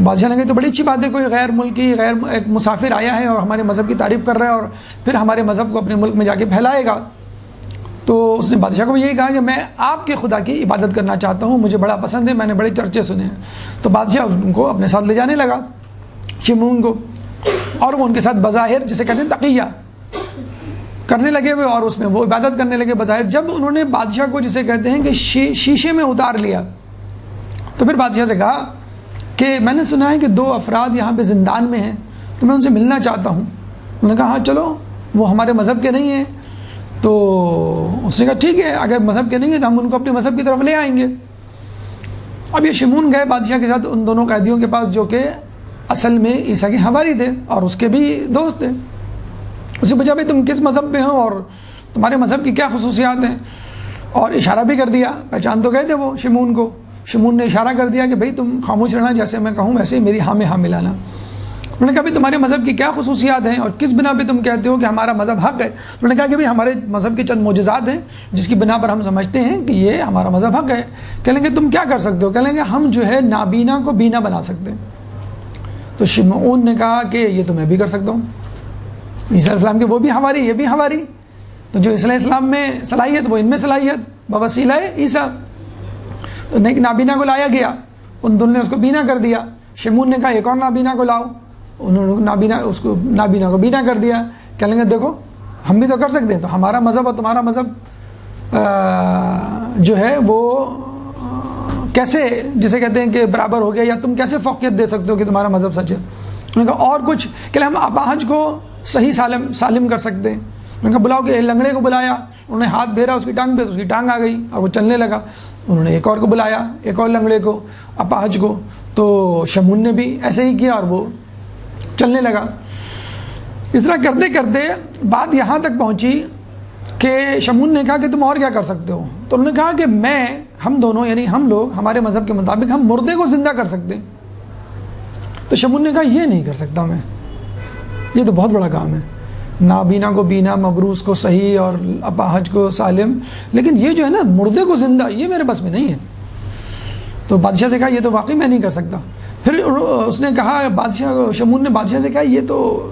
بادشاہ نے کہا تو بڑی اچھی بات ہے, کوئی غیر ملکی ایک مسافر آیا ہے اور ہمارے مذہب کی تعریف کر رہا ہے اور پھر ہمارے مذہب کو اپنے ملک میں جا کے پھیلائے گا. تو اس نے بادشاہ کو یہی کہا کہ میں آپ کے خدا کی عبادت کرنا چاہتا ہوں, مجھے بڑا پسند ہے, میں نے بڑے چرچے سنے ہیں. تو بادشاہ ان کو اپنے ساتھ لے جانے لگا, شمعون کو, اور وہ ان کے ساتھ بظاہر جسے کہتے ہیں تقیہ کرنے لگے ہوئے اور اس میں وہ عبادت کرنے لگے بظاہر. جب انہوں نے بادشاہ کو جسے کہتے ہیں کہ شیشے میں اتار لیا تو پھر بادشاہ سے کہا کہ میں نے سنا ہے کہ 2 افراد یہاں پہ زندان میں ہیں تو میں ان سے ملنا چاہتا ہوں. انہوں نے کہا ہاں چلو, وہ ہمارے مذہب کے نہیں ہیں. تو اس نے کہا ٹھیک ہے, اگر مذہب کے نہیں ہیں تو ہم ان کو اپنے مذہب کی طرف لے آئیں گے. اب یہ شمعون گئے بادشاہ کے ساتھ ان دونوں قیدیوں کے پاس جو کہ اصل میں عیسیٰ کے حواری تھے اور اس کے بھی دوست تھے. اسے پوچھا بھائی تم کس مذہب پہ ہو اور تمہارے مذہب کی کیا خصوصیات ہیں, اور اشارہ بھی کر دیا, پہچان تو گئے تھے وہ شمعون کو. شمعون نے اشارہ کر دیا کہ بھائی تم خاموش رہنا, جیسے میں کہوں ویسے ہی میری ہاں میں ہاں ملانا. انہوں نے کہا بھائی تمہارے مذہب کی کیا خصوصیات ہیں اور کس بنا پہ تم کہتے ہو کہ ہمارا مذہب حق ہے. انہوں نے کہا کہ بھائی ہمارے مذہب کے چند معجزات ہیں جس کی بنا پر ہم سمجھتے ہیں کہ یہ ہمارا مذہب حق ہے. کہہ لیں گے تم کیا کر سکتے ہو؟ کہہ لیں گے ہم جو ہے نابینا کو بینا بنا سکتے ہیں. تو شمعون نے کہا کہ یہ تو میں بھی کر سکتا ہوں. عیسیٰ علیہ السلام کے وہ بھی ہماری, یہ بھی ہماری. تو جو عیسیٰ علیہ السلام میں صلاحیت وہ ان میں صلاحیت بوسیلہ عیسیٰ. تو نابینا کو لایا گیا, ان دونوں نے اس کو بینا کر دیا. شمعون نے کہا ایک اور نابینا کو لاؤ, انہوں نے نابینا کو بینا کر دیا. کہہ لیں گے دیکھو ہم بھی تو کر سکتے ہیں, تو ہمارا مذہب اور تمہارا مذہب جو ہے وہ کیسے جسے کہتے ہیں کہ برابر ہو گیا, یا تم کیسے فوقیت دے سکتے ہو کہ تمہارا مذہب سچ ہے. انہوں نے کہا اور کچھ, کہ ہم اپاہج کو صحیح سالم کر سکتے ہیں. انہوں نے کہا بلاؤ, کہ لنگڑے کو بلایا, انہوں نے ہاتھ پھیرا اس کی ٹانگ پہ تو اس کی ٹانگ آ گئی اور وہ چلنے لگا. انہوں نے ایک اور کو بلایا, ایک اور لنگڑے کو, اپاہج کو, تو شمعون نے بھی ایسے ہی کیا اور وہ چلنے لگا. اس طرح کرتے کرتے بات یہاں تک پہنچی کہ شمون نے کہا کہ تم اور کیا کر سکتے ہو؟ تو انہوں نے کہا کہ ہم دونوں یعنی ہم لوگ ہمارے مذہب کے مطابق ہم مردے کو زندہ کر سکتے ہیں. تو شمون نے کہا یہ نہیں کر سکتا میں، یہ تو بہت بڑا کام ہے، نابینا کو بینا، مبروس کو صحیح اور اپاہج کو سالم، لیکن یہ جو ہے نا مردے کو زندہ، یہ میرے بس میں نہیں ہے. تو بادشاہ سے کہا یہ تو واقعی میں نہیں کر سکتا. پھر اس نے کہا شمون نے بادشاہ سے کہا یہ تو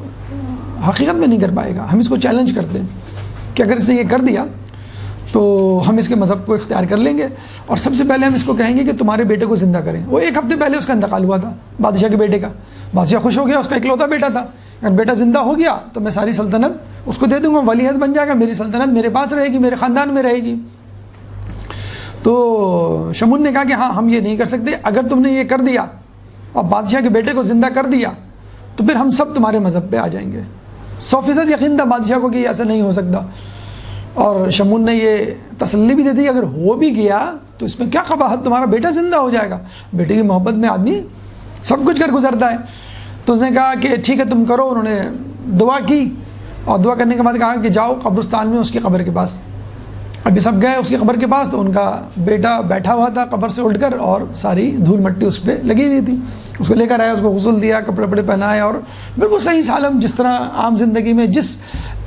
حقیقت میں نہیں کر پائے گا، ہم اس کو چیلنج کرتے ہیں کہ اگر اس نے یہ کر دیا تو ہم اس کے مذہب کو اختیار کر لیں گے، اور سب سے پہلے ہم اس کو کہیں گے کہ تمہارے بیٹے کو زندہ کریں. وہ 1 ہفتے پہلے اس کا انتقال ہوا تھا بادشاہ کے بیٹے کا. بادشاہ خوش ہو گیا، اس کا اکلوتا بیٹا تھا، اگر بیٹا زندہ ہو گیا تو میں ساری سلطنت اس کو دے دوں گا، ولیعہد بن جائے گا، میری سلطنت میرے پاس رہے گی، میرے خاندان میں رہے گی. تو شمون نے کہا کہ ہاں ہم یہ نہیں کر سکتے، اگر تم نے یہ کر دیا اور بادشاہ کے بیٹے کو زندہ کر دیا تو پھر ہم سب تمہارے مذہب پہ آ جائیں گے. 100% یقین تھا بادشاہ کو کہ ایسا نہیں ہو سکتا. اور شمون نے یہ تسلی بھی دے دی اگر ہو بھی گیا تو اس میں کیا قباحت، تمہارا بیٹا زندہ ہو جائے گا. بیٹے کی محبت میں آدمی سب کچھ کر گزرتا ہے. تو اس نے کہا کہ ٹھیک ہے تم کرو. انہوں نے دعا کی اور دعا کرنے کے بعد کہا کہ جاؤ قبرستان میں اس کی قبر کے پاس. ابھی سب گئے اس کی قبر کے پاس تو ان کا بیٹا بیٹھا ہوا تھا قبر سے اٹھ کر، اور ساری دھول مٹی اس پہ لگی ہوئی تھی. اس کو لے کر آیا، اس کو غسل دیا، کپڑے وپڑے پہنائے، اور بالکل صحیح سالم جس طرح عام زندگی میں جس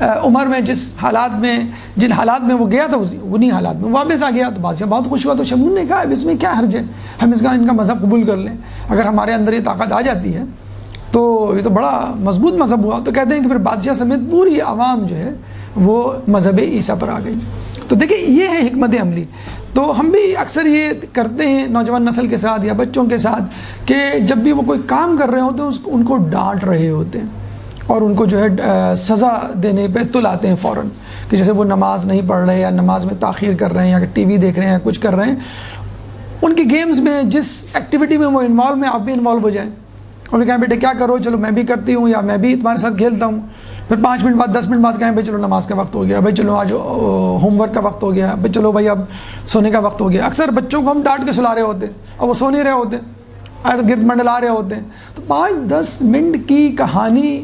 عمر میں جس حالات میں جن حالات میں وہ گیا تھا انہی حالات میں واپس آ گیا. تو بادشاہ بہت خوش ہوا. تو شمون نے کہا اب اس میں کیا حرج ہے، ہم ان کا مذہب قبول کر لیں. اگر ہمارے اندر یہ طاقت آ جاتی ہے تو یہ تو بڑا مضبوط مذہب ہوا. تو کہتے ہیں کہ پھر بادشاہ سمیت پوری عوام جو ہے وہ مذہب عیسیٰ پر آ گئی. تو دیکھیں یہ ہے حکمت عملی. تو ہم بھی اکثر یہ کرتے ہیں نوجوان نسل کے ساتھ یا بچوں کے ساتھ کہ جب بھی وہ کوئی کام کر رہے ہوتے ہیں ان کو ڈانٹ رہے ہوتے ہیں اور ان کو جو ہے سزا دینے پہ تل آتے ہیں فوراً، کہ جیسے وہ نماز نہیں پڑھ رہے یا نماز میں تاخیر کر رہے ہیں یا ٹی وی دیکھ رہے ہیں یا کچھ کر رہے ہیں. ان کے گیمز میں جس ایکٹیویٹی میں وہ انوالو ہیں آپ بھی انوالو ہو جائیں. اور کہیں بیٹے کیا کرو، چلو میں بھی کرتی ہوں یا میں بھی تمہارے ساتھ کھیلتا ہوں. پھر 5 منٹ بعد 10 منٹ بعد کہیں بھائی چلو نماز کا وقت ہو گیا، بھائی چلو آج ہوم ورک کا وقت ہو گیا، بھائی چلو بھائی اب سونے کا وقت ہو گیا. اکثر بچوں کو ہم ڈانٹ کے سلا رہے ہوتے ہیں اور وہ سو نہیں رہے ہوتے، ارد گرد منڈلا رہے ہوتے ہیں. تو 5-10 منٹ کی کہانی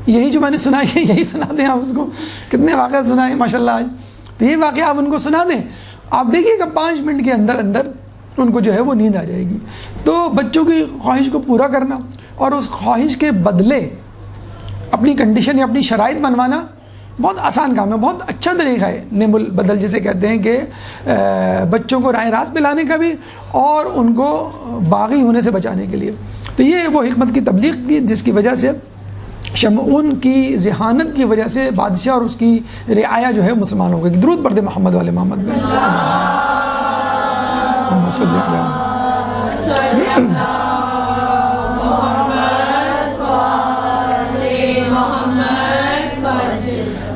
یہی جو میں نے سنائی ہے یہی سنا دیں آپ اس کو. کتنے واقعہ سنائے ماشاء اللہ آج. تو یہ واقعہ آپ ان کو سنا دیں، آپ دیکھیے کہ 5 منٹ کے اندر ان کو جو ہے وہ نیند آ جائے گی. تو بچوں کی خواہش کو پورا کرنا اور اس خواہش کے بدلے اپنی کنڈیشن یا اپنی شرائط منوانا بہت آسان کام ہے، بہت اچھا طریقہ ہے نعم البدل جسے کہتے ہیں، کہ بچوں کو راہ راست پہ لانے کا بھی اور ان کو باغی ہونے سے بچانے کے لیے. تو یہ وہ حکمت کی تبلیغ کی جس کی وجہ سے شمعون کی ذہانت کی وجہ سے بادشاہ اور اس کی رعایا جو ہے مسلمان ہو گئی. درود پڑھتے محمد والے محمد میں.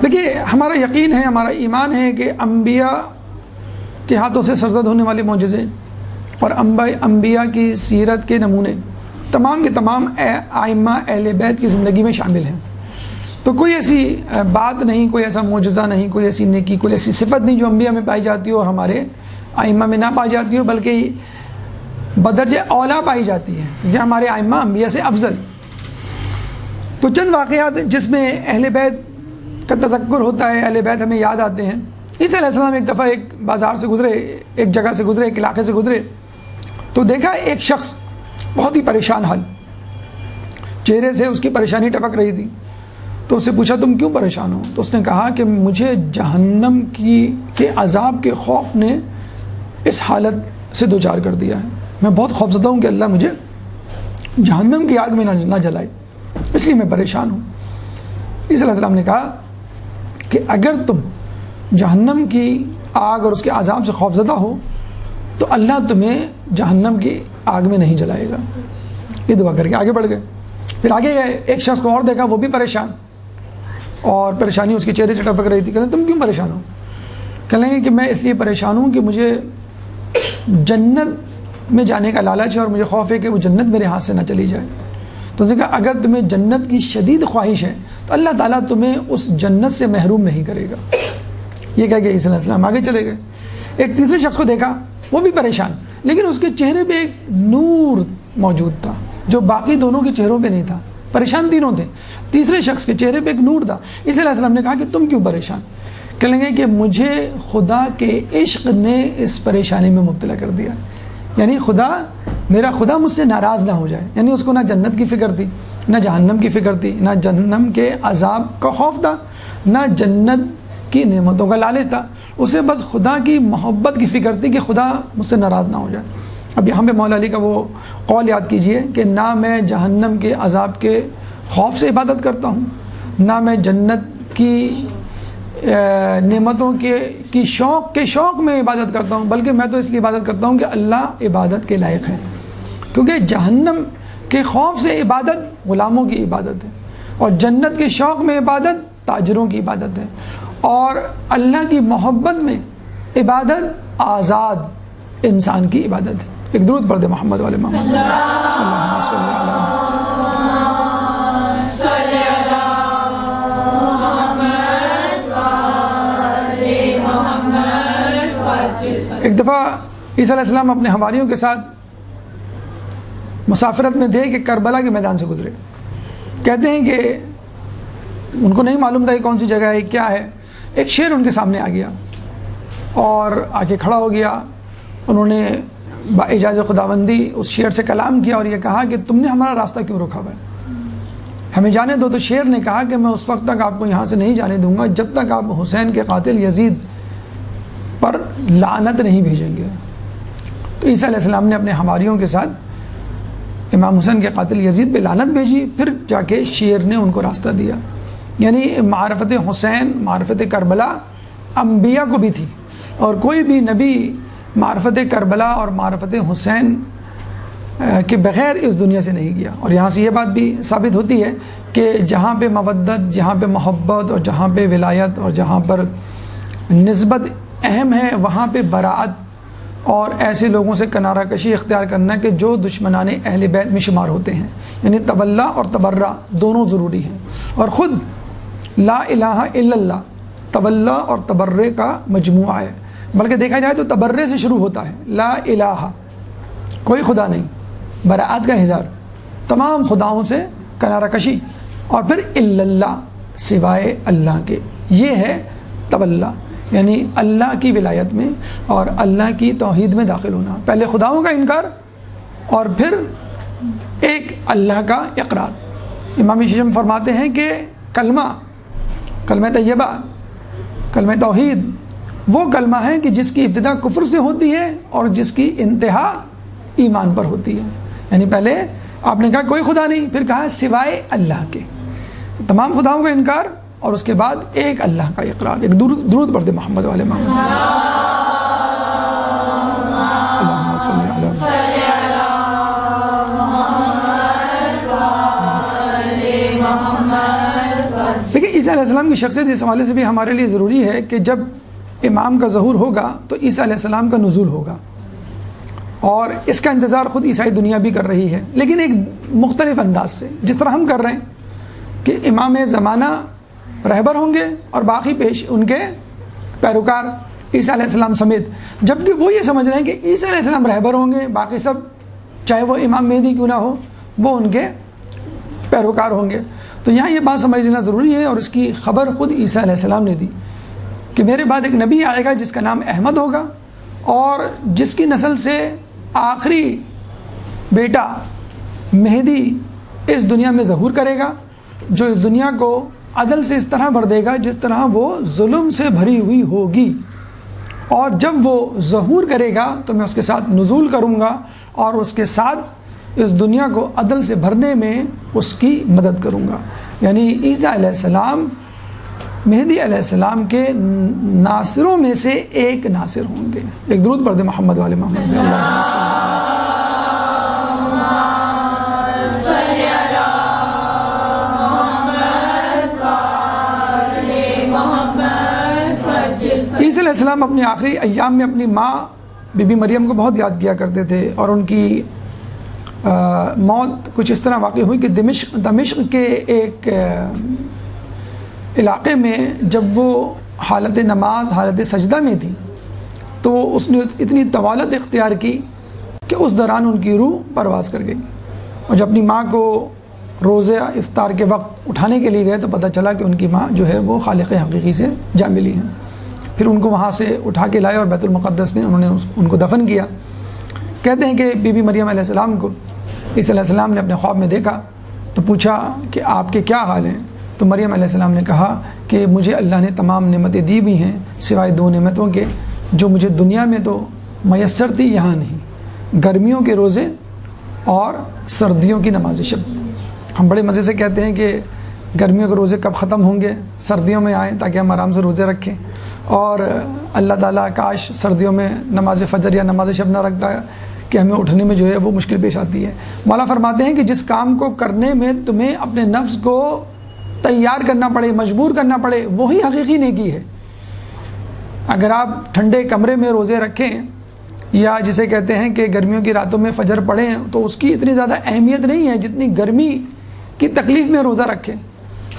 دیکھیے ہمارا یقین ہے، ہمارا ایمان ہے کہ انبیاء کے ہاتھوں سے سرزد ہونے والے معجزے اور انبیاء کی سیرت کے نمونے تمام کے تمام ائمہ اہل بیت کی زندگی میں شامل ہیں. تو کوئی ایسی بات نہیں، کوئی ایسا معجزہ نہیں، کوئی ایسی نیکی، کوئی ایسی صفت نہیں جو انبیاء میں پائی جاتی ہو اور ہمارے ائمہ میں نہ پائی جاتی ہو، بلکہ بدرجہ اولا پائی جاتی ہے کیونکہ ہمارے ائمہ انبیاء سے افضل. تو چند واقعات جس میں اہل بیت کا تذکر ہوتا ہے، اہل بیت ہمیں یاد آتے ہیں. عیسیٰ علیہ السلام ایک دفعہ ایک بازار سے گزرے، ایک جگہ سے گزرے، ایک علاقے سے گزرے، تو دیکھا ایک شخص بہت ہی پریشان حال، چہرے سے اس کی پریشانی ٹپک رہی تھی. تو اس سے پوچھا تم کیوں پریشان ہو؟ تو اس نے کہا کہ مجھے جہنم کے عذاب کے خوف نے اس حالت سے دوچار کر دیا ہے. میں بہت خوفزدہ ہوں کہ اللہ مجھے جہنم کی آگ میں نہ جلائے، اس لیے میں پریشان ہوں. عیسیٰ علیہ السلام نے کہا کہ اگر تم جہنم کی آگ اور اس کے عذاب سے خوفزدہ ہو تو اللہ تمہیں جہنم کی آگ میں نہیں جلائے گا. یہ دعا کر کے آگے بڑھ گئے. پھر آگے گئے، ایک شخص کو اور دیکھا وہ بھی پریشان، اور پریشانی اس کے چہرے سے ٹپک رہی تھی. کہتے ہیں تم کیوں پریشان ہو؟ کہیں گے کہ میں اس لیے پریشان ہوں کہ مجھے جنت میں جانے کا لالچ ہے اور مجھے خوف ہے کہ وہ جنت میرے ہاتھ سے نہ چلی جائے. تو اس نے کہا اگر تمہیں جنت کی شدید خواہش ہے تو اللہ تعالیٰ تمہیں اس جنت سے محروم نہیں کرے گا. یہ کہہ کے عیسیٰ علیہ السلام آگے چلے گئے. ایک تیسرے شخص کو دیکھا، وہ بھی پریشان، لیکن اس کے چہرے پہ ایک نور موجود تھا جو باقی دونوں کے چہروں پہ نہیں تھا. پریشان تینوں تھے، تیسرے شخص کے چہرے پہ ایک نور تھا. عیسیٰ علیہ السلام نے کہا کہ تم کیوں پریشان؟ کہنے لگے کہ مجھے خدا کے عشق نے اس پریشانی میں مبتلا کر دیا. یعنی میرا خدا مجھ سے ناراض نہ ہو جائے. یعنی اس کو نہ جنت کی فکر تھی، نہ جہنم کی فکر تھی، نہ جہنم کے عذاب کا خوف تھا، نہ جنت کی نعمتوں کا لالچ تھا. اسے بس خدا کی محبت کی فکر تھی کہ خدا مجھ سے ناراض نہ ہو جائے. اب یہاں پہ مولا علی کا وہ قول یاد کیجئے کہ نہ میں جہنم کے عذاب کے خوف سے عبادت کرتا ہوں، نہ میں جنت کی نعمتوں کی شوق میں عبادت کرتا ہوں، بلکہ میں تو اس لیے عبادت کرتا ہوں کہ اللہ عبادت کے لائق ہے. کیونکہ جہنم کے خوف سے عبادت غلاموں کی عبادت ہے، اور جنت کے شوق میں عبادت تاجروں کی عبادت ہے، اور اللہ کی محبت میں عبادت آزاد انسان کی عبادت ہے. ایک درود پڑھ دے محمد والے محمد. اللہم صلی علی ایک دفعہ عیسیٰ علیہ السلام اپنے حواریوں کے ساتھ مسافرت میں تھے کہ کربلا کے میدان سے گزرے. کہتے ہیں کہ ان کو نہیں معلوم تھا کہ کون سی جگہ ہے، کیا ہے. ایک شیر ان کے سامنے آ گیا اور آ کے کھڑا ہو گیا. انہوں نے باعجاز خداوندی اس شیر سے کلام کیا اور یہ کہا کہ تم نے ہمارا راستہ کیوں روکا ہوا ہے، ہمیں جانے دو. تو شیر نے کہا کہ میں اس وقت تک آپ کو یہاں سے نہیں جانے دوں گا جب تک آپ حسین کے قاتل یزید پر لعنت نہیں بھیجیں گے. تو عیسیٰ علیہ السلام نے اپنے حواریوں کے ساتھ امام حسین کے قاتل یزید پہ لعنت بھیجی، پھر جا کے شیر نے ان کو راستہ دیا. یعنی معرفت حسین، معرفت کربلا انبیاء کو بھی تھی، اور کوئی بھی نبی معرفت کربلا اور معرفت حسین کے بغیر اس دنیا سے نہیں گیا. اور یہاں سے یہ بات بھی ثابت ہوتی ہے کہ جہاں پہ مودت، جہاں پہ محبت، اور جہاں پہ ولایت، اور جہاں پر نسبت اہم ہے، وہاں پہ براعت اور ایسے لوگوں سے کنارہ کشی اختیار کرنا کہ جو دشمنان اہل بیت میں شمار ہوتے ہیں. یعنی تولا اور تبرہ دونوں ضروری ہیں. اور خود لا الہ الا اللہ تولا اور تبرے کا مجموعہ ہے. بلکہ دیکھا جائے تو تبرے سے شروع ہوتا ہے، لا الہ کوئی خدا نہیں، براعت کا اظہار، تمام خداؤں سے کنارہ کشی، اور پھر الا اللہ سوائے اللہ کے. یہ ہے تولا، یعنی اللہ کی ولایت میں اور اللہ کی توحید میں داخل ہونا. پہلے خداؤں کا انکار اور پھر ایک اللہ کا اقرار. امام شیعہ فرماتے ہیں کہ کلمہ طیبہ، کلمہ توحید وہ کلمہ ہے کہ جس کی ابتدا کفر سے ہوتی ہے اور جس کی انتہا ایمان پر ہوتی ہے. یعنی پہلے آپ نے کہا کوئی خدا نہیں، پھر کہا سوائے اللہ کے، تمام خداؤں کا انکار اور اس کے بعد ایک اللہ کا اقرار. ایک درود پڑھ دے محمد والے محمد. اللہم صلی علی لیکن عیسیٰ علیہ السلام کی شخصیت اس حوالے سے بھی ہمارے لیے ضروری ہے کہ جب امام کا ظہور ہوگا تو عیسیٰ علیہ السلام کا نزول ہوگا، اور اس کا انتظار خود عیسائی دنیا بھی کر رہی ہے، لیکن ایک مختلف انداز سے. جس طرح ہم کر رہے ہیں کہ امام زمانہ رہبر ہوں گے اور باقی پیش ان کے پیروکار عیسیٰ علیہ السلام سمیت، جبکہ وہ یہ سمجھ رہے ہیں کہ عیسیٰ علیہ السلام رہبر ہوں گے، باقی سب چاہے وہ امام مہدی کیوں نہ ہو وہ ان کے پیروکار ہوں گے. تو یہاں یہ بات سمجھ لینا ضروری ہے، اور اس کی خبر خود عیسیٰ علیہ السلام نے دی کہ میرے بعد ایک نبی آئے گا جس کا نام احمد ہوگا، اور جس کی نسل سے آخری بیٹا مہدی اس دنیا میں ظہور کرے گا، جو اس دنیا کو عدل سے اس طرح بھر دے گا جس طرح وہ ظلم سے بھری ہوئی ہوگی. اور جب وہ ظہور کرے گا تو میں اس کے ساتھ نزول کروں گا اور اس کے ساتھ اس دنیا کو عدل سے بھرنے میں اس کی مدد کروں گا. یعنی عیسیٰ علیہ السلام مہدی علیہ السلام کے ناصروں میں سے ایک ناصر ہوں گے. ایک درود پڑھ دے محمد والے محمد. عیسیٰ علیہ السلام اپنی آخری ایام میں اپنی ماں بی بی مریم کو بہت یاد کیا کرتے تھے، اور ان کی موت کچھ اس طرح واقع ہوئی کہ دمشق کے ایک علاقے میں جب وہ حالت نماز، حالت سجدہ میں تھی تو اس نے اتنی طوالت اختیار کی کہ اس دوران ان کی روح پرواز کر گئی. اور جب اپنی ماں کو روزے افطار کے وقت اٹھانے کے لیے گئے تو پتہ چلا کہ ان کی ماں جو ہے وہ خالق حقیقی سے جا ملی ہیں۔ پھر ان کو وہاں سے اٹھا کے لائے اور بیت المقدس میں انہوں نے ان کو دفن کیا۔ کہتے ہیں کہ بی بی مریم علیہ السلام کو عیسیٰ علیہ السلام نے اپنے خواب میں دیکھا تو پوچھا کہ آپ کے کیا حال ہیں؟ تو مریم علیہ السلام نے کہا کہ مجھے اللہ نے تمام نعمتیں دی ہوئی ہیں سوائے 2 نعمتوں کے جو مجھے دنیا میں تو میسر تھی، یہاں نہیں، گرمیوں کے روزے اور سردیوں کی نماز شب۔ ہم بڑے مزے سے کہتے ہیں کہ گرمیوں کے روزے کب ختم ہوں گے، سردیوں میں آئیں تاکہ ہم آرام سے روزے رکھیں، اور اللہ تعالیٰ کاش سردیوں میں نماز فجر یا نماز شب نہ رکھتا ہے کہ ہمیں اٹھنے میں جو ہے وہ مشکل پیش آتی ہے۔ مولا فرماتے ہیں کہ جس کام کو کرنے میں تمہیں اپنے نفس کو تیار کرنا پڑے، مجبور کرنا پڑے، وہی حقیقی نیکی ہے۔ اگر آپ ٹھنڈے کمرے میں روزے رکھیں یا جسے کہتے ہیں کہ گرمیوں کی راتوں میں فجر پڑھیں تو اس کی اتنی زیادہ اہمیت نہیں ہے جتنی گرمی کی تکلیف میں روزہ رکھیں،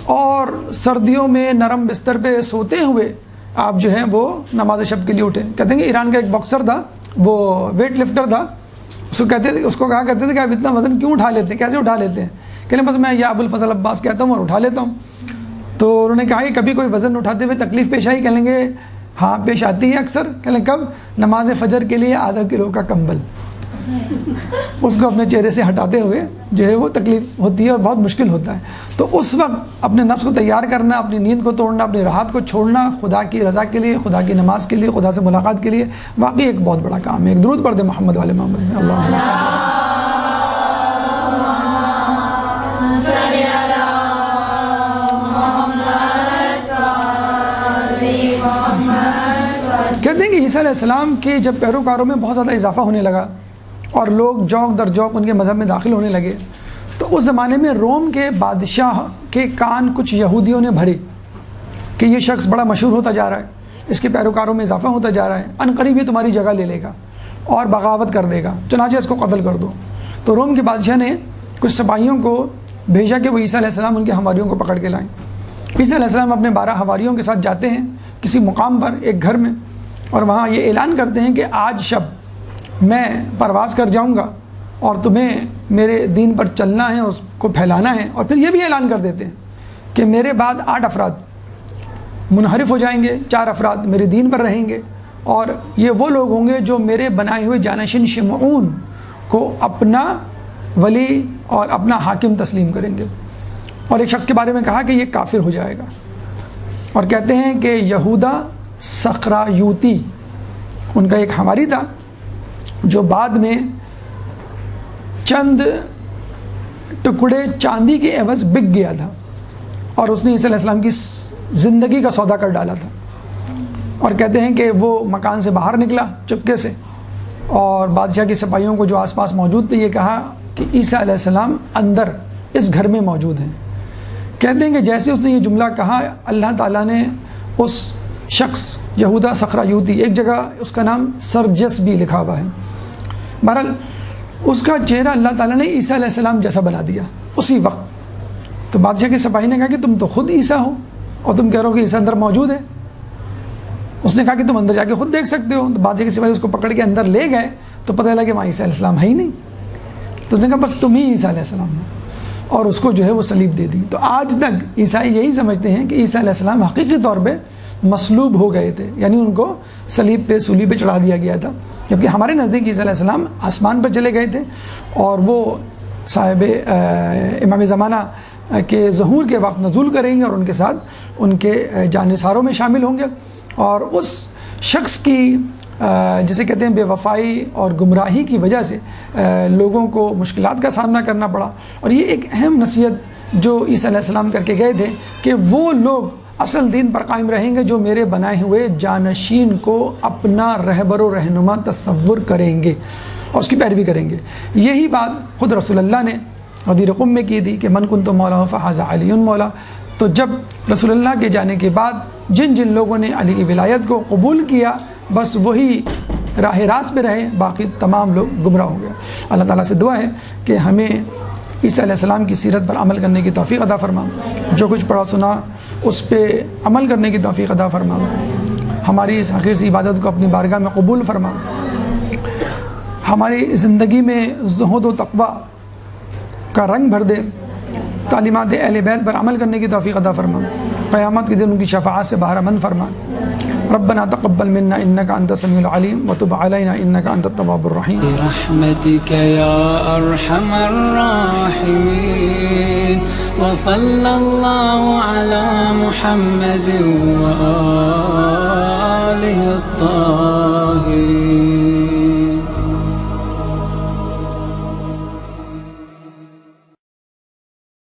اور سردیوں میں نرم بستر پہ سوتے ہوئے آپ جو ہیں وہ نماز شب کے لیے اٹھیں۔ کہتے ہیں کہ ایران کا ایک باکسر تھا، وہ ویٹ لفٹر تھا، اس کو کہا کرتے تھے کہ آپ اتنا وزن کیوں اٹھا لیتے ہیں، کیسے اٹھا لیتے ہیں؟ کہنے بس میں یا ابو الفضل عباس کہتا ہوں اور اٹھا لیتا ہوں۔ تو انہوں نے کہا کہ کبھی کوئی وزن اٹھاتے ہوئے تکلیف پیش آئی؟ کہیں گے ہاں پیش آتی ہے اکثر۔ کہیں کب؟ نماز فجر کے لیے ½ کلو کا کمبل اس کو اپنے چہرے سے ہٹاتے ہوئے جو ہے وہ تکلیف ہوتی ہے اور بہت مشکل ہوتا ہے۔ تو اس وقت اپنے نفس کو تیار کرنا، اپنی نیند کو توڑنا، اپنی راحت کو چھوڑنا خدا کی رضا کے لیے، خدا کی نماز کے لیے، خدا سے ملاقات کے لیے واقعی ایک بہت بڑا کام ہے۔ ایک درود پڑھ دے محمد والے محمد میں، اللہم صلی کہتے ہیں کہ عیسیٰ علیہ السلام کے جب پیروکاروں میں بہت زیادہ اضافہ ہونے لگا اور لوگ جوک در جوک ان کے مذہب میں داخل ہونے لگے تو اس زمانے میں روم کے بادشاہ کے کان کچھ یہودیوں نے بھرے کہ یہ شخص بڑا مشہور ہوتا جا رہا ہے، اس کے پیروکاروں میں اضافہ ہوتا جا رہا ہے، عنقریب یہ تمہاری جگہ لے لے گا اور بغاوت کر دے گا، چنانچہ اس کو قتل کر دو۔ تو روم کے بادشاہ نے کچھ سپاہیوں کو بھیجا کہ وہ عیسیٰ علیہ السلام ان کے حواریوں کو پکڑ کے لائیں۔ عیسیٰ علیہ السلام اپنے 12 حواریوں کے ساتھ جاتے ہیں کسی مقام پر ایک گھر میں، اور وہاں یہ اعلان کرتے ہیں کہ آج شب میں پرواز کر جاؤں گا اور تمہیں میرے دین پر چلنا ہے اور اس کو پھیلانا ہے، اور پھر یہ بھی اعلان کر دیتے ہیں کہ میرے بعد 8 افراد منحرف ہو جائیں گے، 4 افراد میرے دین پر رہیں گے، اور یہ وہ لوگ ہوں گے جو میرے بنائے ہوئے جانشین شمعون کو اپنا ولی اور اپنا حاکم تسلیم کریں گے۔ اور ایک شخص کے بارے میں کہا کہ یہ کافر ہو جائے گا، اور کہتے ہیں کہ یہودا سخرایوتی ان کا ایک حواری تھا جو بعد میں چند ٹکڑے چاندی کے عوض بک گیا تھا، اور اس نے عیسیٰ علیہ السلام کی زندگی کا سودا کر ڈالا تھا۔ اور کہتے ہیں کہ وہ مکان سے باہر نکلا چپکے سے، اور بادشاہ کے سپاہیوں کو جو آس پاس موجود تھے یہ کہا کہ عیسیٰ علیہ السلام اندر اس گھر میں موجود ہیں۔ کہتے ہیں کہ جیسے اس نے یہ جملہ کہا اللہ تعالیٰ نے اس شخص یہودا سخرایوتی، ایک جگہ اس کا نام سرجس بھی لکھا ہوا ہے، بہرحال اس کا چہرہ اللہ تعالیٰ نے عیسیٰ علیہ السلام جیسا بنا دیا اسی وقت۔ تو بادشاہ کے سپاہی نے کہا کہ تم تو خود عیسیٰ ہو اور تم کہہ رہے ہو کہ عیسیٰ اندر موجود ہے۔ اس نے کہا کہ تم اندر جا کے خود دیکھ سکتے ہو۔ تو بادشاہ کے سپاہی اس کو پکڑ کے اندر لے گئے تو پتہ چلا کہ وہاں عیسیٰ علیہ السلام ہے ہی نہیں۔ تو اس نے کہا بس تم ہی عیسیٰ علیہ السلام ہو، اور اس کو جو ہے وہ صلیب دے دی۔ تو آج تک عیسائی یہی سمجھتے ہیں کہ عیسیٰ علیہ السلام حقیقی طور پہ مصلوب ہو گئے تھے، یعنی ان کو صلیب پہ سولی پہ چڑھا دیا گیا تھا، جبکہ ہمارے نزدیک عیسیٰ علیہ السلام آسمان پر چلے گئے تھے اور وہ صاحب امام زمانہ کے ظہور کے وقت نزول کریں گے اور ان کے ساتھ ان کے جانثاروں میں شامل ہوں گے۔ اور اس شخص کی جسے کہتے ہیں بے وفائی اور گمراہی کی وجہ سے لوگوں کو مشکلات کا سامنا کرنا پڑا، اور یہ ایک اہم نصیحت جو عیسیٰ علیہ السلام کر کے گئے تھے کہ وہ لوگ اصل دین پر قائم رہیں گے جو میرے بنائے ہوئے جانشین کو اپنا رہبر و رہنما تصور کریں گے اور اس کی پیروی کریں گے۔ یہی بات خود رسول اللہ نے غدیر قم میں کی تھی کہ من کنت مولا فہذا علی مولا۔ تو جب رسول اللہ کے جانے کے بعد جن جن لوگوں نے علی کی ولایت کو قبول کیا بس وہی راہ راست پہ رہے، باقی تمام لوگ گمراہ ہو گئے۔ اللہ تعالیٰ سے دعا ہے کہ ہمیں عیسیٰ علیہ السلام کی سیرت پر عمل کرنے کی توفیق عطا فرما، جو کچھ پڑھا سنا اس پہ عمل کرنے کی توفیق عطا فرما، ہماری اس حقیر سی عبادت کو اپنی بارگاہ میں قبول فرما، ہماری زندگی میں زہد و تقوی کا رنگ بھر دے، تعلیمات اہل بیت پر عمل کرنے کی توفیق عطا فرما، قیامت کے دن ان کی شفاعت سے بہرہ مند فرما۔ ربنا تقبل منا انك انت السميع العليم وتب علينا انك انت التواب الرحيم برحمتك يا ارحم الراحمين وصلى الله على محمد وآله الطاهرين.